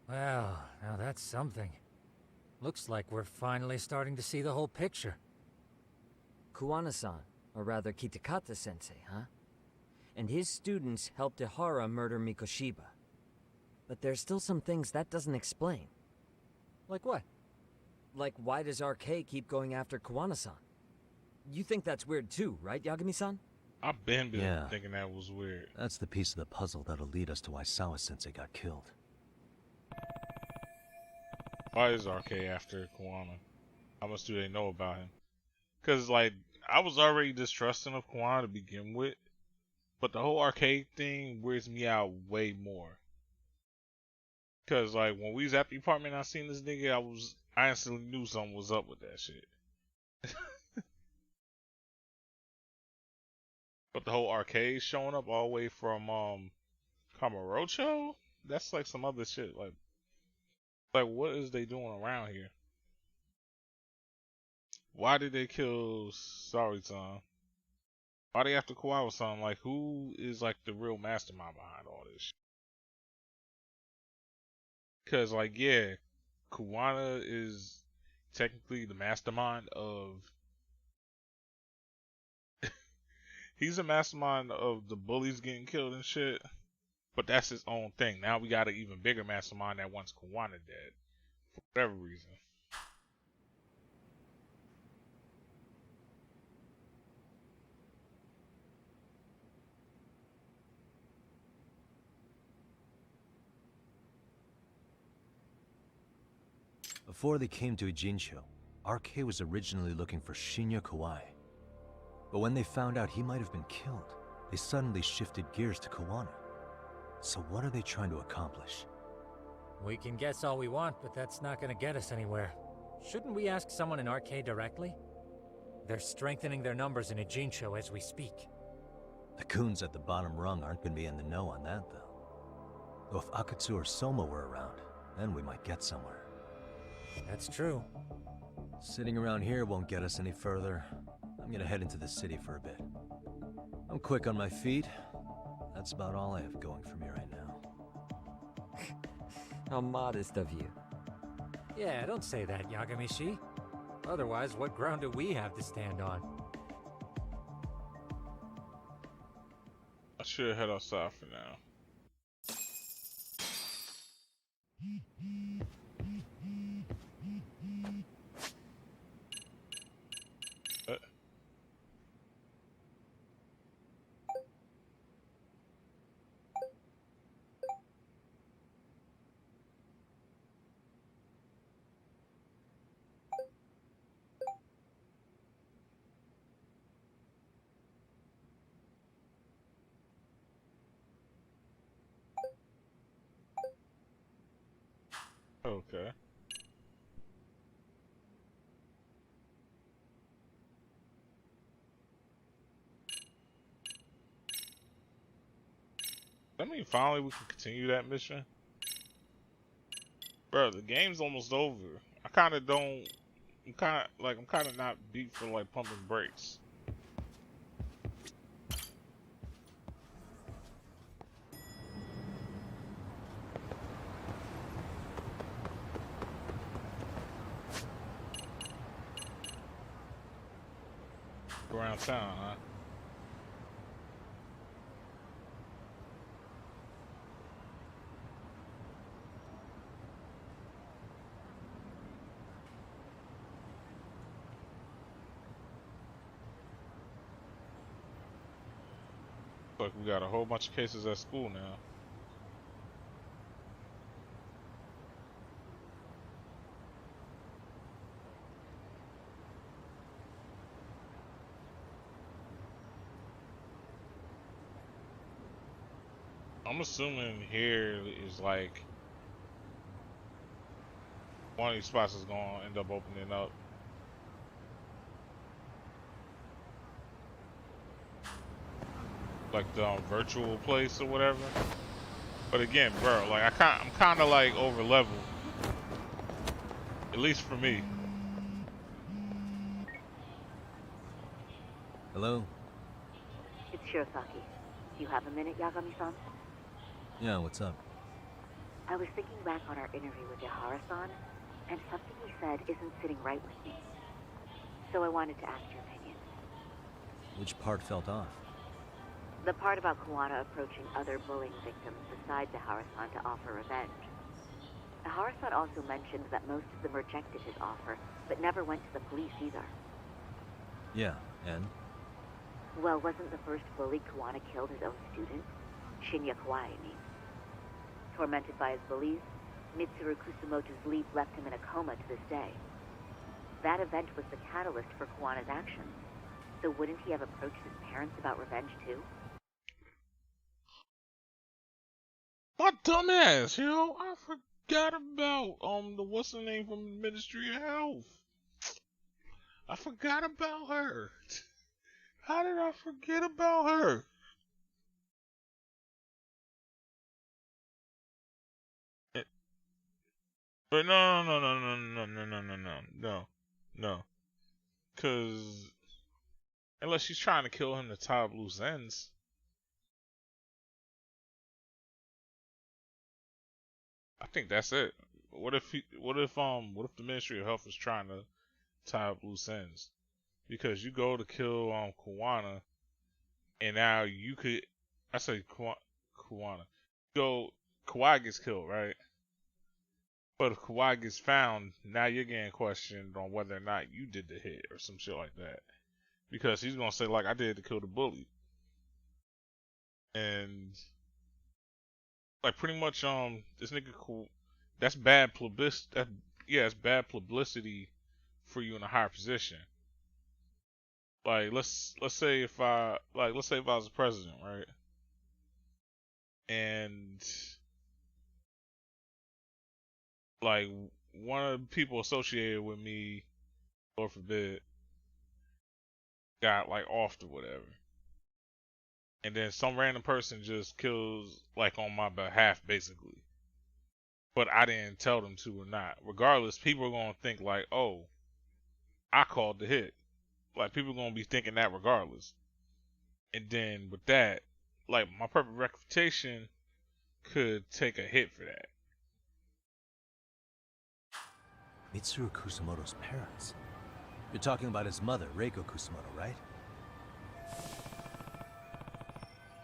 Well, now that's something. Looks like we're finally starting to see the whole picture. Kuwana-san, or rather Kitakata-sensei, huh? And his students helped Ihara murder Mikoshiba. But there's still some things that doesn't explain. Like what? Like, why does RK keep going after Kuwana-san? You think that's weird too, right, Yagami-san? I've been Yeah. thinking that was weird. That's the piece of the puzzle that'll lead us to why Sawa-sensei got killed. Why is RK after Kuwana? How much do they know about him? Because, like, I was already distrusting of Kuwana to begin with, but the whole arcade thing weirds me out way more. Because, like, when we was at the apartment and I seen this nigga, I instantly knew something was up with that shit. But the whole arcade showing up all the way from, Kamurocho? That's like some other shit. Like, what is they doing around here? Why did they kill Sari-san? Why they after Kawawa-san? Like, who is, like, the real mastermind behind all this shit? Because, like, yeah, Kuwana is technically the mastermind of... He's a mastermind of the bullies getting killed and shit. But that's his own thing. Now we got an even bigger mastermind that wants Kuwana dead. For whatever reason. Before they came to Ijincho, RK was originally looking for Shinya Kawai. But when they found out he might have been killed, they suddenly shifted gears to Kawana. So what are they trying to accomplish? We can guess all we want, but that's not gonna get us anywhere. Shouldn't we ask someone in RK directly? They're strengthening their numbers in Ijincho as we speak. The goons at the bottom rung aren't gonna be in the know on that, though. Though if Akatsu or Soma were around, then we might get somewhere. That's true. Sitting around here won't get us any further. I'm gonna head into the city for a bit. I'm quick on my feet. That's about all I have going for me right now. How modest of you. Yeah, don't say that, Yagami-shi. Otherwise, what ground do we have to stand on? I should head outside for now. Okay. I mean, finally we can continue that mission. Bro, the game's almost over. I kind of don't. I'm kind of not beat for like pumping brakes. Around town, huh? Look, we got a whole bunch of cases at school now. I'm assuming here is like one of these spots is gonna end up opening up. Like the virtual place or whatever. But again, bro, like I'm kind of like over level. At least for me. Hello? It's Shirosaki. Do you have a minute, Yagami-san? Yeah, what's up? I was thinking back on our interview with Yahara-san, and something he said isn't sitting right with me. So I wanted to ask your opinion. Which part felt off? The part about Kuwana approaching other bullying victims besides Ahara-san to offer revenge. Ahara-san also mentioned that most of them rejected his offer, but never went to the police either. Yeah, and? Well, wasn't the first bully Kuwana killed his own student? Shinya Kawai, I mean. Tormented by his bullies, Mitsuru Kusumoto's leap left him in a coma to this day. That event was the catalyst for Kuwana's actions. So wouldn't he have approached his parents about revenge too? My dumbass, yo, I forgot about the what's her name from the Ministry of Health. I forgot about her. How did I forget about her? But no. Cause unless she's trying to kill him to tie up loose ends. I think that's it. What if the Ministry of Health is trying to tie up loose ends? Because you go to kill Kuwana, and now you could, I say Kuwana, Kawhi gets killed, right? But if Kawhi gets found, now you're getting questioned on whether or not you did the hit or some shit like that. Because he's gonna say like I did to kill the bully, and like pretty much this nigga cool. That's bad publicity. It's bad publicity for you in a higher position. Like let's say if I was the president, right? And like one of the people associated with me, Lord forbid, got like offed or whatever. And then some random person just kills like on my behalf basically. But I didn't tell them to or not. Regardless, people are gonna think like, oh, I called the hit. Like people are gonna be thinking that regardless. And then with that, like my perfect reputation could take a hit for that. Mitsuru Kusumoto's parents? You're talking about his mother, Reiko Kusumoto, right?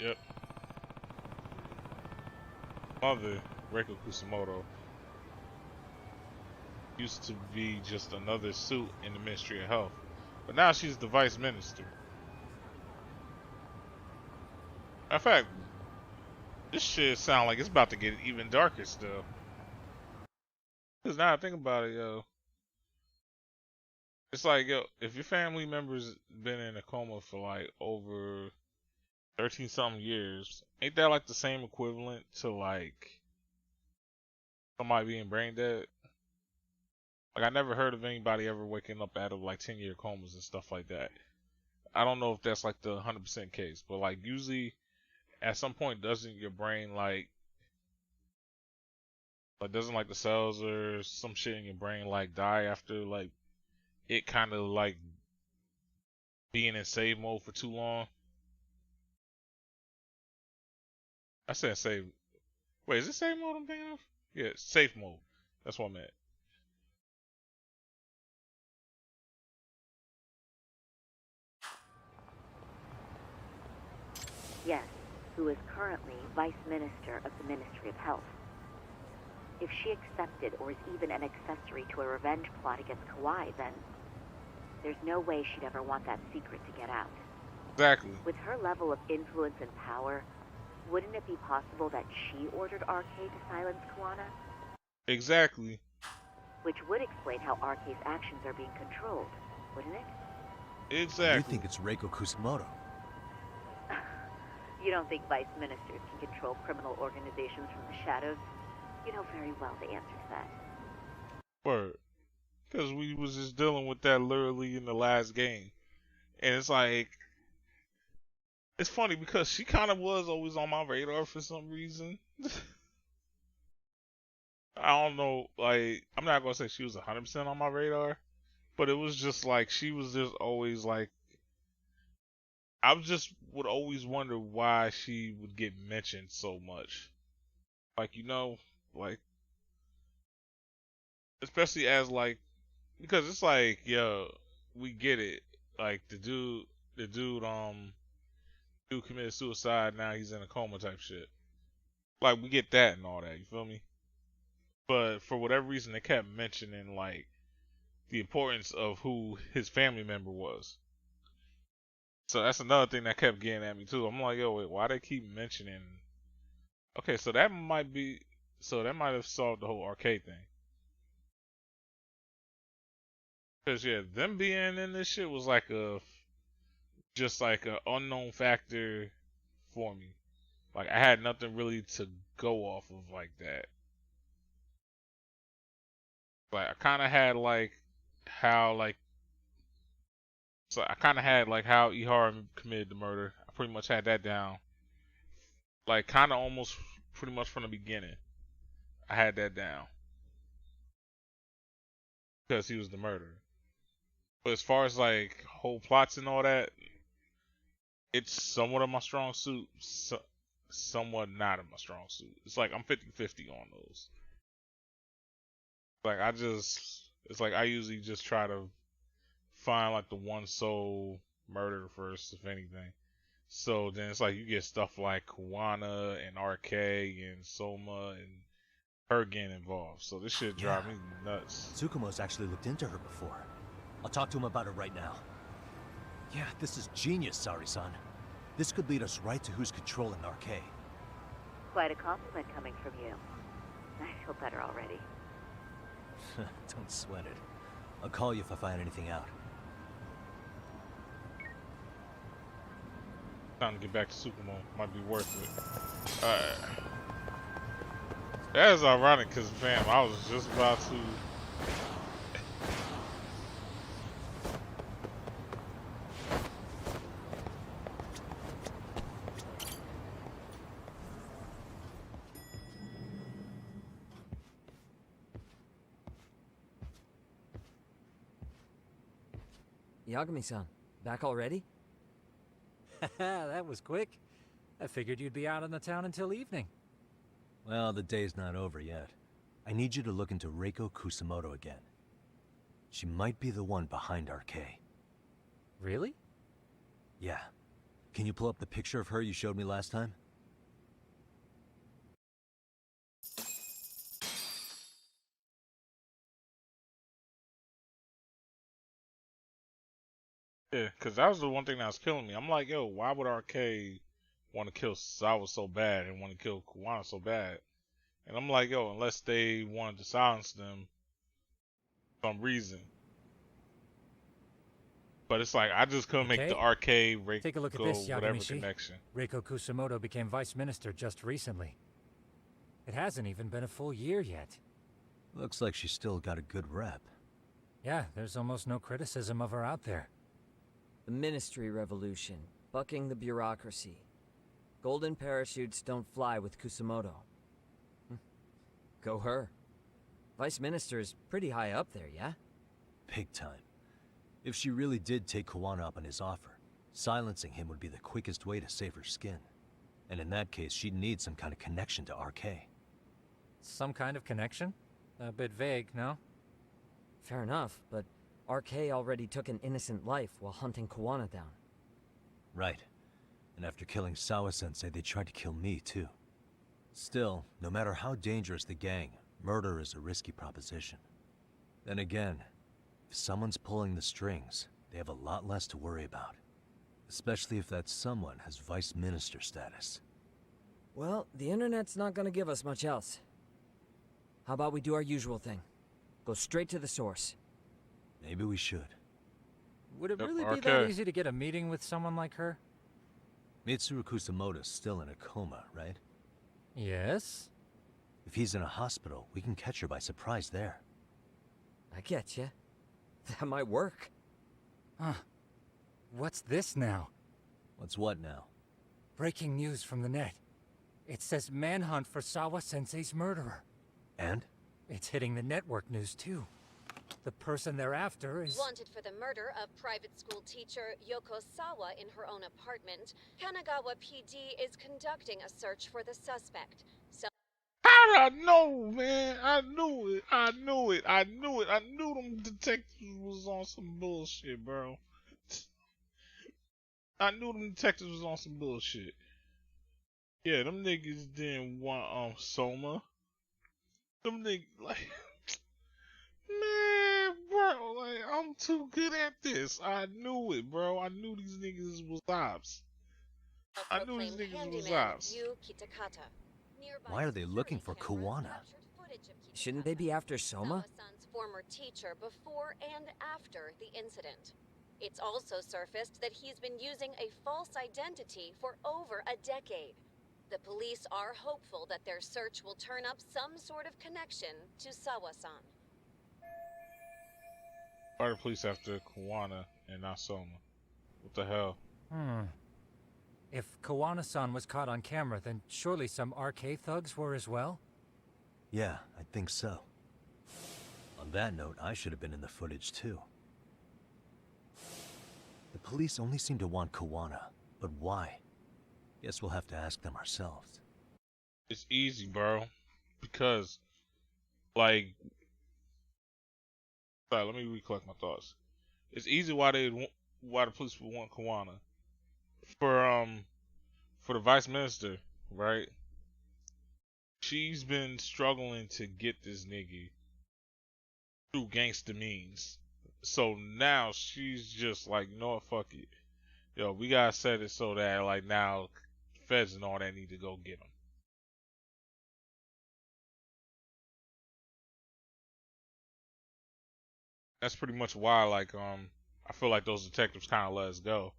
Yep. Mother, Reiko Kusumoto, used to be just another suit in the Ministry of Health. But now she's the Vice Minister. In fact, this shit sound like it's about to get even darker still. Cause now I think about it, yo. It's like, yo, if your family member's been in a coma for like over 13 something years, ain't that like the same equivalent to like somebody being brain dead? Like I never heard of anybody ever waking up out of like 10-year comas and stuff like that. I don't know if that's like the 100% case, but like usually at some point doesn't your brain like Like, doesn't like the cells or some shit in your brain like die after like it kind of like being in save mode for too long? I said save. Wait, is it save mode I'm thinking of? Yeah, safe mode. That's what I meant. Yes, who is currently Vice Minister of the Ministry of Health. If she accepted or is even an accessory to a revenge plot against Kauai, then there's no way she'd ever want that secret to get out. Exactly. With her level of influence and power, wouldn't it be possible that she ordered RK to silence Kuwana? Exactly. Which would explain how RK's actions are being controlled, wouldn't it? Exactly. You think it's Reiko Kusamoto? You don't think vice ministers can control criminal organizations from the shadows? You know very well the answer to that. Word. Because we was just dealing with that literally in the last game. And it's like, it's funny because she kind of was always on my radar for some reason. I don't know, like, I'm not going to say she was 100% on my radar, but it was just like, she was just always like, I just would always wonder why she would get mentioned so much. Like, you know, like, especially as like, because it's like, yo, we get it. Like, dude committed suicide, now he's in a coma type shit. Like, we get that and all that, you feel me? But for whatever reason, they kept mentioning, like, the importance of who his family member was. So that's another thing that kept getting at me, too. I'm like, yo, wait, why they keep mentioning... Okay, so that might be... So that might have solved the whole arcade thing. Because, yeah, them being in this shit was like a... Just like an unknown factor for me. Like, I had nothing really to go off of like that. Like, I kind of had like how like so I kind of had like how Ihara committed the murder. I pretty much had that down. Like, kind of almost pretty much from the beginning. I had that down because he was the murderer. But as far as like whole plots and all that, it's somewhat of my strong suit, somewhat not of my strong suit. It's like I'm 50-50 on those. Like, it's like I usually just try to find like the one sole murder first, if anything. So then it's like you get stuff like Kuwana and RK and Soma and her getting involved. So this shit drive me nuts. Tsukumo's actually looked into her before. I'll talk to him about it right now. Yeah, this is genius, Sari-san. This could lead us right to who's controlling RK. Quite a compliment coming from you. I feel better already. Don't sweat it. I'll call you if I find anything out. Time to get back to Tsukumo. Might be worth it. Alright. That is ironic because, fam, I was just about to... Yagami-san, back already? That was quick. I figured you'd be out in the town until evening. Well, the day's not over yet. I need you to look into Reiko Kusamoto again. She might be the one behind RK. Really? Yeah. Can you pull up the picture of her you showed me last time? Yeah, because that was the one thing that was killing me. I'm like, yo, why would RK want to kill Sawa so bad and want to kill Kuwana so bad? And I'm like, yo, unless they wanted to silence them for some reason. But it's like, I just couldn't make the RK, Reiko, take a look at this, whatever Yagamishi. connection. Reiko Kusamoto became vice minister just recently. It hasn't even been a full year yet. Looks like she's still got a good rep. Yeah, there's almost no criticism of her out there. The Ministry Revolution, bucking the bureaucracy. Golden parachutes don't fly with Kusamoto. Go her. Vice Minister is pretty high up there, yeah? Big time. If she really did take Kuwana up on his offer, silencing him would be the quickest way to save her skin. And in that case, she'd need some kind of connection to RK. Some kind of connection? A bit vague, no? Fair enough, but RK already took an innocent life while hunting Kuwana down. Right. And after killing Sawa-sensei, they tried to kill me, too. Still, no matter how dangerous the gang, murder is a risky proposition. Then again, if someone's pulling the strings, they have a lot less to worry about. Especially if that someone has Vice Minister status. Well, the internet's not gonna give us much else. How about we do our usual thing? Go straight to the source. Maybe we should. Would it really be that easy to get a meeting with someone like her? Mitsuru Kusamoto's still in a coma, right? Yes? If he's in a hospital, we can catch her by surprise there. I get you. That might work. Huh. What's this now? What's what now? Breaking news from the net. It says manhunt for Sawa-sensei's murderer. And? It's hitting the network news too. The person they're after is... Wanted for the murder of private school teacher Yoko Sawa in her own apartment, Kanagawa PD is conducting a search for the suspect. How did I know, man? I knew it. I knew it. I knew it. I knew them detectives was on some bullshit, bro. I knew them detectives was on some bullshit. Yeah, them niggas didn't want Soma. Them niggas like, man, bro, like I'm too good at this. I knew it, bro. I knew these niggas was ops. I knew these niggas was ops. Why are they looking for Kuwana? Shouldn't they be after Soma? Sawa-san's former teacher before and after the incident. It's also surfaced that he's been using a false identity for over a decade. The police are hopeful that their search will turn up some sort of connection to Sawa-san. Why are the police after Kuwana and not Soma? What the hell? If Kuwana-san was caught on camera, then surely some RK thugs were as well? Yeah, I think so. On that note, I should have been in the footage too. The police only seem to want Kuwana, but why? Guess we'll have to ask them ourselves. It's easy, bro. Because, like, sorry, let me recollect my thoughts. It's easy why the police would want Kuwana. For the vice minister, right? She's been struggling to get this nigga through gangster means. So now she's just like, you know what, fuck it. Yo, we gotta set it so that like now feds and all that need to go get him. That's pretty much why like I feel like those detectives kinda let us go.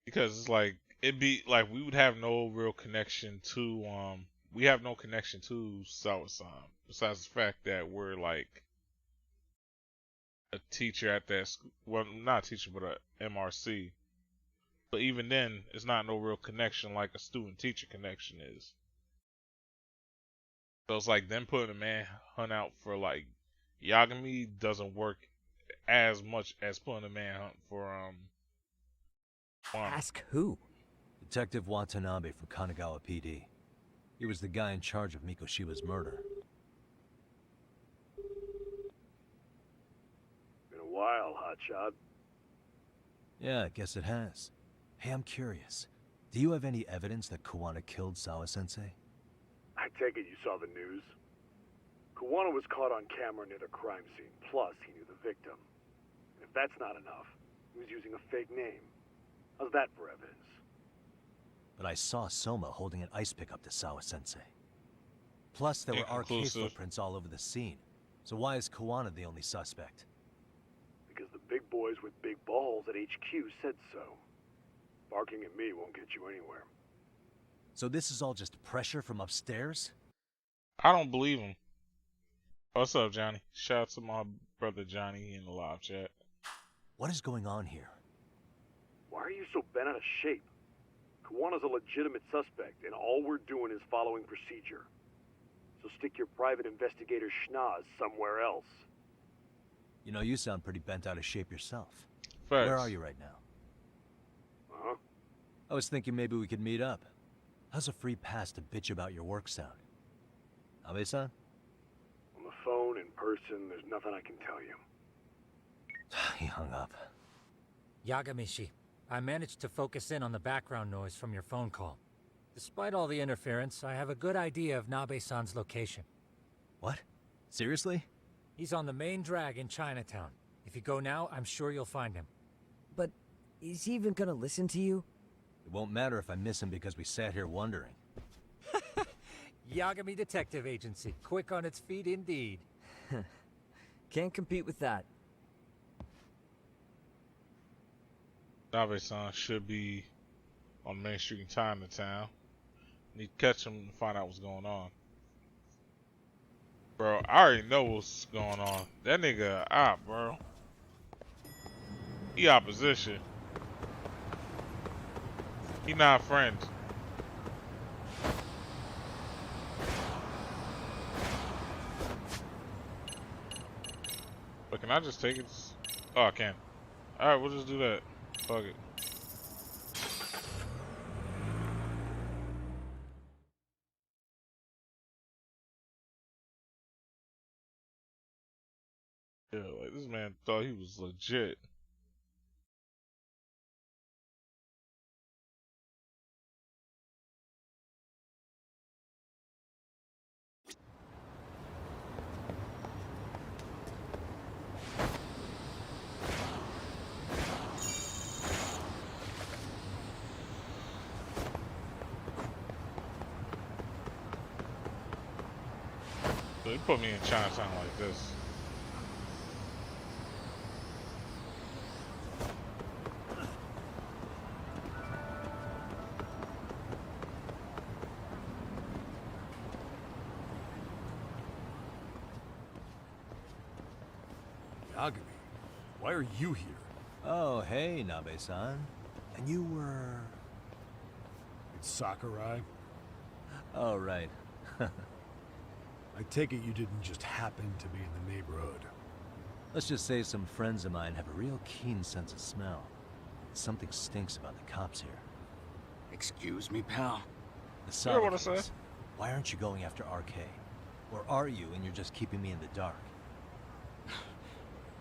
Because it's like it'd be like we would have no real connection to we have no connection to Sawa-san besides the fact that we're like a teacher at that school. Well, not a teacher, but a MRC. But even then, it's not no real connection like a student-teacher connection is. So it's like them putting a manhunt out for like Yagami doesn't work as much as putting a manhunt for Ask who? Detective Watanabe from Kanagawa PD. He was the guy in charge of Mikoshiba's murder. Been a while, hotshot. Yeah, I guess it has. Hey, I'm curious. Do you have any evidence that Kuwana killed Sawa-sensei? I take it you saw the news? Kuwana was caught on camera near the crime scene, plus he knew the victim. And if that's not enough, he was using a fake name. How's that for evidence? But I saw Soma holding an ice pick up to Sawa-sensei. Plus, there were RK footprints all over the scene. So why is Kuwana the only suspect? Because the big boys with big balls at HQ said so. Barking at me won't get you anywhere. So this is all just pressure from upstairs? I don't believe him. What's up, Johnny? Shout out to my brother Johnny in the live chat. What is going on here? Why are you so bent out of shape? Kawana's a legitimate suspect, and all we're doing is following procedure. So stick your private investigator schnoz somewhere else. You know, you sound pretty bent out of shape yourself. Facts. Where are you right now? Huh? I was thinking maybe we could meet up. How's a free pass to bitch about your work sound? Abe-san? On the phone, in person, there's nothing I can tell you. He hung up. Yagamishi, I managed to focus in on the background noise from your phone call. Despite all the interference, I have a good idea of Nabe-san's location. What? Seriously? He's on the main drag in Chinatown. If you go now, I'm sure you'll find him. But is he even gonna listen to you? It won't matter if I miss him because we sat here wondering. Yagami Detective Agency. Quick on its feet indeed. Can't compete with that. Nabe-san should be on Main Street in Chinatown. Need to catch him and find out what's going on. Bro, I already know what's going on. That nigga op, bro. He opposition. He not friends. But can I just take it? Oh, I can. Alright, we'll just do that. Fuck it. Yeah, like this man thought he was legit. So he put me in Chinatown like this. Yagami, why are you here? Oh, hey, Nabe-san. And you were... It's Sakurai. Oh, right. I take it you didn't just happen to be in the neighborhood. Let's just say some friends of mine have a real keen sense of smell. Something stinks about the cops here. Excuse me, pal. The Sure, what I say? Why aren't you going after RK? Or are you and you're just keeping me in the dark?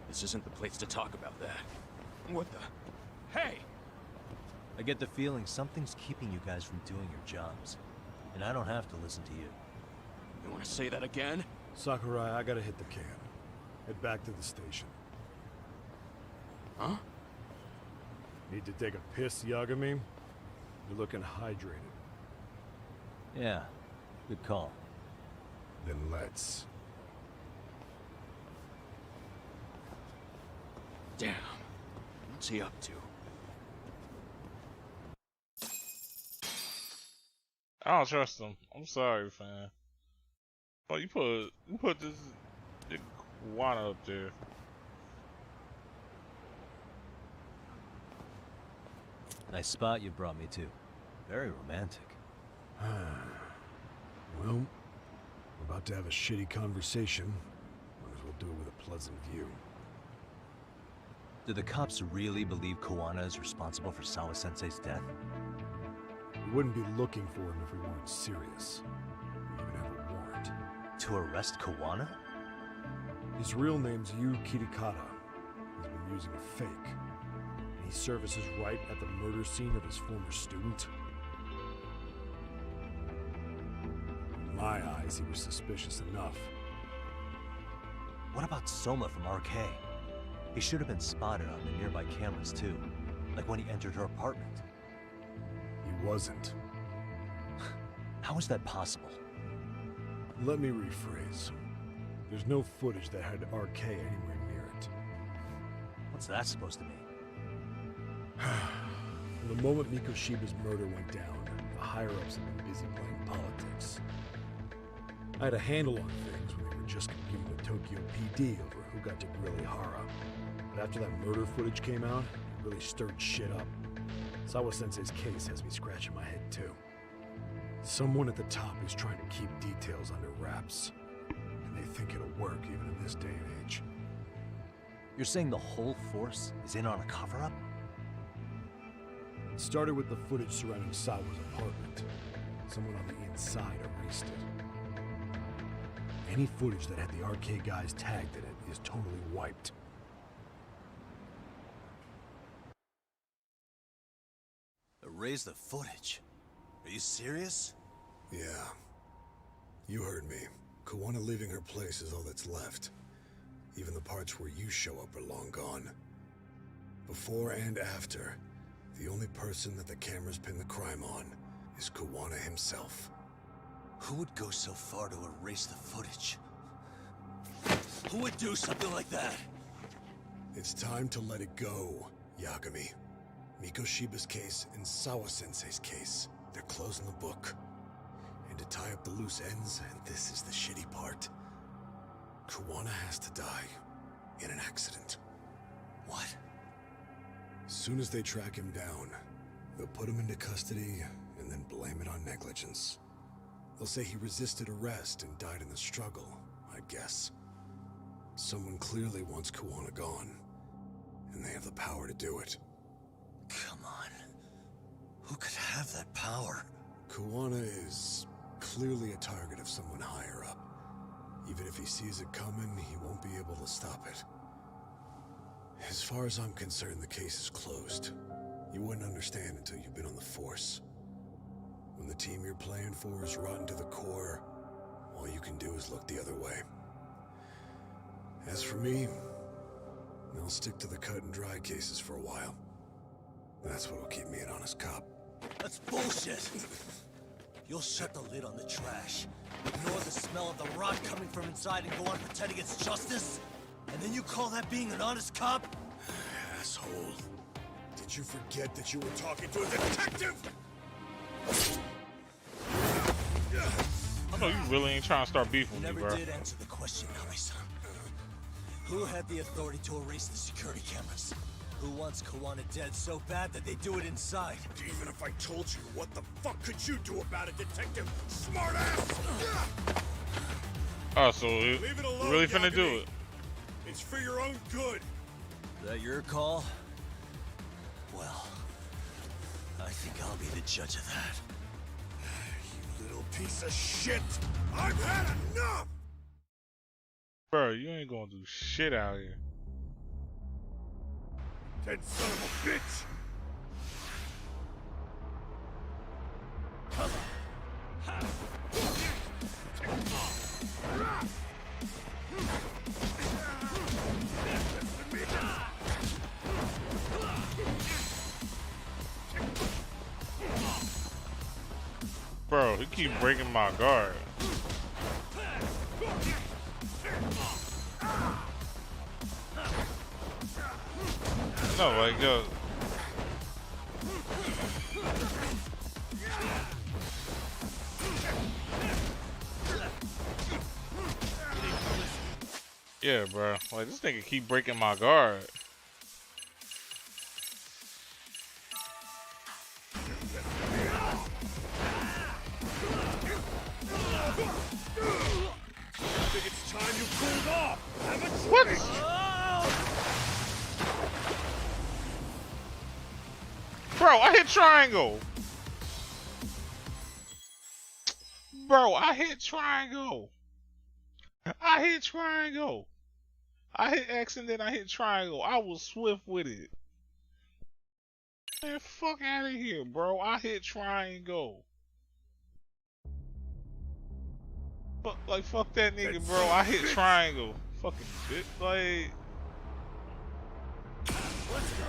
This isn't the place to talk about that. What the? Hey! I get the feeling something's keeping you guys from doing your jobs. And I don't have to listen to you. You want to say that again? Sakurai, I gotta hit the can. Head back to the station. Huh? Need to take a piss, Yagami? You're looking hydrated. Yeah, good call. Then let's. Damn. What's he up to? I don't trust him. I'm sorry, fam. Oh, you put this Kawano up there. Nice spot you brought me to. Very romantic. Well, we're about to have a shitty conversation. Might as well do it with a pleasant view. Do the cops really believe Kawana is responsible for Sawa-sensei's death? We wouldn't be looking for him if we weren't serious. We even have a warrant. To arrest Kawana? His real name's Yu Kitakata. He's been using a fake. And he services right at the murder scene of his former student. In my eyes, he was suspicious enough. What about Soma from RK? He should have been spotted on the nearby cameras too, like when he entered her apartment. He wasn't. How is that possible? Let me rephrase. There's no footage that had RK anywhere near it. What's that supposed to mean? From the moment Mikoshiba's murder went down, the higher-ups have been busy playing politics. I had a handle on things when they were just competing with Tokyo PD over who got to grill Ihara. But after that murder footage came out, it really stirred shit up. Sawa-sensei's case has me scratching my head too. Someone at the top is trying to keep details under wraps. And they think it'll work even in this day and age. You're saying the whole force is in on a cover-up? It started with the footage surrounding Sawa's apartment. Someone on the inside erased it. Any footage that had the arcade guys tagged in it is totally wiped. Erase the footage? Are you serious? Yeah. You heard me. Kawana leaving her place is all that's left. Even the parts where you show up are long gone. Before and after, the only person that the cameras pin the crime on is Kawana himself. Who would go so far to erase the footage? Who would do something like that? It's time to let it go, Yagami. Mikoshiba's case and Sawa-sensei's case, they're closing the book. And to tie up the loose ends, and this is the shitty part, Kawana has to die in an accident. What? As soon as they track him down, they'll put him into custody and then blame it on negligence. They'll say he resisted arrest and died in the struggle, I guess. Someone clearly wants Kawana gone, and they have the power to do it. Come on. Who could have that power? Kawana is clearly a target of someone higher up. Even if he sees it coming, he won't be able to stop it. As far as I'm concerned, the case is closed. You wouldn't understand until you've been on the force. When the team you're playing for is rotten to the core, all you can do is look the other way. As for me, I'll stick to the cut and dry cases for a while. That's what'll keep me an honest cop. That's bullshit! You'll shut the lid on the trash, ignore the smell of the rot coming from inside, and go on pretending it's justice? And then you call that being an honest cop? Asshole. Did you forget that you were talking to a detective? I know you really ain't trying to start beef with me, bro. You never did answer the question, Nami-san. Who had the authority to erase the security cameras? Who wants Kawana dead so bad that they do it inside? Even if I told you, what the fuck could you do about it, detective? Smartass! Oh, so Leave it alone, really finna do Yagami. it? It's for your own good. Is that your call? Well, I think I'll be the judge of that. You little piece of shit! I've had enough! Bro, you ain't gonna do shit out here. Dead son of a bitch! Come Bro, he keep breaking my guard. No, like, yo. Yeah, bro. Like, this nigga keep breaking my guard. I think it's time you cooled off! Have a What? Bro, I hit triangle. Bro, I hit triangle. I hit triangle. I hit X and then I hit triangle. I was swift with it. Man, fuck out of here, bro. I hit triangle. Fuck that nigga, bro. I hit triangle. Fucking bitch. Like. Let's go.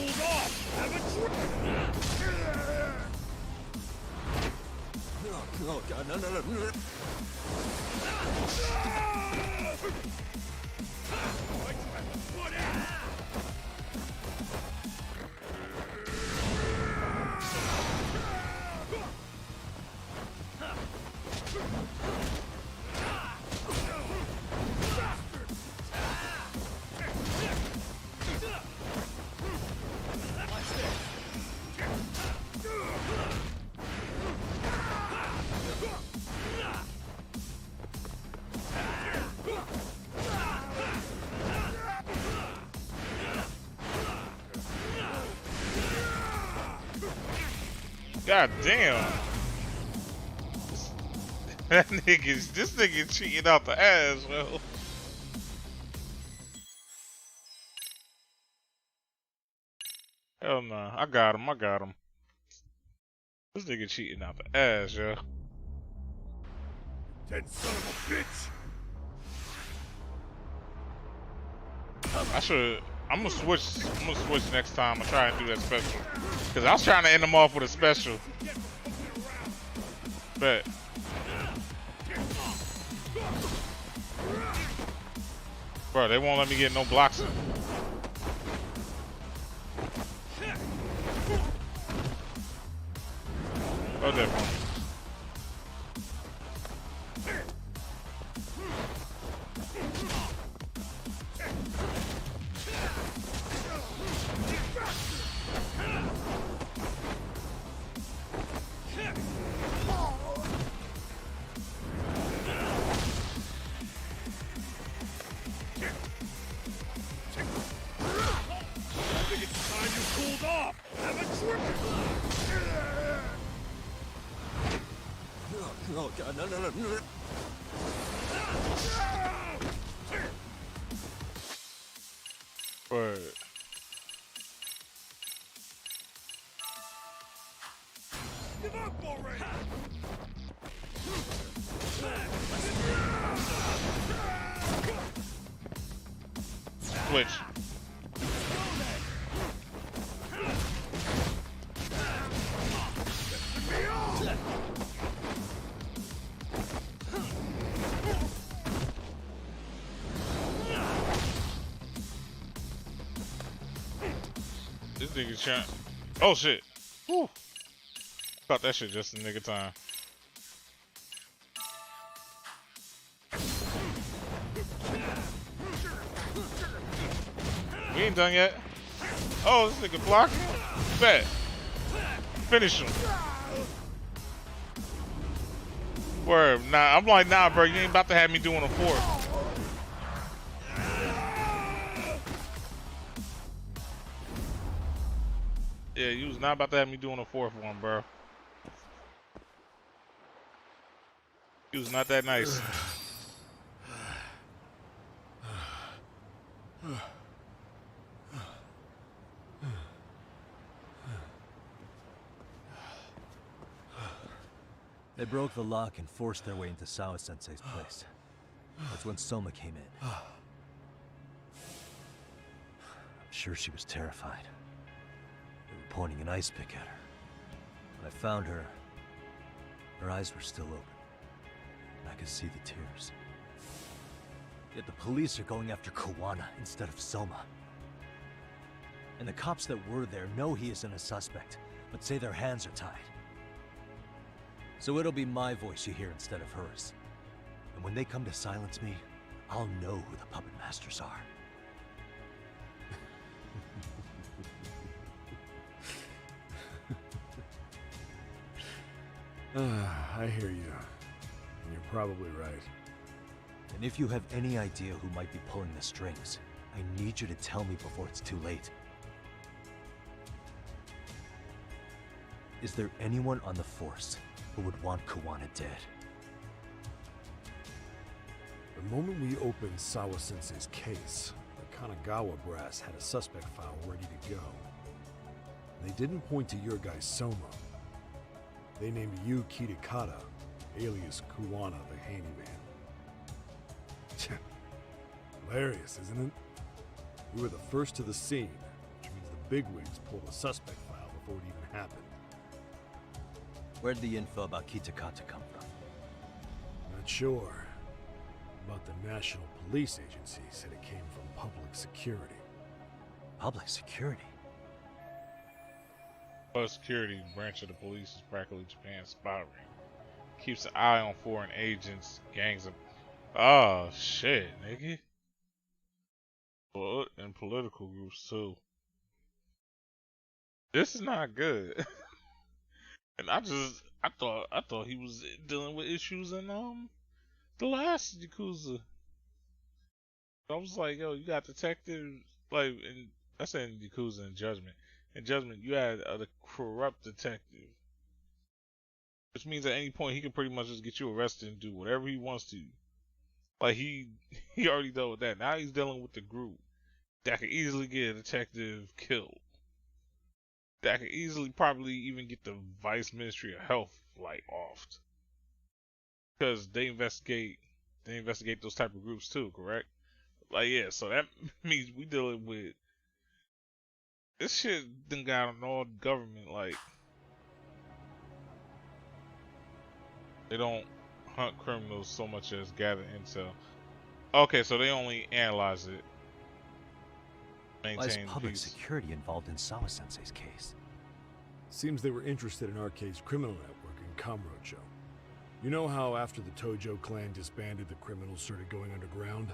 cooled off! Have a Oh God, no. God damn. This nigga cheating out the ass, bro. Hell nah. I got him. This nigga cheating out the ass, yo. dead son of a bitch! I'm gonna switch next time. I'll try and do that special. Cause I was trying to end them off with a special. Bet. Bro, they won't let me get no blocks in. Oh, that one. Oh God, no. Word. Give up already! Switch. This nigga trying. Oh shit. Whew. Caught that shit just in nigga time. We ain't done yet. Oh, this nigga blocking. Bet. Finish him. Word. Nah, I'm like, nah, bro. You ain't about to have me doing a fourth. Yeah, you was not about to have me doing a fourth one, bro. You was not that nice. They broke the lock and forced their way into Sawa-sensei's place. That's when Soma came in. I'm sure she was terrified. They were pointing an ice pick at her. When I found her, her eyes were still open. And I could see the tears. Yet the police are going after Kawana instead of Soma. And the cops that were there know he isn't a suspect, but say their hands are tied. So it'll be my voice you hear instead of hers. And when they come to silence me, I'll know who the puppet masters are. I hear you. And you're probably right. And if you have any idea who might be pulling the strings, I need you to tell me before it's too late. Is there anyone on the force who would want Kawana dead? The moment we opened Sawa-sensei's case, the Kanagawa brass had a suspect file ready to go. They didn't point to your guy Soma. They named you Kitakata, alias Kawana the handyman. Hilarious, isn't it? You were the first to the scene, which means the bigwigs pulled a suspect file before it even happened. Where'd the info about Kitakata come from? Not sure. But the National Police Agency said it came from public security. Public security? Public security branch of the police is practically Japan's spy ring. Keeps an eye on foreign agents, gangs of... Oh, shit, nigga. And political groups, too. This is not good. And I thought he was dealing with issues in, the last Yakuza. I was like, yo, you got detectives, like, in, I said in Yakuza and Judgment. In Judgment, you had a corrupt detective. Which means at any point, he can pretty much just get you arrested and do whatever he wants to. Like, he already dealt with that. Now he's dealing with the group that could easily get a detective killed. That could easily probably even get the Vice Ministry of Health, like, offed. Because they investigate those type of groups too, correct? Like, yeah, so that means we dealing with this shit done got on all government, like they don't hunt criminals so much as gather intel. Okay, so they only analyze it. Why is Maintain public peace. security involved in Sawa-sensei's case? Seems they were interested in Arcade's criminal network in Kamurocho. You know how after the Tojo clan disbanded, the criminals started going underground?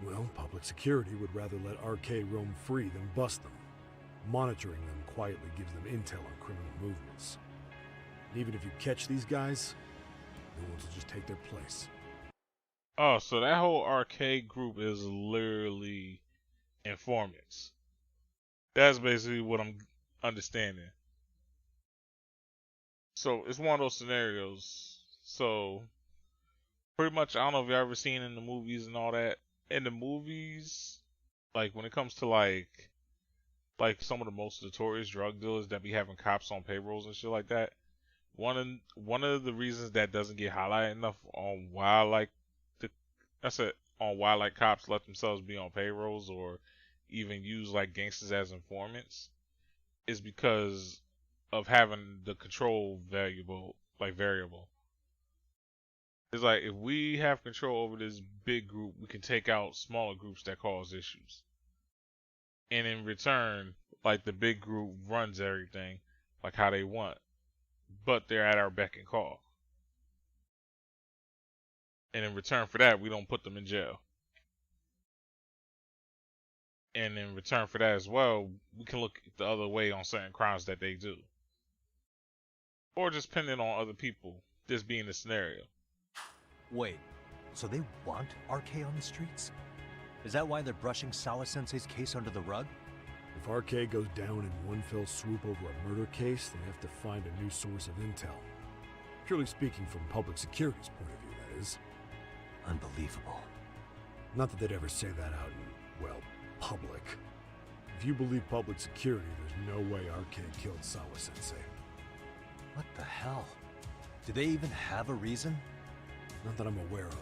Well, public security would rather let Arcade roam free than bust them. Monitoring them quietly gives them intel on criminal movements. And even if you catch these guys, new ones will just take their place. Oh, so that whole arcade group is literally informants. That's basically what I'm understanding. So it's one of those scenarios. So pretty much, I don't know if you've ever seen in the movies and all that. In the movies, like when it comes to like some of the most notorious drug dealers that be having cops on payrolls and shit like that. One of the reasons that doesn't get highlighted enough on why why cops let themselves be on payrolls or even use like gangsters as informants is because of having the control variable. It's like if we have control over this big group, we can take out smaller groups that cause issues. And in return, like the big group runs everything like how they want. But they're at our beck and call. And in return for that, we don't put them in jail. And in return for that as well, we can look the other way on certain crimes that they do. Or just pinning on other people, this being the scenario. Wait, so they want RK on the streets? Is that why they're brushing Sawa-sensei's case under the rug? If Arcade goes down in one fell swoop over a murder case, they have to find a new source of intel. Purely speaking, from public security's point of view, that is. Unbelievable. Not that they'd ever say that out in, well, public. If you believe public security, there's no way Arcade killed Sawa-sensei. What the hell? Do they even have a reason? Not that I'm aware of.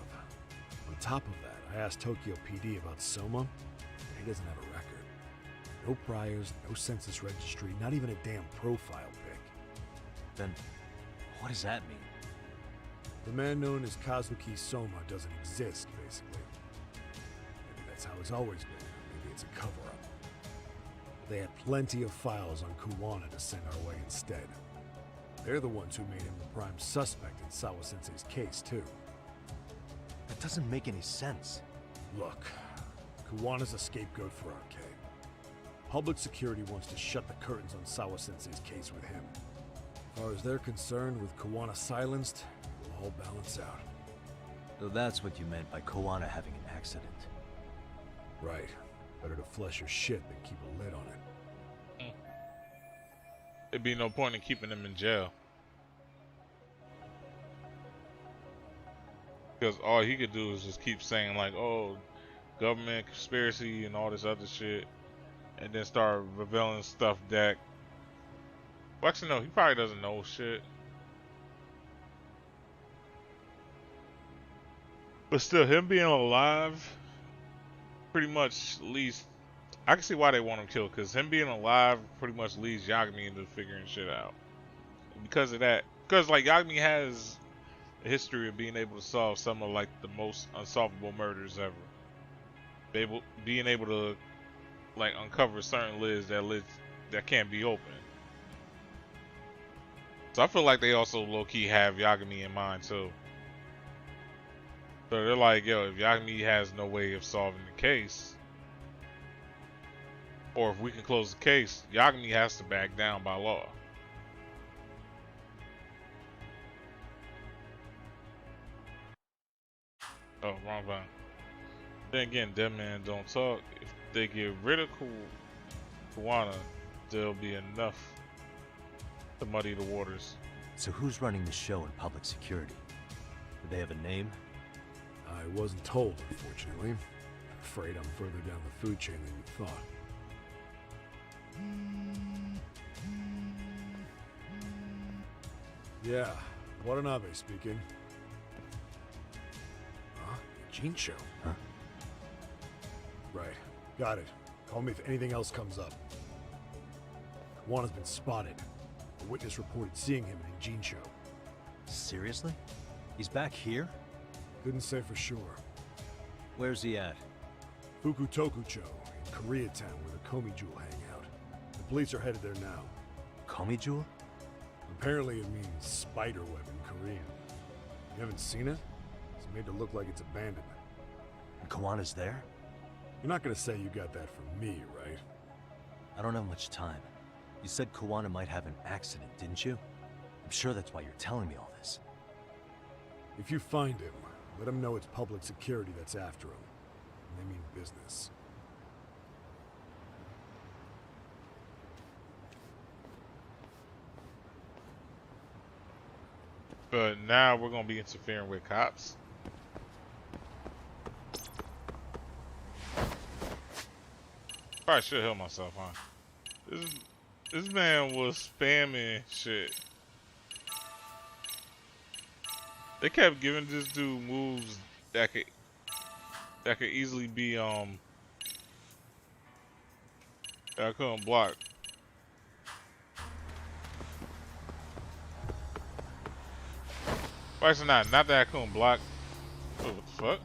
On top of that, I asked Tokyo PD about Soma, and he doesn't have a record. No priors, no census registry, not even a damn profile pic. Then, what does that mean? The man known as Kazuki Soma doesn't exist, basically. Maybe that's how it's always been. Maybe it's a cover-up. They had plenty of files on Kuwana to send our way instead. They're the ones who made him the prime suspect in Sawa-sensei's case, too. That doesn't make any sense. Look, Kuwana's a scapegoat for Arcade. Public security wants to shut the curtains on Sawa-sensei's case with him. As far as they're concerned, with Kuwana silenced, it'll all balance out. So that's what you meant by Kuwana having an accident. Right. Better to flush your shit than keep a lid on it. There'd be no point in keeping him in jail. Because all he could do is just keep saying like, oh, government conspiracy and all this other shit. And then start revealing stuff that... Well, actually, no, he probably doesn't know shit. But still, him being alive pretty much at least I can see why they want him killed, because him being alive pretty much leads Yagami into figuring shit out. Because of that, because like Yagami has a history of being able to solve some of like the most unsolvable murders ever. Being able to like uncover certain lids that can't be opened. So I feel like they also low-key have Yagami in mind too. So they're like, yo, if Yagami has no way of solving the case, or if we can close the case, Yagami has to back down by law. Oh, wrong button. Then again, dead man don't talk. If they get rid of Kuwana, there'll be enough to muddy the waters. So who's running the show in public security? Do they have a name? I wasn't told, unfortunately. Afraid I'm further down the food chain than you thought. Yeah, Watanabe speaking. Huh? Gene show? Huh? Right. Got it. Call me if anything else comes up. Juana's been spotted. A witness reported seeing him in Gene show. Seriously? He's back here? Couldn't say for sure. Where's he at? Fukutokucho, in Koreatown, where the Komi Jewel hang out. The police are headed there now. Komi Jewel? Apparently it means spider web in Korean. You haven't seen it? It's made to look like it's abandoned. And Kawana's there? You're not gonna say you got that from me, right? I don't have much time. You said Kawana might have an accident, didn't you? I'm sure that's why you're telling me all this. If you find him, let him know it's public security that's after him. And they mean business. But now we're gonna be interfering with cops. Probably should help myself, huh? This man was spamming shit. They kept giving this dude moves that could easily be that I couldn't block. Actually, not that I couldn't block. Oh, what the fuck?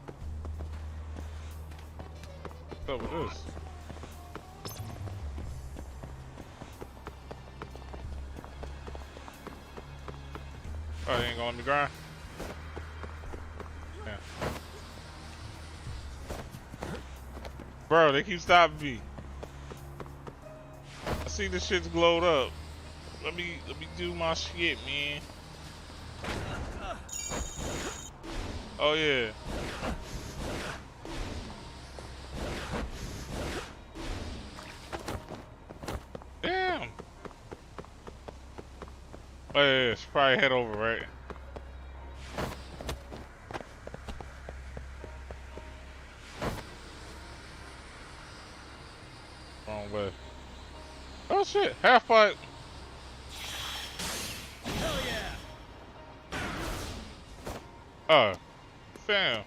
What's up with this? Oh, he ain't gonna let me grind? Yeah. Bro, they keep stopping me. I see this shit's glowed up. Let me do my shit, man. Oh yeah. Damn. Oh yeah, it's probably head over, right? Wrong way. Oh shit, half pipe. Hell yeah! Oh, damn.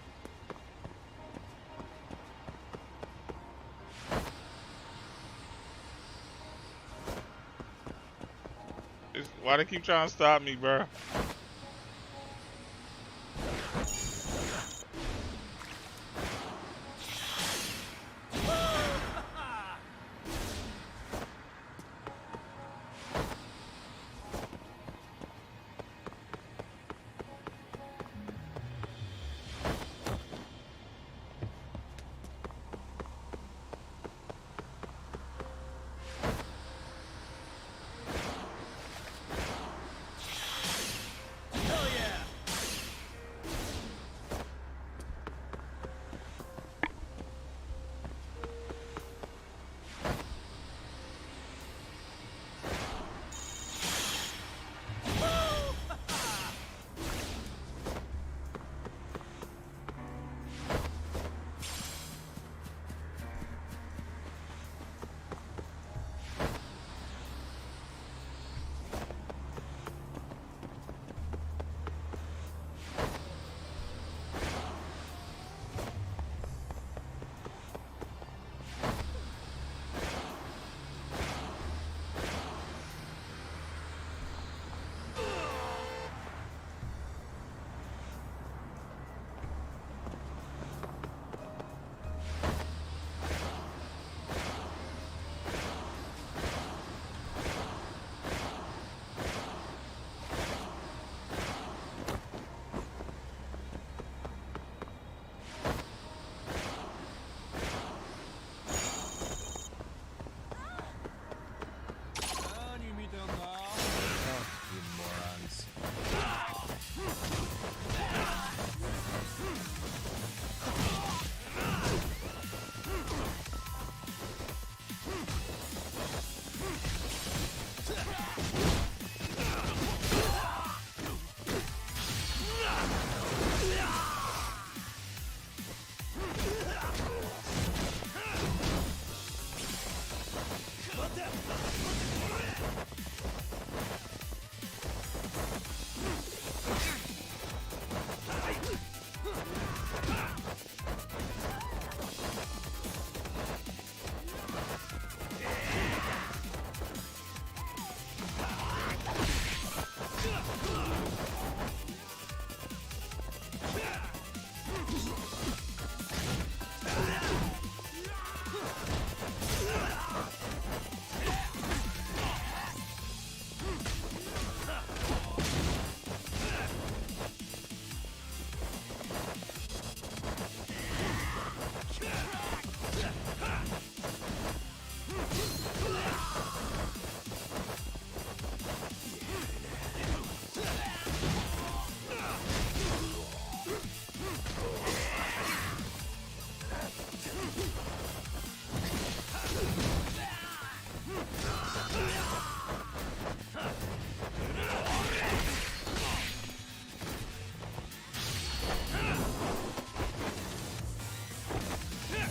Why they keep trying to stop me, bro?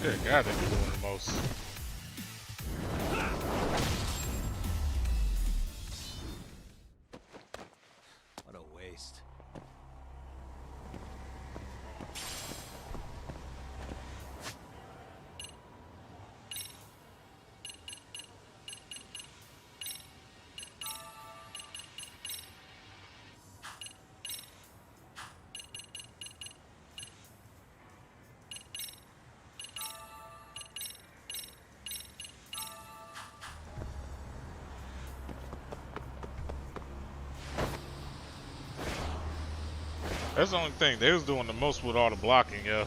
Yeah, God, they're doing the most. What a waste. That's the only thing. They was doing the most with all the blocking, yeah.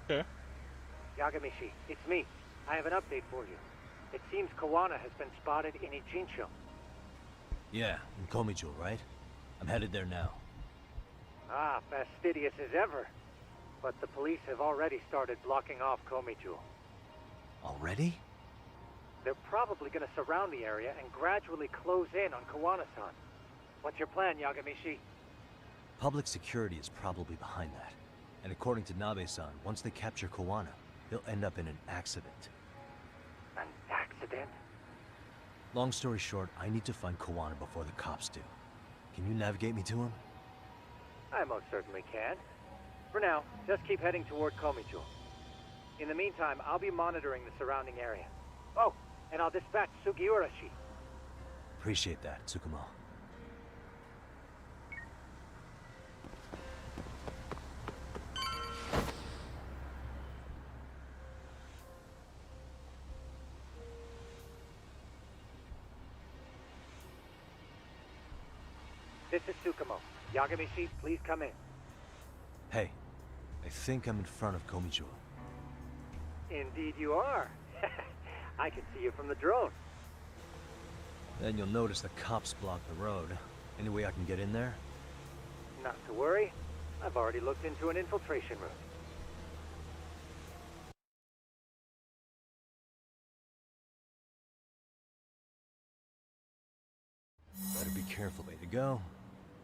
Okay. Yagamishi, it's me. I have an update for you. It seems Kawana has been spotted in Ijincho. Yeah, in Komijo, right? I'm headed there now. Ah, fastidious as ever. But the police have already started blocking off Komijo. Already? They're probably going to surround the area and gradually close in on Kawana-san. What's your plan, Yagamishi? Public security is probably behind that. And according to Nabe-san, once they capture Kawana, they'll end up in an accident. An accident? Long story short, I need to find Kawana before the cops do. Can you navigate me to him? I most certainly can. For now, just keep heading toward Komijo. In the meantime, I'll be monitoring the surrounding area. Oh, and I'll dispatch Sugiurashi. Appreciate that, Tsukumo. This is Tsukumo. Yagamishi, please come in. Hey, I think I'm in front of Komijo. Indeed you are. I can see you from the drone. Then you'll notice the cops block the road. Any way I can get in there? Not to worry. I've already looked into an infiltration route. Better be careful. Way to go.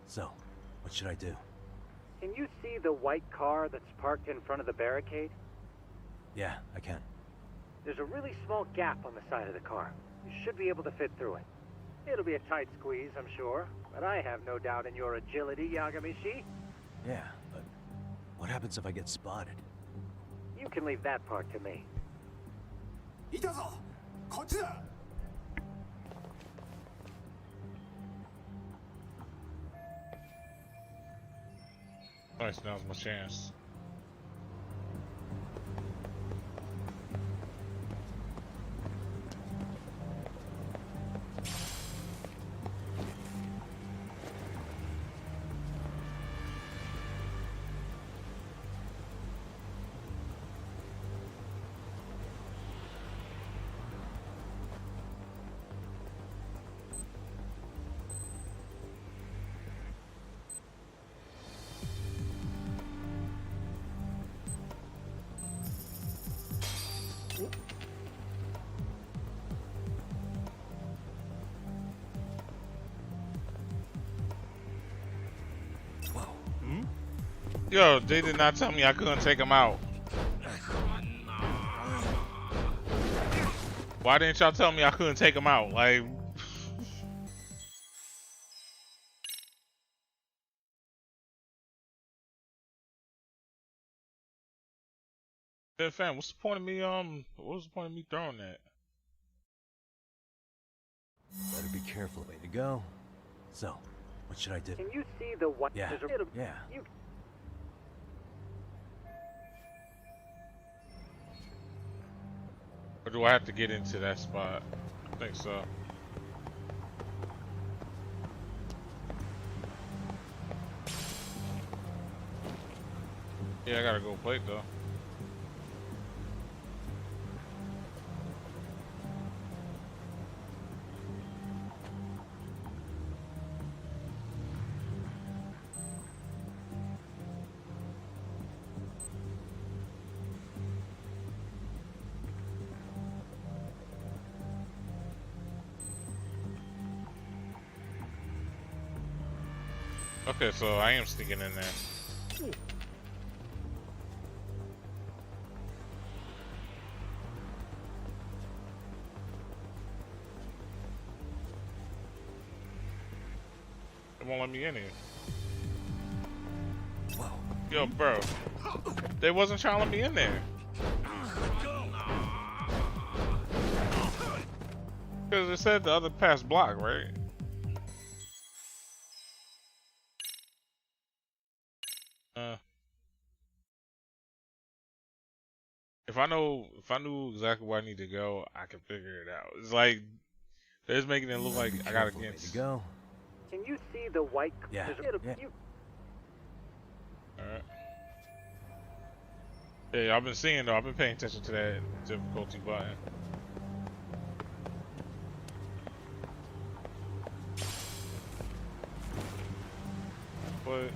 So, what should I do? Can you see the white car that's parked in front of the barricade? Yeah, I can. There's a really small gap on the side of the car. You should be able to fit through it. It'll be a tight squeeze, I'm sure, but I have no doubt in your agility, Yagamishi. Yeah, but what happens if I get spotted? You can leave that part to me. Nice, now's my chance. Yo, they did not tell me I couldn't take him out. Why didn't y'all tell me I couldn't take him out? Like, hey, fam, what's the point of me what was the point of me throwing that? Better be careful. Way to go. So, what should I do? Can you see the white? Yeah. Yeah. Or do I have to get into that spot? I think so. Yeah, I gotta go plate though. Okay, so I am sneaking in there. It won't let me in here. Whoa. Yo, bro. They wasn't trying to let me in there. Because it said the other pass block, right? If I knew exactly where I need to go, I can figure it out. It's like they're just making it look like I got against. Go. Can you see the white? Yeah. Alright. Yeah, I've been seeing though. I've been paying attention to that difficulty button. But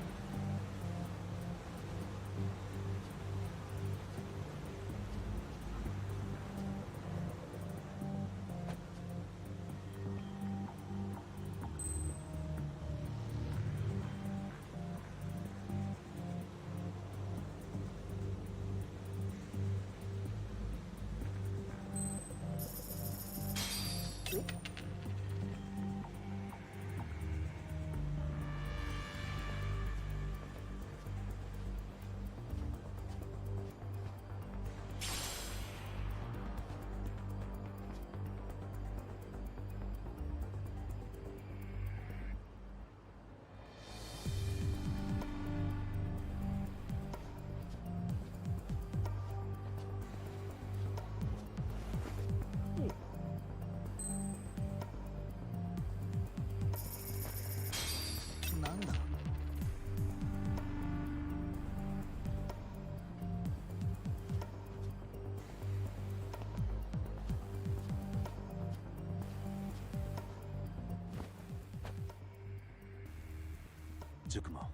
Tsukumo,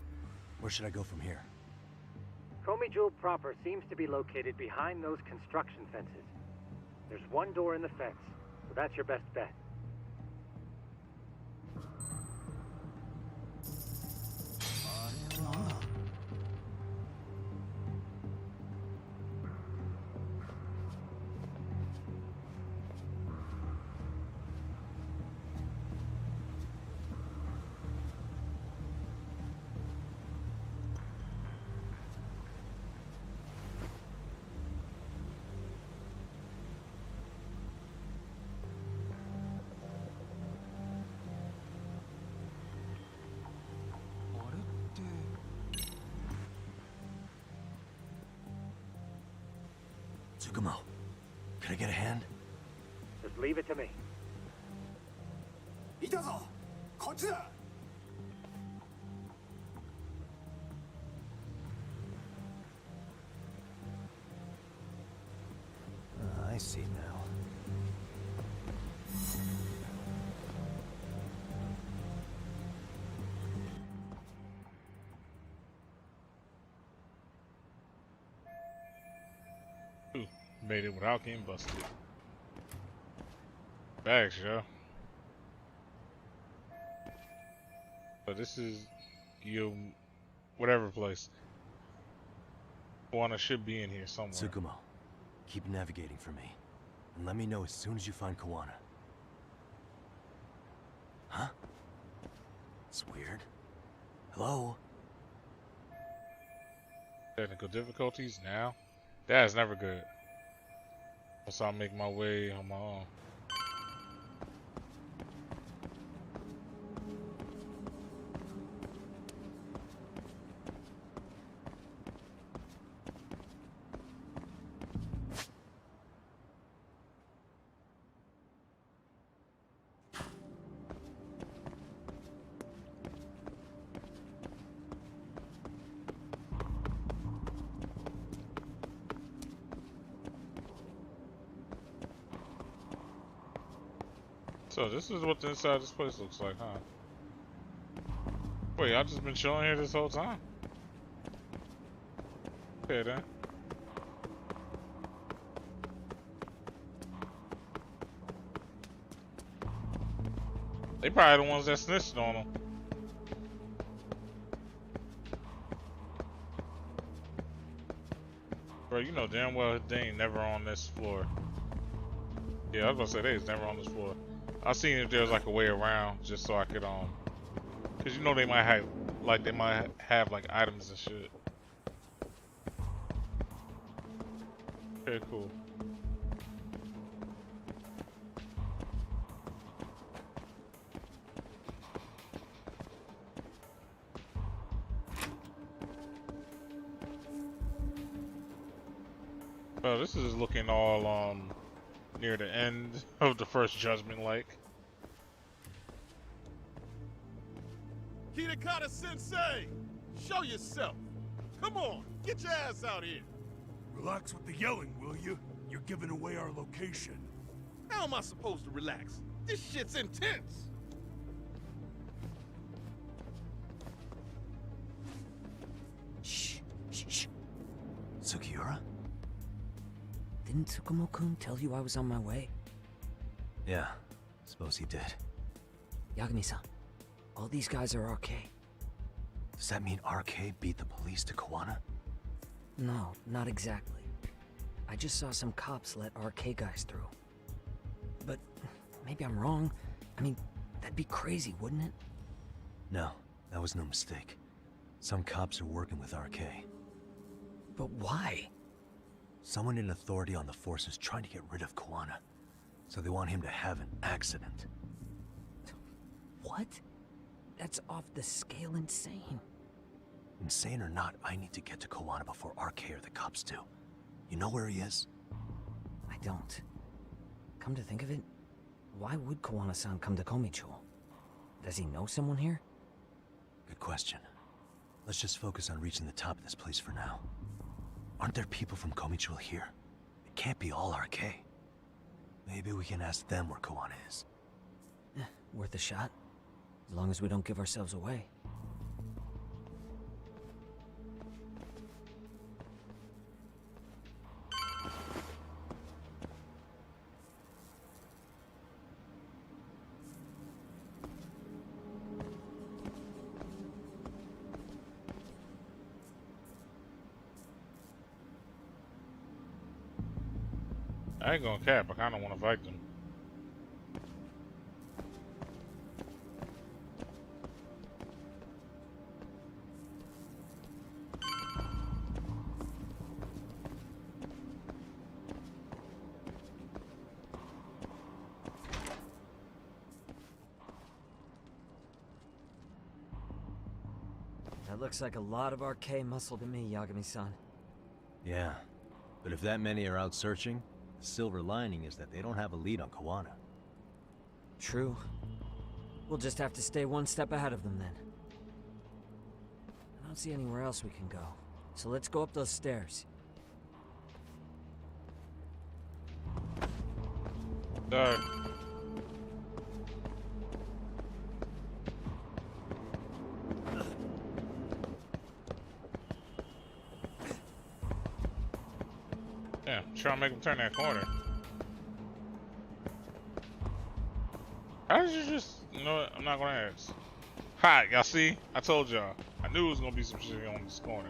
where should I go from here? Komi Jewel proper seems to be located behind those construction fences. There's one door in the fence, so that's your best bet. Tsukumo, can I get a hand? Just leave it to me. I see now. Ooh, made it without getting busted. Bags, yo. So this is you, whatever place. Kawana should be in here somewhere. Tsukumo, keep navigating for me. And let me know as soon as you find Kawana. Huh? It's weird. Hello? Technical difficulties now? That is never good. So I'll make my way on my own. So this is what the inside of this place looks like, huh? Wait, y'all just been chilling here this whole time? Okay then. They probably the ones that snitched on them. Bro, you know damn well they ain't never on this floor. Yeah, I was about to say they was never on this floor. I seen if there was like a way around just so I could cause you know they might have like like items and shit. Okay, cool. Well, this is looking all near the end of the first Judgment like. Kitakata Sensei! Show yourself! Come on, get your ass out here! Relax with the yelling, will you? You're giving away our location. How am I supposed to relax? This shit's intense! Shh. Sugiura? Didn't Tsukumo-kun tell you I was on my way? Yeah, suppose he did. Yagami-san, all these guys are RK. Does that mean RK beat the police to Kawana? No, not exactly. I just saw some cops let RK guys through. But maybe I'm wrong. I mean, that'd be crazy, wouldn't it? No, that was no mistake. Some cops are working with RK. But why? Someone in authority on the force is trying to get rid of Kawana. So they want him to have an accident. What? That's off the scale insane. Insane or not, I need to get to Kawana before RK or the cops do. You know where he is? I don't. Come to think of it, why would Kawana-san come to Komichou? Does he know someone here? Good question. Let's just focus on reaching the top of this place for now. Aren't there people from Komichou here? It can't be all RK. Maybe we can ask them where Kawana is. Worth a shot. As long as we don't give ourselves away. I ain't gonna cap, I kinda wanna fight them. That looks like a lot of RK muscle to me, Yagami-san. Yeah, but if that many are out searching, the silver lining is that they don't have a lead on Kawana. True. We'll just have to stay one step ahead of them then. I don't see anywhere else we can go. So let's go up those stairs. Alright. Damn, trying to make him turn that corner. How did you just... You know what? I'm not gonna ask. Hi, y'all see? I told y'all. I knew it was gonna be some shit on this corner.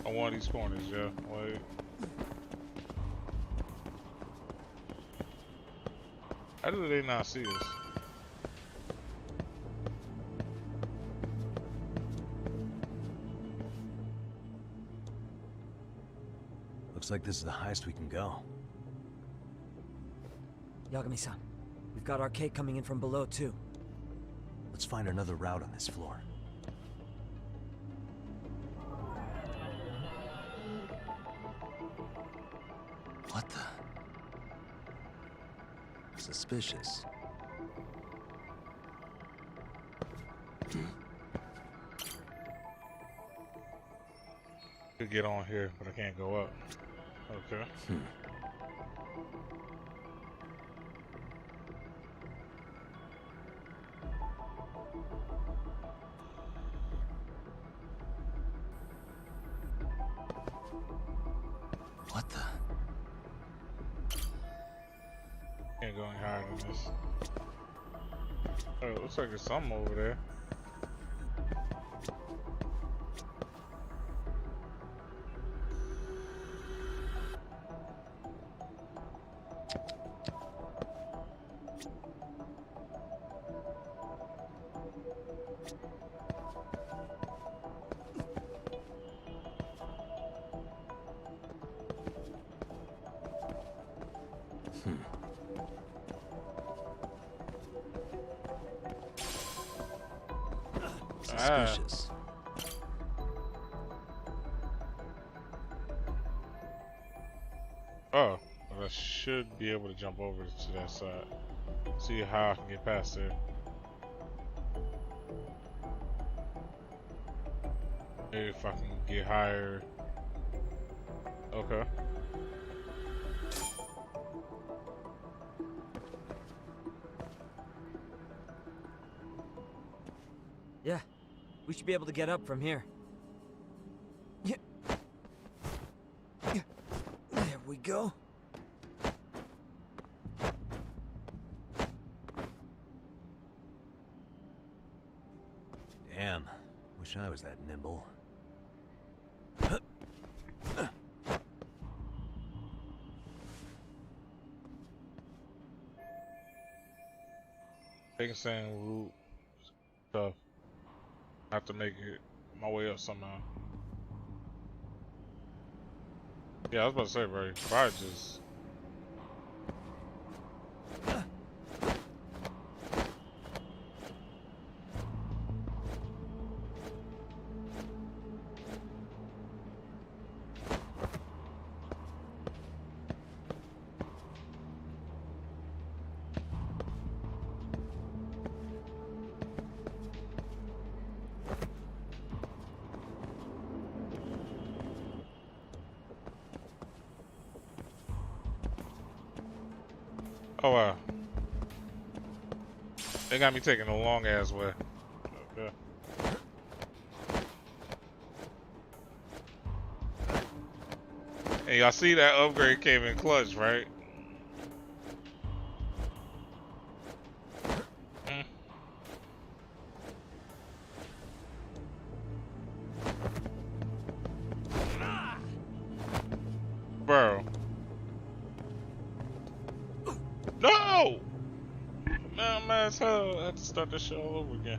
On one of these corners, yeah. Wait. How do they not see us? Looks like this is the highest we can go. Yagami-san, we've got RK coming in from below too. Let's find another route on this floor. What the? Suspicious. Could get on here, but I can't go up. Okay. What the? Can't go any higher than this. Oh, it looks like there's something over there. Suspicious. Oh, well, I should be able to jump over to that side. See how I can get past there. Maybe if I can get higher. Okay. Yeah, we should be able to get up from here. Yeah. There we go. Damn. Wish I was that nimble. Taking saying root stuff. I have to make it my way up somehow. Yeah, I was about to say, bro, if I just oh wow. They got me taking a long ass way. Okay. And y'all see that upgrade came in clutch, right? Bro. No! Man, I'm mad as hell. I have to start this shit all over again.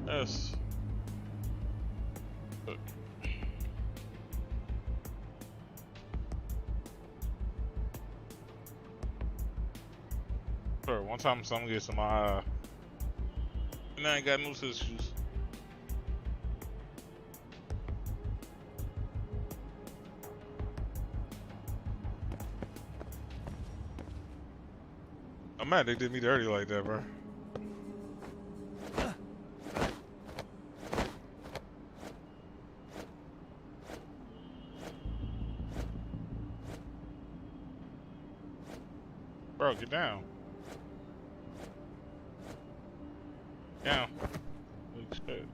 Yes. Look. Bro, one time someone gets in my eye. And I ain't got no issues. I'm mad they did me dirty like that, bro. Bro, get down. Down. Holy shit.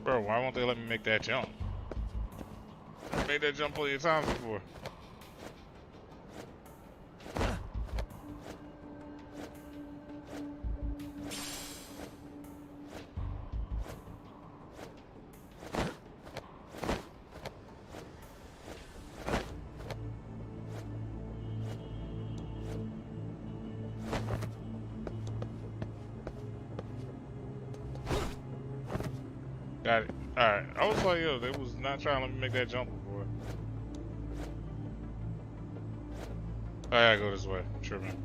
Bro, why won't they let me make that jump? I made that jump plenty of times before. Got it. Alright. I was like, yo, they was not trying to let me make that jump before. I gotta go this way. I'm tripping.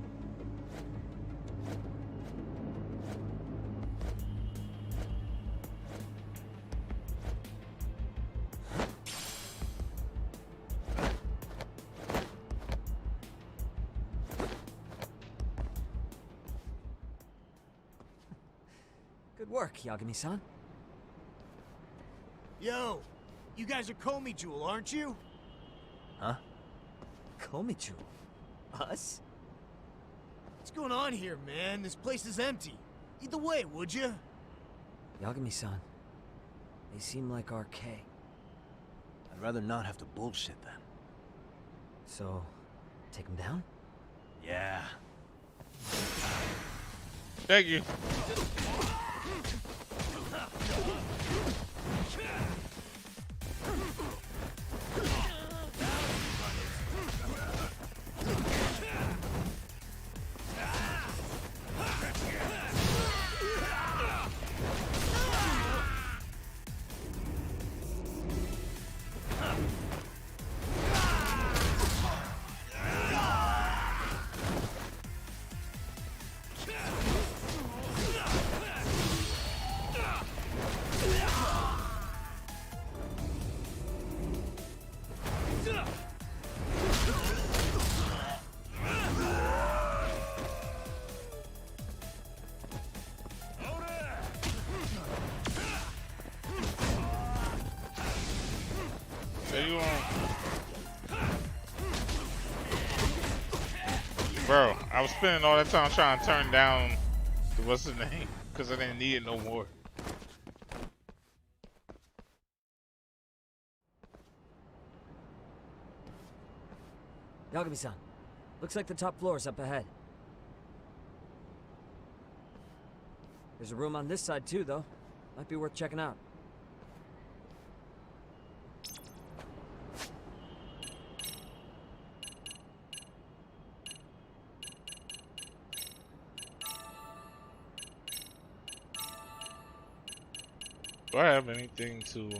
Good work, Yagami-san. Yo, you guys are Komi Jewel, aren't you? Huh? Komi Jewel? Us? What's going on here, man? This place is empty. Either way, would you? Yagami-san, they seem like RK. I'd rather not have to bullshit then. So, take them down? Yeah. Thank you. Bro, I was spending all that time trying to turn down the what's his name because I didn't need it no more. Yagami-san, looks like the top floor is up ahead. There's a room on this side too, though. Might be worth checking out. Do I have anything to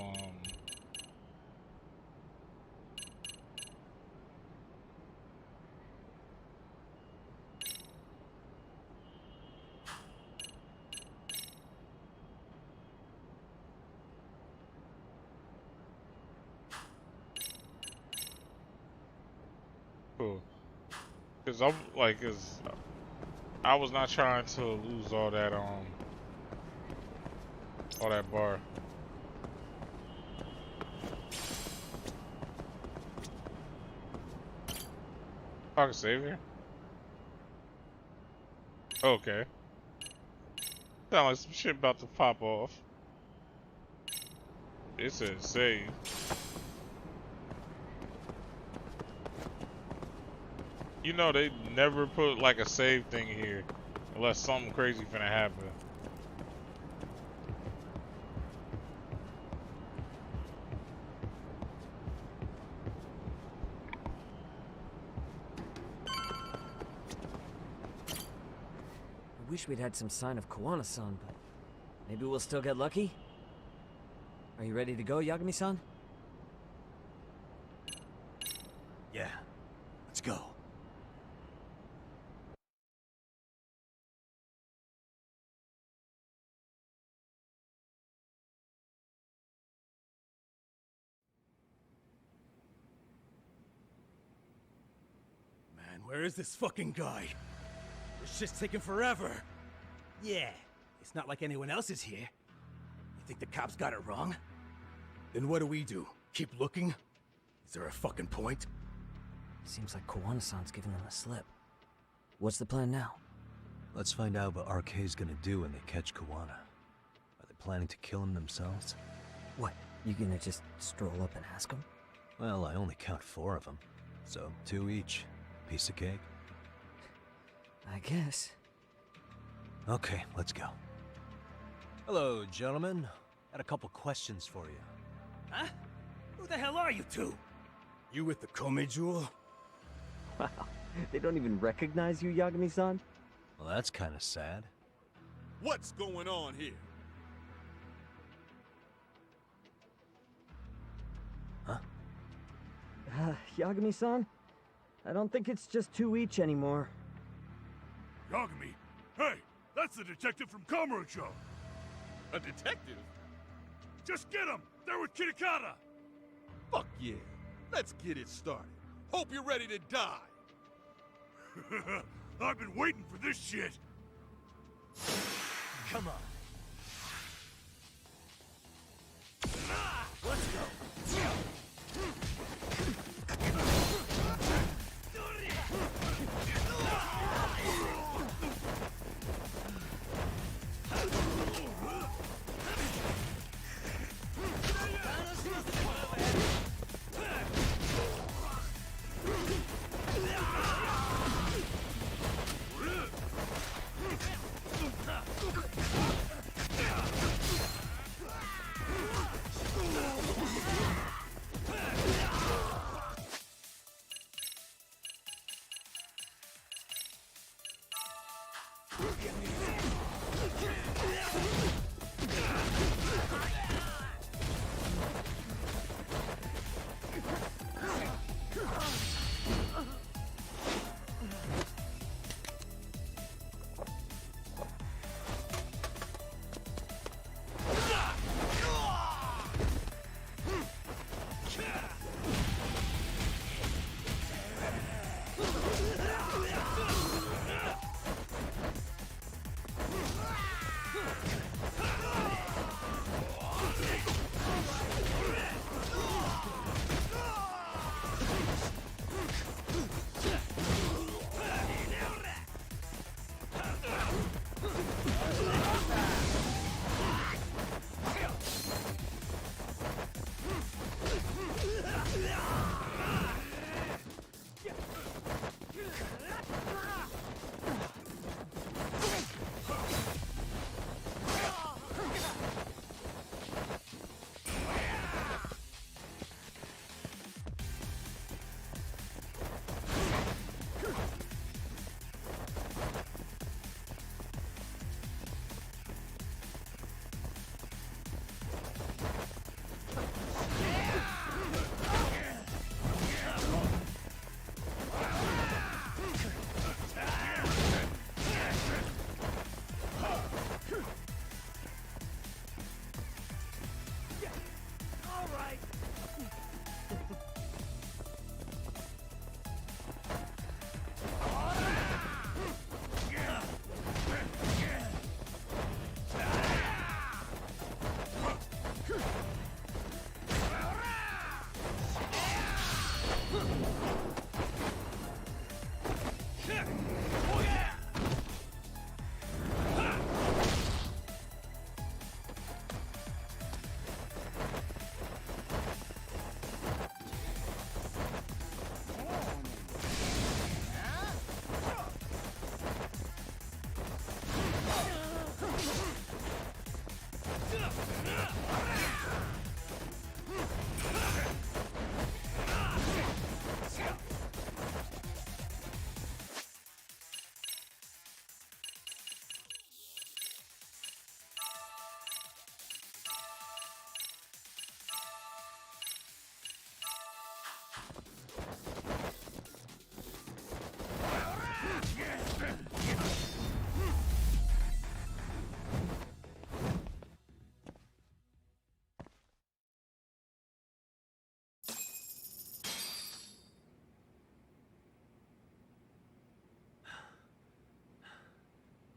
cool. Cause I'm like, I was not trying to lose all that bar. I can save here. Okay. Sound like some shit about to pop off. It says save. You know they never put like a save thing here unless something crazy finna happen. I wish we'd had some sign of Kawana-san, but maybe we'll still get lucky? Are you ready to go, Yagami-san? Yeah. Let's go. Man, where is this fucking guy? This shit's taking forever. Yeah, it's not like anyone else is here. You think the cops got it wrong? Then what do we do? Keep looking? Is there a fucking point? Seems like Kawana-san's giving them a slip. What's the plan now? Let's find out what RK's gonna do when they catch Kawana. Are they planning to kill him themselves? What, you gonna just stroll up and ask him? Well, I only count 4 of them, so 2 each. Piece of cake? I guess. Okay, let's go. Hello, gentlemen. Had a couple questions for you. Huh? Who the hell are you two? You with the Komi Jewel? Wow, they don't even recognize you, Yagami-san? Well, that's kind of sad. What's going on here? Yagami-san? I don't think it's just 2 each anymore. Yagami? Hey, that's the detective from Kamurocho! A detective? Just get him! They're with Kitakata! Fuck yeah. Let's get it started. Hope you're ready to die. I've been waiting for this shit! Come on. Let's go.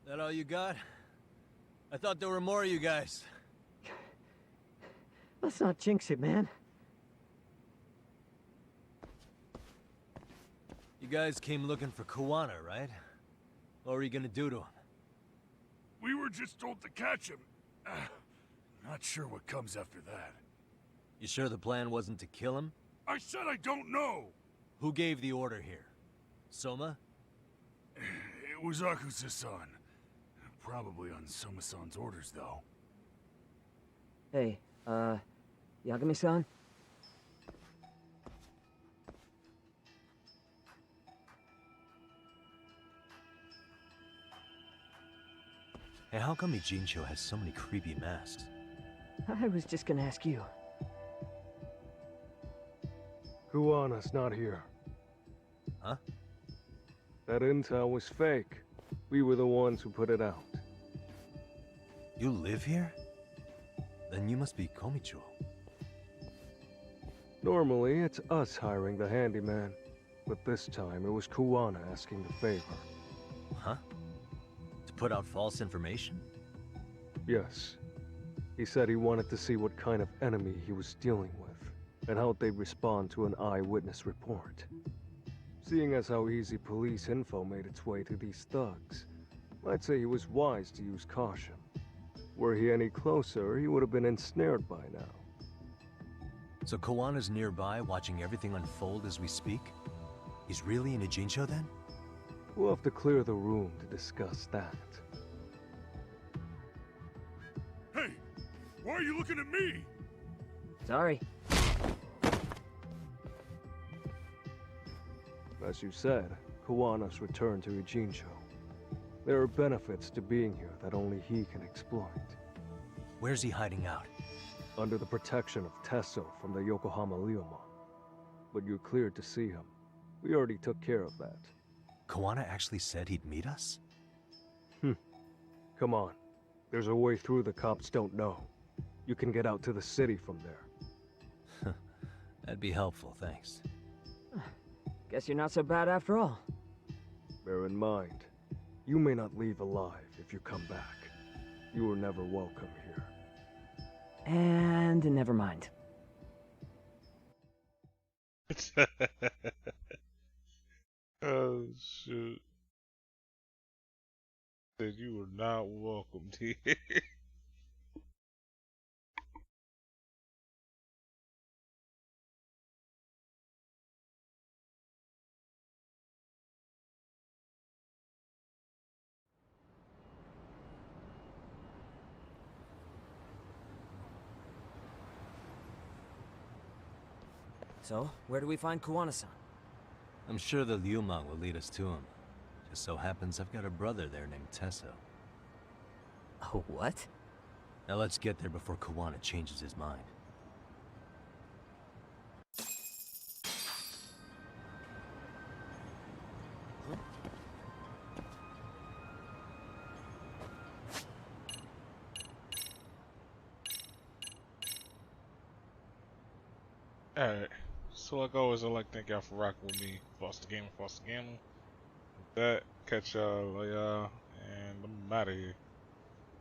That all you got? I thought there were more of you guys. Let's not jinx it, man. You guys came looking for Kuwana, right? What were you gonna do to him? We were just told to catch him. Not sure what comes after that. You sure the plan wasn't to kill him? I said I don't know! Who gave the order here? Soma? It was Akusa-san. Probably on Soma-san's orders, though. Hey, Yagami-san? Hey, how come Ijincho has so many creepy masks? I was just gonna ask you. Kuwana's not here. Huh? That intel was fake. We were the ones who put it out. You live here? Then you must be Komicho. Normally, it's us hiring the handyman. But this time, it was Kuwana asking the favor. Huh? To put out false information? Yes. He said he wanted to see what kind of enemy he was dealing with, and how they'd respond to an eyewitness report. Seeing as how easy police info made its way to these thugs, I'd say he was wise to use caution. Were he any closer, he would have been ensnared by now. So Kawana's nearby, watching everything unfold as we speak? He's really in Ijincho then? We'll have to clear the room to discuss that. Hey! Why are you looking at me? Sorry. As you said, Kawana's returned to Ijincho. There are benefits to being here that only he can exploit. Where's he hiding out? Under the protection of Tesso from the Yokohama Ryomon. But you're cleared to see him. We already took care of that. Kawana actually said he'd meet us? Come on. There's a way through the cops don't know. You can get out to the city from there. That'd be helpful, thanks. Guess you're not so bad after all. Bear in mind, you may not leave alive if you come back. You were never welcome here. And never mind. Oh shoot. Said you were not welcome here. So, where do we find Kuwana-san? I'm sure the Ryomon will lead us to him. Just so happens I've got a brother there named Tesso. Oh, what? Now let's get there before Kawana changes his mind. Alright. So like always, I'd like to thank y'all for rocking with me. Foster Gamer, Foster Gamer. With that, catch y'all later, and I'm out of here.